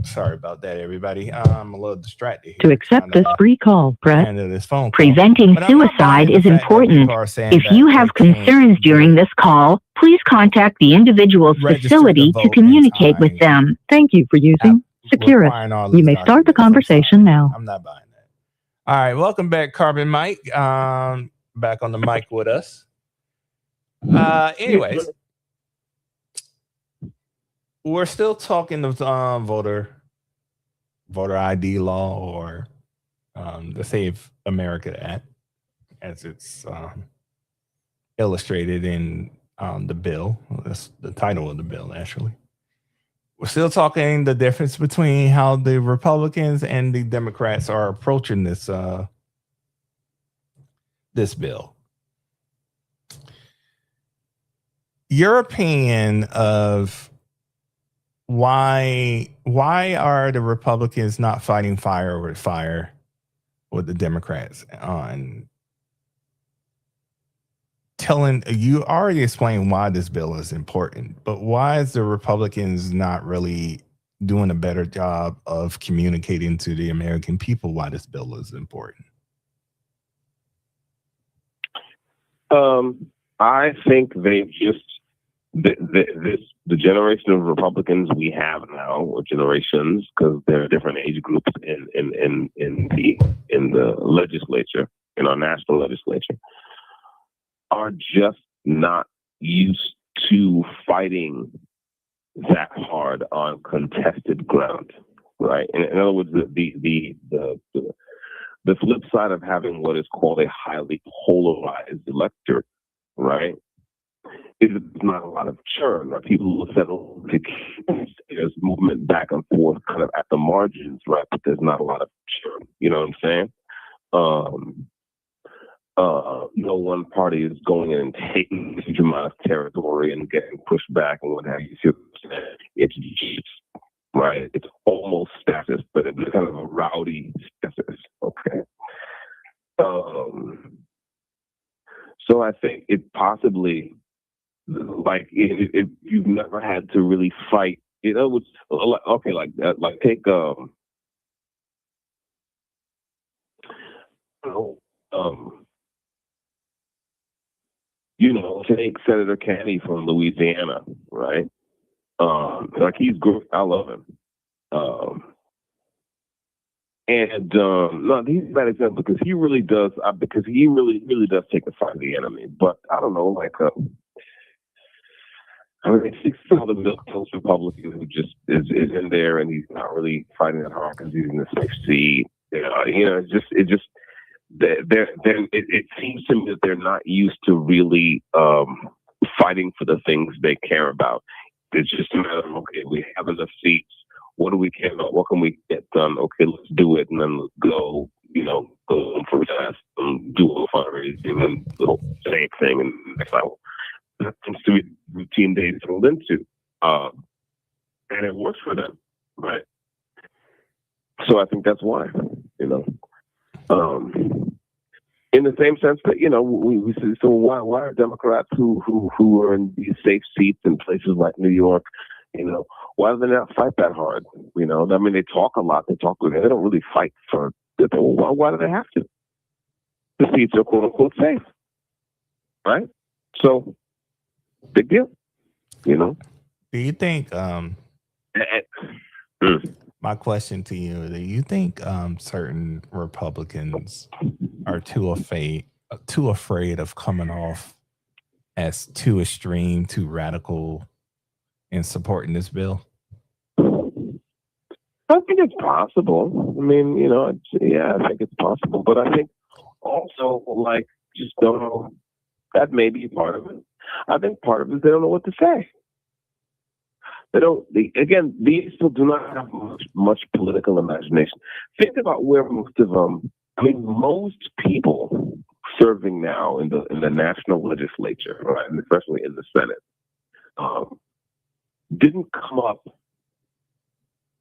Sorry about that, everybody. I'm a little distracted here. To accept this free call, press. This phone call. Preventing suicide is important. If you have concerns during this call, please contact the individual's facility to communicate with them. Thank you for using Securus. You may start the conversation now. I'm not buying that. All right, welcome back, Carbon Mike. Back on the mic with us. Anyways, we're still talking of voter ID law, or the Save America Act, as it's illustrated in the bill. That's the title of the bill, actually. We're still talking the difference between how the Republicans and the Democrats are approaching this this bill. Your opinion of why are the Republicans not fighting fire with fire with the Democrats on telling you already explained why this bill is important, but why is the Republicans not really doing a better job of communicating to the American people why this bill is important? I think they've just the generation of Republicans we have now, or generations, because there are different age groups in the legislature, in our national legislature, are just not used to fighting that hard on contested ground, right? In other words, the flip side of having what is called a highly polarized electorate, right, is there's not a lot of churn, right? People will settle to there's movement back and forth kind of at the margins, right? But there's not a lot of churn. You know what I'm saying? No one party is going in and taking a huge amount of territory and getting pushed back and what have you. It's just, right? It's almost status, but it's kind of a rowdy status. Okay. So I think it possibly, like, if you've never had to really fight, you know, it's okay, like take take Senator Kennedy from Louisiana, right? Like, he's great. I love him. No, he's a bad example because he really does. Because he really does take the fight of the enemy. But I don't know, like, it's some of the milquetoast Republican who just is in there and he's not really fighting that hard because he's in the safe seat. It seems to me that they're not used to really fighting for the things they care about. It's just a matter of, okay, we have enough seats. What do we care about? What can we get done? Okay, let's do it, and then let's go. Go for test and do a little fundraising and the same thing. And next time, that seems to be the routine they rolled into, and it works for them, right? So I think that's why, in the same sense that we see. So why are Democrats who are in these safe seats in places like New York, why do they not fight that hard? I mean, they talk a lot. They don't really fight for it. Why do they have to? The seats are quote unquote safe, right? So big deal, Do you think? My question to you: do you think certain Republicans are too afraid of coming off as too extreme, too radical in supporting this bill? I think it's possible. I mean, I think it's possible. But I think also, like, just don't know. That may be part of it. I think part of it is they don't know what to say. These people do not have much political imagination. Think about where most people serving now in the national legislature, right, and especially in the Senate, didn't come up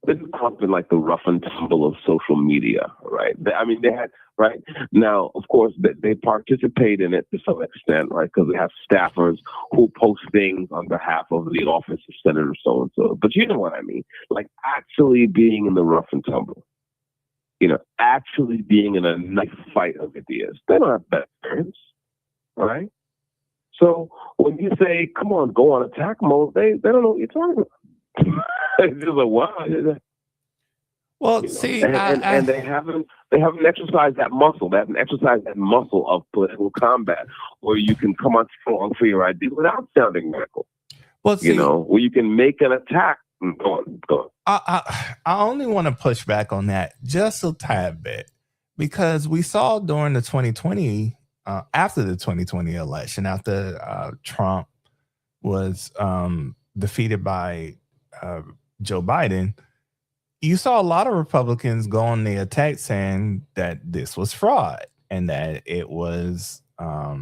in like the rough and tumble of social media, right? They had, right? Now, of course, they participate in it to some extent, right? Because they have staffers who post things on behalf of the office of Senator so-and-so. But you know what I mean? Like, actually being in the rough and tumble, actually being in a knife fight of ideas. They don't have that experience, right? So when you say, come on, go on attack mode, they don't know what you're talking about. It's just like, wow. Well, see, and they haven't exercised that muscle. They haven't exercised that muscle of political combat, where you can come on strong for your idea without sounding radical. Well, see, where you can make an attack. Go on. I only want to push back on that just a tad bit, because we saw during the 2020, after the 2020 election, after Trump was defeated by Joe Biden, you saw a lot of Republicans go on the attack saying that this was fraud and that it was a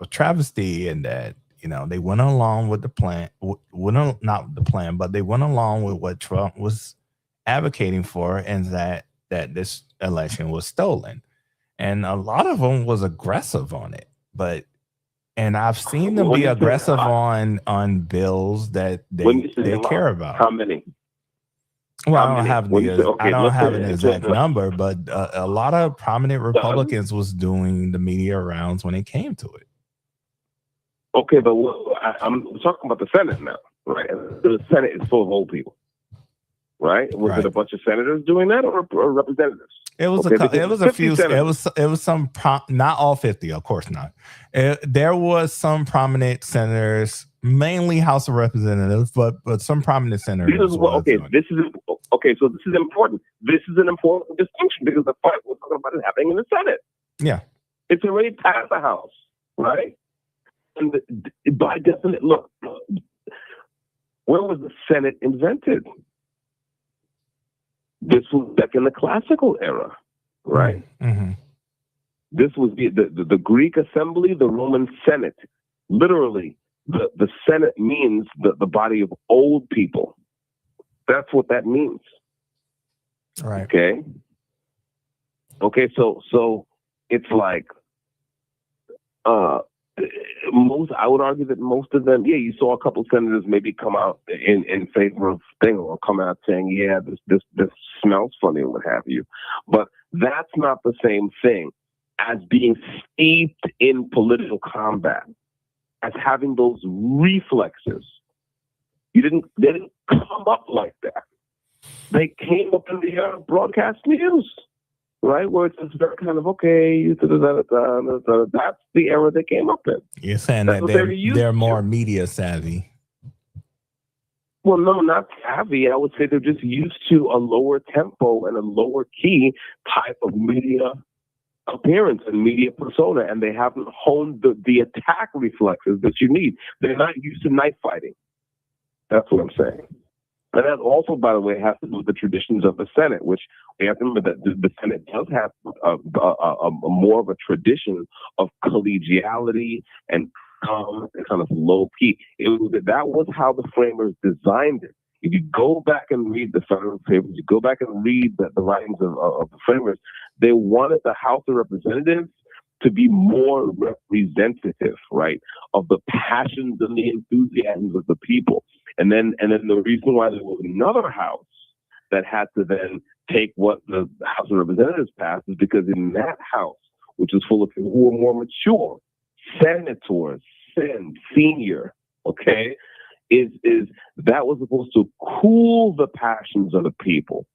travesty, and that they went along with the plan, not the plan, but they went along with what Trump was advocating for, and that this election was stolen. And a lot of them was aggressive on it, and I've seen them be aggressive on bills that they care about. How many? Well, I don't have an exact number, but a lot of prominent Republicans was doing the media rounds when it came to it. Okay, but I'm talking about the Senate now, right? The Senate is full of old people, right? Was it a bunch of senators doing that, or representatives? It was a few. Senators. It was some not all 50, of course not. There was some prominent senators, mainly House of Representatives, but some prominent senators. So this is important. This is an important distinction, because the fight we're talking about is happening in the Senate. Yeah, it's already passed the House, right? And by definition, look, when was the Senate invented? This was back in the classical era, right? Mm-hmm. This was the Greek assembly, the Roman Senate. Literally, the Senate means the body of old people. That's what that means. Right. Okay. Okay. So it's like, I would argue that most of them, you saw a couple senators maybe come out in favor of thing or come out saying, yeah, this smells funny or what have you. But that's not the same thing as being steeped in political combat, as having those reflexes. They didn't come up like that. They came up in the broadcast news, right? Where it's just very kind of, okay, that's the era they came up in. You're saying that they're more media savvy. Well, no, not savvy. I would say they're just used to a lower tempo and a lower key type of media appearance and media persona, and they haven't honed the attack reflexes that you need. They're not used to knife fighting. That's what I'm saying. And that also, by the way, has to do with the traditions of the Senate, which we have to remember that the Senate does have a more of a tradition of collegiality and calm and kind of low key. That was how the framers designed it. If you go back and read the federal papers, you go back and read the writings of the framers, they wanted the House of Representatives to be more representative, right, of the passions and the enthusiasms of the people. And then the reason why there was another house that had to then take what the House of Representatives passed is because in that house, which is full of people who are more mature, senators, senior, okay, is that was supposed to cool the passions of the people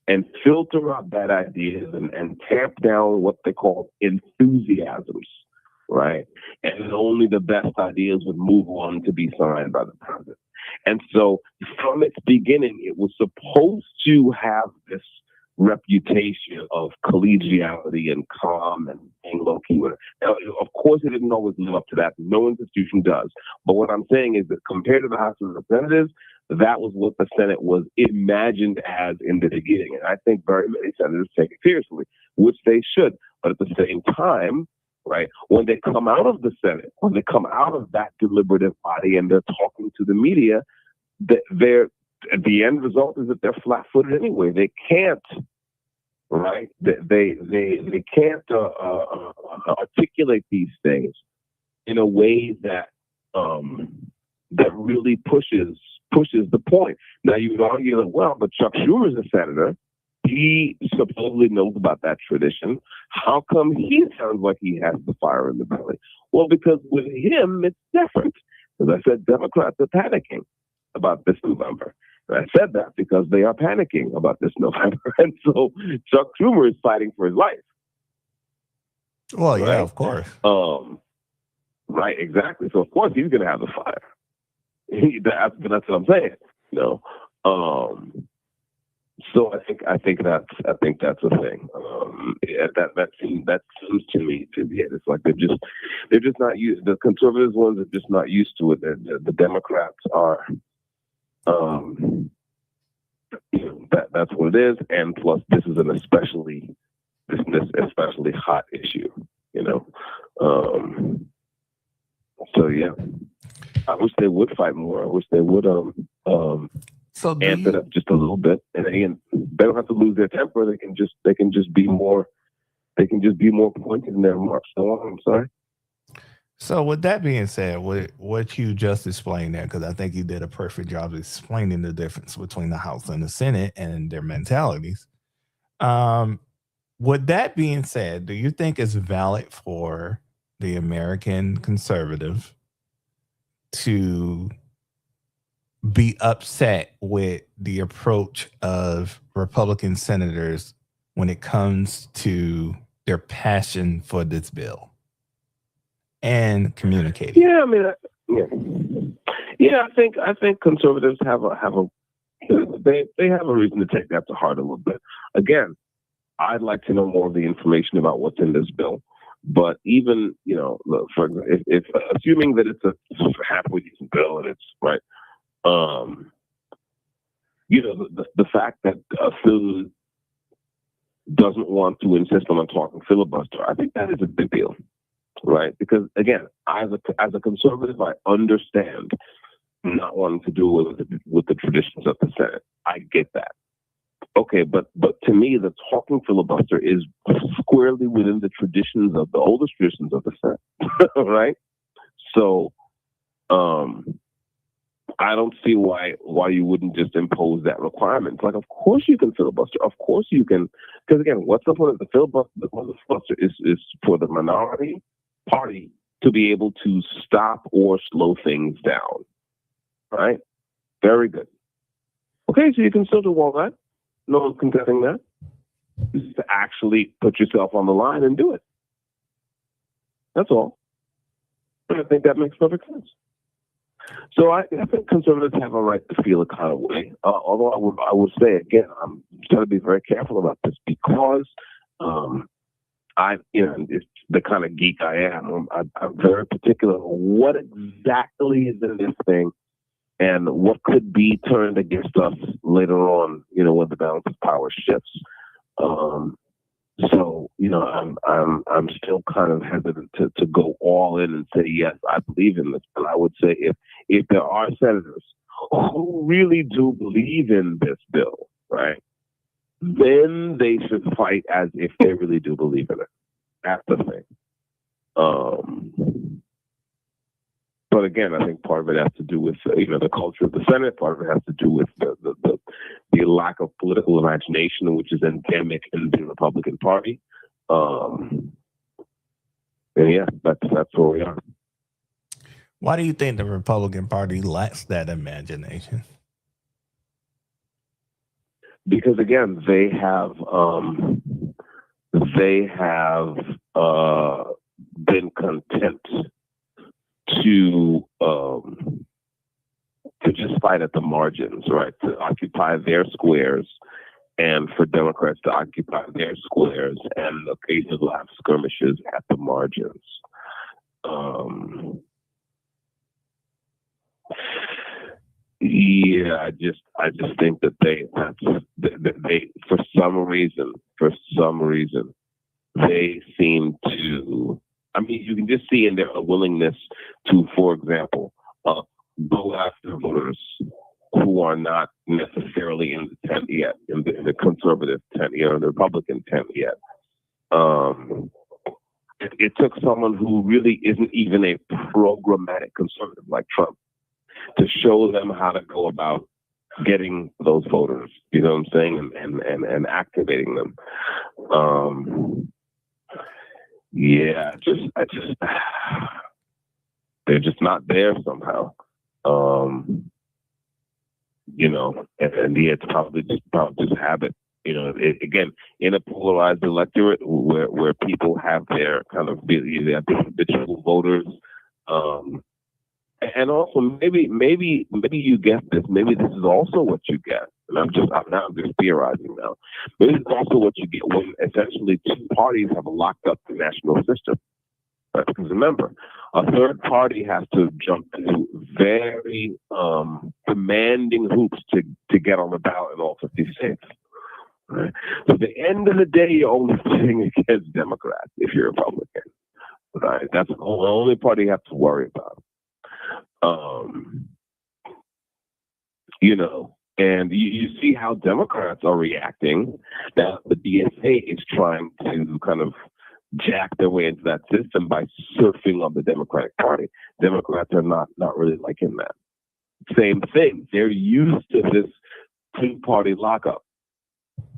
and filter out bad ideas and tamp down what they call enthusiasms, right? And only the best ideas would move on to be signed by the president. And so from its beginning, it was supposed to have this reputation of collegiality and calm and being low-key. Of course, it didn't always live up to that. No institution does. But what I'm saying is that compared to the House of Representatives, that was what the Senate was imagined as in the beginning. And I think very many senators take it seriously, which they should. But at the same time, right, when they come out of the Senate, when they come out of that deliberative body and they're talking to the media, the end result is that they're flat-footed anyway. They can't, right? They can't articulate these things in a way that that really pushes the point. Now you would argue that, well, but Chuck Schumer is a senator. He supposedly knows about that tradition. How come he sounds like he has the fire in the belly? Well, because with him, it's different. As I said, Democrats are panicking about this November. And I said that because they are panicking about this November. And so Chuck Schumer is fighting for his life. Well, right? yeah, of course. Right, exactly. So of course he's going to have the fire. That's what I'm saying. You know. So I think that's a thing. That seems to me to be it. It's like they're just not used. The conservative ones are just not used to it. The Democrats are. That's what it is, and plus this is an especially hot issue. You know. So yeah, I wish they would fight more. I wish they would amp it up just a little bit, and again, they don't have to lose their temper. They can just be more pointed in their remarks. So I'm sorry. So with that being said, what you just explained there, because I think you did a perfect job of explaining the difference between the House and the Senate and their mentalities. With that being said, do you think it's valid for the American conservative to be upset with the approach of Republican senators when it comes to their passion for this bill and communicating? Yeah, I mean, I think conservatives have a reason to take that to heart a little bit. Again, I'd like to know more of the information about what's in this bill. But even, you know, for example, if assuming that it's a halfway decent bill and it's right, the fact that Phil doesn't want to insist on a talking filibuster, I think that is a big deal, right? Because again, as a conservative, I understand not wanting to do with the traditions of the Senate. I get that. Okay, but to me, the talking filibuster is squarely within the traditions of the oldest traditions of the Senate, right? So, I don't see why you wouldn't just impose that requirement. It's like, of course you can filibuster. Of course you can, because again, what's the point of the filibuster? The point of the filibuster is for the minority party to be able to stop or slow things down, right? Very good. Okay, so you can still do all that. No one's contesting that. Just to actually put yourself on the line and do it. That's all. I think that makes perfect sense. So I think conservatives have a right to feel a kind of way. Although I would say again, I'm trying to be very careful about this because it's the kind of geek I am. I'm very particular on what exactly is in this thing and what could be turned against us later on. When the balance of power shifts. So I'm still kind of hesitant to go all in and say yes, I believe in this. But I would say if there are senators who really do believe in this bill, right, then they should fight as if they really do believe in it. That's the thing. But again, I think part of it has to do with the culture of the Senate. Part of it has to do with the lack of political imagination, which is endemic in the Republican Party. And yeah, that's where we are. Why do you think the Republican Party lacks that imagination? Because again, they have been content to just fight at the margins, right? To occupy their squares, and for Democrats to occupy their squares, and occasionally have skirmishes at the margins. Yeah, I just think that they for some reason they seem to. I mean, you can just see in their willingness to, for example, go after voters who are not necessarily in the tent yet, in the conservative tent yet, or the Republican tent yet. It took someone who really isn't even a programmatic conservative like Trump to show them how to go about getting those voters, you know what I'm saying, and activating them. Yeah, they're just not there somehow. And yeah, it's probably just habit. Again, in a polarized electorate where people have their kind of habitual voters, and also maybe you get this. Maybe this is also what you get. And I'm just theorizing now. Maybe it's also what you get when essentially two parties have locked up the national system. Right? Because remember, a third party has to jump through very demanding hoops to get on the ballot in all 50 states. Right? So at the end of the day, you're only fighting against Democrats if you're a Republican. Right? That's the only party you have to worry about. And you see how Democrats are reacting. Now the DSA is trying to kind of jack their way into that system by surfing on the Democratic Party. Democrats are not really liking that. Same thing. They're used to this two-party lockup,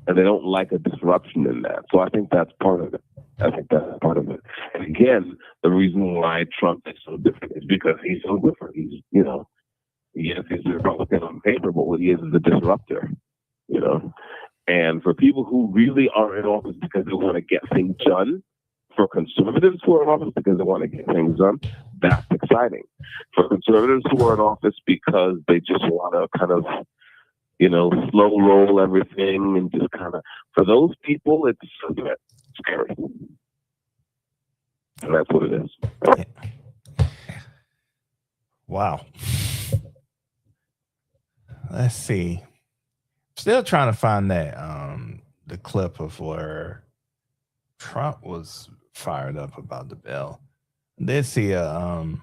and they don't like a disruption in that. So I think that's part of it. And again, the reason why Trump is so different is because he's so different. He's, yes, he's a Republican on paper, but what he is a disruptor, And for people who really are in office because they want to get things done, for conservatives who are in office because they want to get things done, that's exciting. For conservatives who are in office because they just want to kind of, slow roll everything and just kind of, for those people, it's scary. And that's what it is. Wow. Let's see. Still trying to find that the clip of where Trump was fired up about the bill. I did see I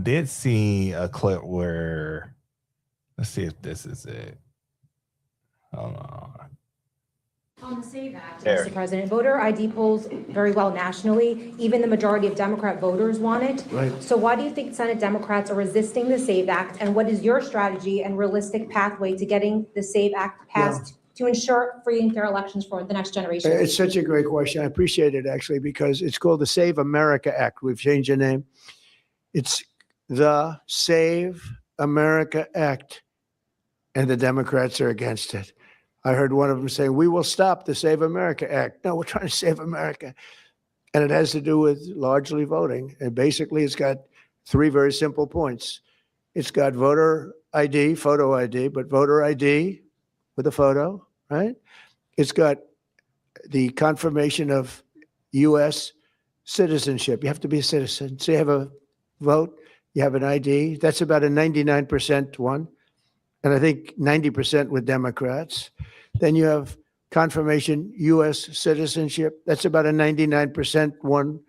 did see a clip where, let's see if this is it. Hold on. On the SAVE Act, Mr. President, voter ID polls very well nationally. Even the majority of Democrat voters want it. Right. So why do you think Senate Democrats are resisting the SAVE Act? And what is your strategy and realistic pathway to getting the SAVE Act passed to ensure free and fair elections for the next generation? It's such a great question. I appreciate it, actually, because it's called the Save America Act. We've changed the name. It's the Save America Act, and the Democrats are against it. I heard one of them say, we will stop the Save America Act. No, we're trying to save America. And it has to do with largely voting. And basically, it's got three very simple points. It's got voter ID, photo ID, but voter ID with a photo, right? It's got the confirmation of U.S. citizenship. You have to be a citizen. So you have a vote, you have an ID. That's about a 99% one. And I think 90% with Democrats. Then you have confirmation U.S. citizenship. That's about a 99% one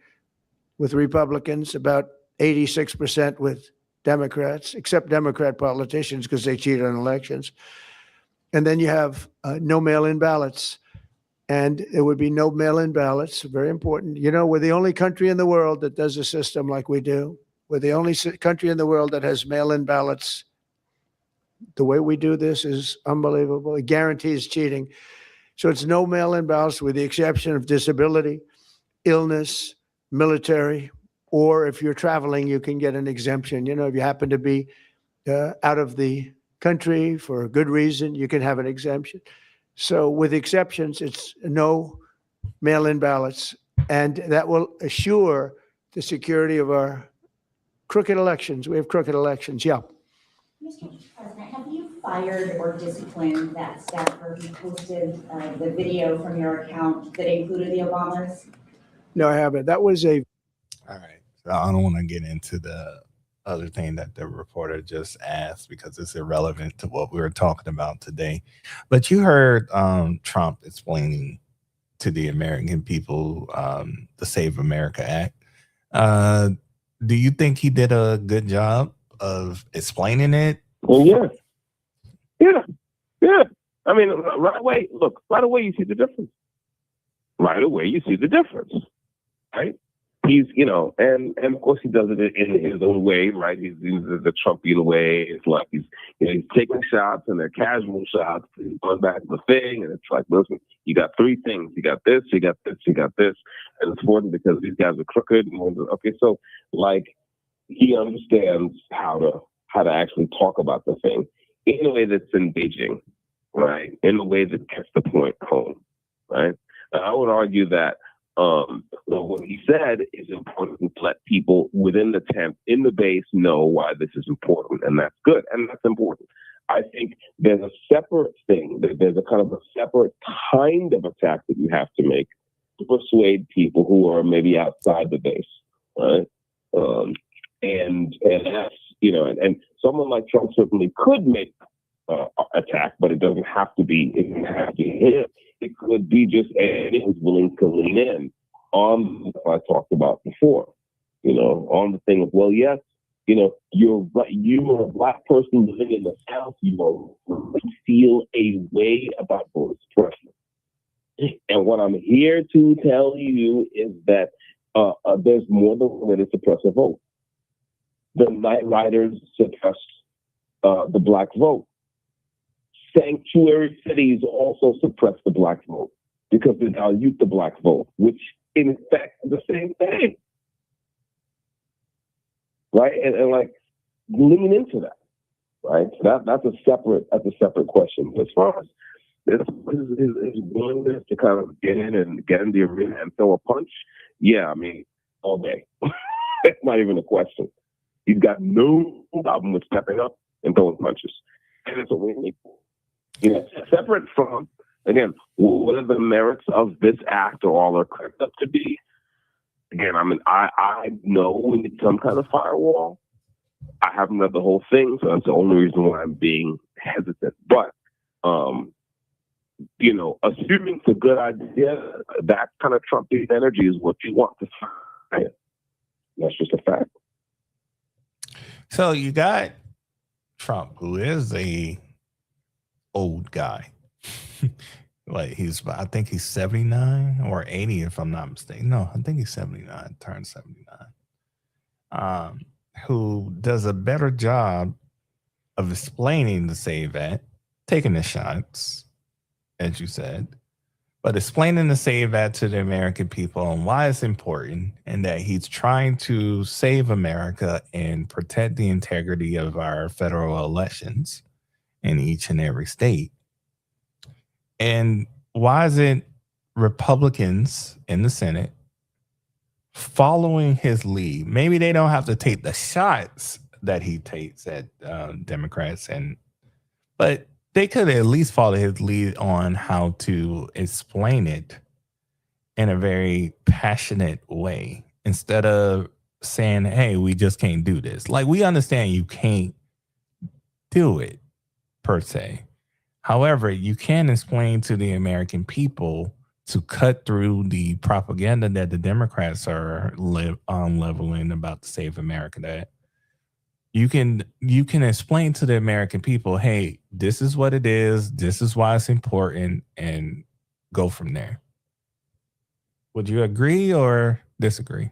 with Republicans, about 86% with Democrats, except Democrat politicians because they cheat on elections. And then you have no mail-in ballots. And there would be no mail-in ballots, very important. You know, we're the only country in the world that does a system like we do. We're the only country in the world that has mail-in ballots. The way we do this is unbelievable. It guarantees cheating. So it's no mail-in ballots with the exception of disability, illness, military, or if you're traveling, you can get an exemption. You know, if you happen to be out of the country for a good reason, you can have an exemption. So with exceptions, it's no mail-in ballots. And that will assure the security of our crooked elections. We have crooked elections. Yeah. Mr. President, have you fired or disciplined that staffer who posted the video from your account that included the Obamas? No, I haven't. That was a... All right. So I don't want to get into the other thing that the reporter just asked because it's irrelevant to what we were talking about today. But you heard Trump explaining to the American people the Save America Act. Do you think he did a good job of explaining it? Well, yeah. I mean, right away, you see the difference. Right away, you see the difference, right? He's, you know, and of course he does it in his own way, right? He's the Trumpian way. It's like he's taking shots and they're casual shots. He's going back to the thing, and it's like, listen, you got three things. You got this, you got this, you got this, and it's important because these guys are crooked. And okay, so like he understands how to actually talk about the thing in a way that's engaging, right? In a way that gets the point home, right? And I would argue that what he said is important to let people within the tent, in the base, know why this is important, and that's good, and that's important. I think there's a separate thing, there's a kind of a separate kind of attack that you have to make to persuade people who are maybe outside the base, right? And that's, you know, and someone like Trump certainly could make attack, but it doesn't have to be. It doesn't have to be him. It could be just anyone who's willing to lean in on what I talked about before. You know, on the thing of, well, yes, you know, you're right. You are a black person living in the South. You feel a way about voter suppression. And what I'm here to tell you is that there's more than one way to suppress a vote. The night riders suppress the black vote. Sanctuary cities also suppress the black vote because they dilute the black vote, which in effect is the same thing. Right? And like lean into that. Right? So that's a separate question. As far as his willingness to kind of get in the arena and throw a punch, yeah, I mean, all day. It's not even a question. He's got no problem with stepping up and throwing punches. And it's a win. You know, separate from, again, what are the merits of this act or all are cracked up to be? Again, I mean, I know we need some kind of firewall. I haven't read the whole thing, so that's the only reason why I'm being hesitant. But assuming it's a good idea, that kind of Trumpian energy is what you want to find. That's just a fact. So you got Trump, who is a old guy. Like I think he's 79 or 80, if I'm not mistaken. No, I think he's 79, turned 79. Who does a better job of explaining the SAVE Act, taking the shots, as you said, but explaining the SAVE Act to the American people and why it's important, and that he's trying to save America and protect the integrity of our federal elections in each and every state. And why is it Republicans in the Senate following his lead? Maybe they don't have to take the shots that he takes at Democrats, but they could at least follow his lead on how to explain it in a very passionate way, instead of saying, hey, we just can't do this. Like, we understand you can't do it per se. However, you can explain to the American people to cut through the propaganda that the Democrats are leveling about the Save America Act. You can explain to the American people, hey, this is what it is, this is why it's important, and go from there. Would you agree or disagree?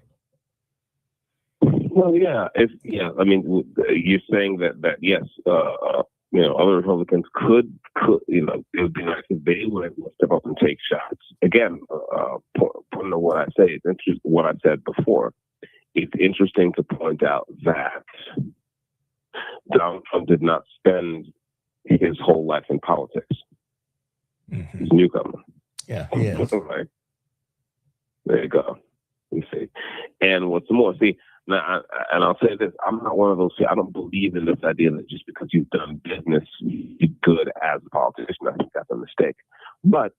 Well, yeah. I mean, you're saying that yes, other Republicans could, it would be nice if they would step up and take shots. Again, point of what I say, it's interesting what I said before. It's interesting to point out that Donald Trump did not spend his whole life in politics. Mm-hmm. He's a newcomer. Yeah, he is. Right. There you go. You see. And what's more, now, and I'll say this, I'm not one of those, I don't believe in this idea that just because you've done business, you're good as a politician. I think that's a mistake. But,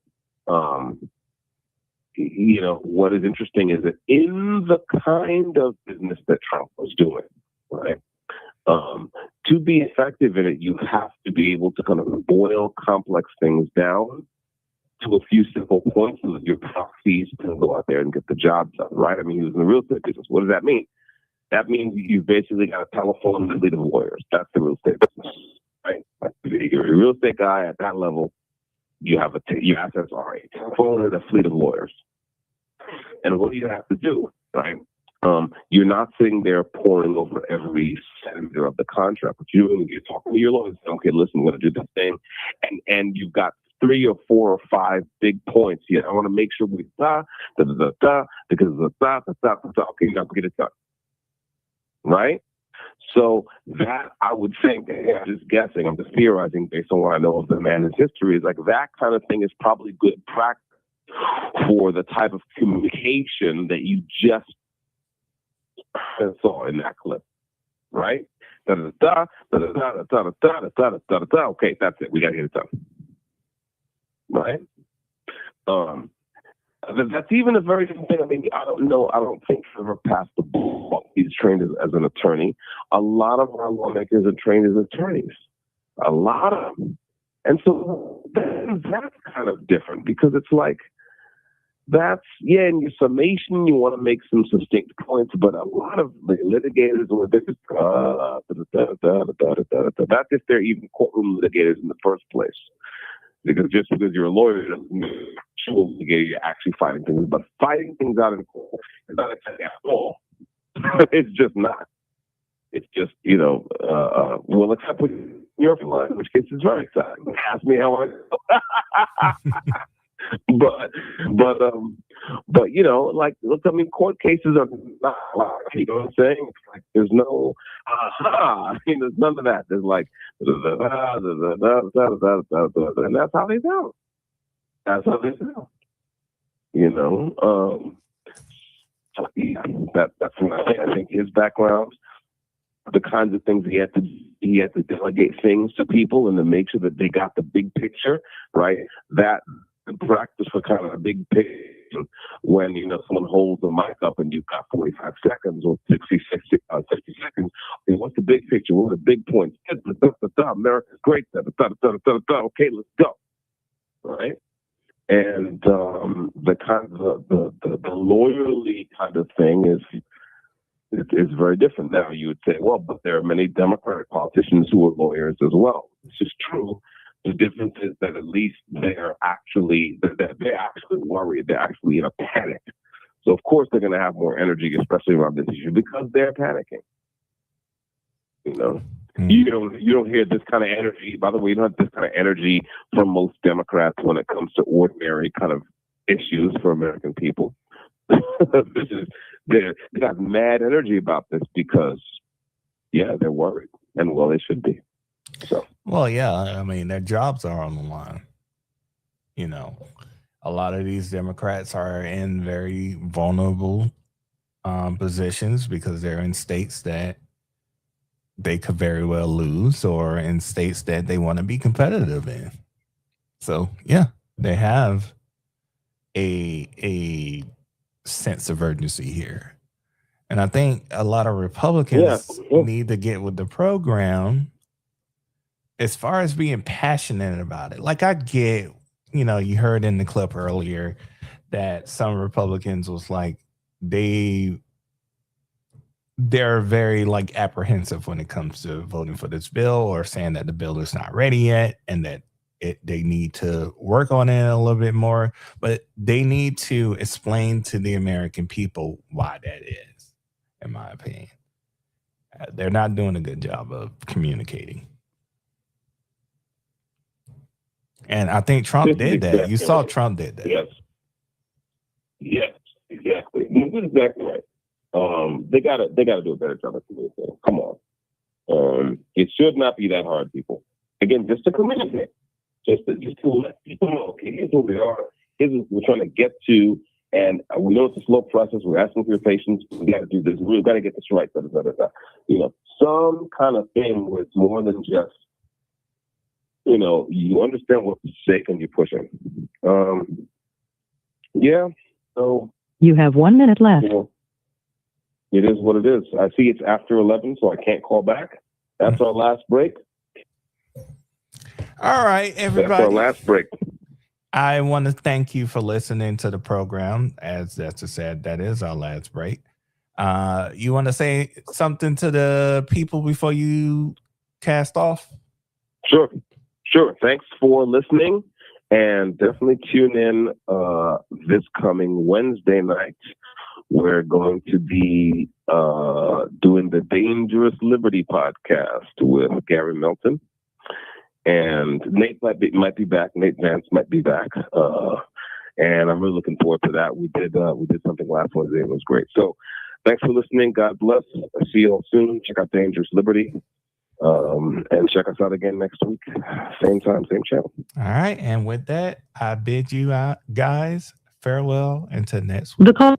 what is interesting is that in the kind of business that Trump was doing, right, to be effective in it, you have to be able to kind of boil complex things down to a few simple points so that your proxies can go out there and get the job done, right? I mean, he was in the real estate business. What does that mean? That means you've basically got a telephone and a fleet of lawyers. That's the real estate business, right? Like, if you're a real estate guy at that level, you have your assets are a telephone and a fleet of lawyers. And what do you have to do, right? You're not sitting there poring over every centimeter of the contract, but you're talking to your lawyers. Okay, listen, I'm going to do this thing, and you've got 3 or 4 or 5 big points here. I want to make sure we because okay, you have to get it done, right? So that, I would think, I'm just guessing, I'm just theorizing based on what I know of the man's history, is like that kind of thing is probably good practice for the type of communication that you just saw in that clip, right? Okay, that's it. We got to get it done, right? That's even a very different thing. I mean, I don't know. I don't think he's ever passed the ball. He's trained as an attorney. A lot of our lawmakers are trained as attorneys. A lot of them. And so that's kind of different, because it's like, in your summation, you want to make some succinct points, but a lot of the litigators, that's if they're even courtroom litigators in the first place. Because just because you're a lawyer doesn't mean you're actually fighting things. But fighting things out in court is not exciting at all. It's just not. It's just, well, except with your line, in which case it's very exciting. Ask me how I know. But look, I mean, court cases are not like, you know what I'm saying? It's like there's no I mean, there's none of that. There's like and that's how they sound. That's how they sound. That's what I think his background, the kinds of things he had to delegate things to people and to make sure that they got the big picture, right? That practice for kind of a big picture situation when, someone holds the mic up and you've got 45 seconds or 60 seconds. And what's the big picture? What are the big points? America's great. Okay, let's go. Right? And the kind of the lawyerly kind of thing is very different. Now you would say, well, but there are many Democratic politicians who are lawyers as well. This is true. The difference is that at least they're actually worried. They're actually in a panic. So of course they're going to have more energy, especially around this issue, because they're panicking. You don't hear this kind of energy. By the way, you don't have this kind of energy from most Democrats when it comes to ordinary kind of issues for American people. They got mad energy about this because, they're worried, and well, they should be. So, well, yeah, I mean, their jobs are on the line. A lot of these Democrats are in very vulnerable positions because they're in states that they could very well lose, or in states that they want to be competitive in. So, they have a sense of urgency here. And I think a lot of Republicans need to get with the program as far as being passionate about it. Like, I get, you heard in the clip earlier that some Republicans was like, they're very like apprehensive when it comes to voting for this bill, or saying that the bill is not ready yet and that they need to work on it a little bit more, but they need to explain to the American people why that is, in my opinion. They're not doing a good job of communicating. And I think Trump did that. You saw Trump did that. Yes, exactly. That's exactly right. They gotta do a better job of communicating. Come on. It should not be that hard, people. Again, just to communicate. Just to let people know, okay, here's who we are. Here's what we're trying to get to. And we know it's a slow process. We're asking for your patience. We got to do this. We've got to get this right. Some kind of thing where it's more than just, you understand what's at stake and you're pushing. So. You have 1 minute left. It is what it is. I see it's after 11, so I can't call back. That's our last break. All right, everybody. That's our last break. I want to thank you for listening to the program. As that's said, that is our last break. You want to say something to the people before you cast off? Sure. Thanks for listening, and definitely tune in this coming Wednesday night. We're going to be doing the Dangerous Liberty podcast with Gary Milton. And Nate might be back. Nate Vance might be back, and I'm really looking forward to that. We did something last Wednesday. It was great. So, thanks for listening. God bless. I'll see you all soon. Check out Dangerous Liberty, and check us out again next week, same time, same channel. All right, and with that, I bid you guys farewell until next week. The call.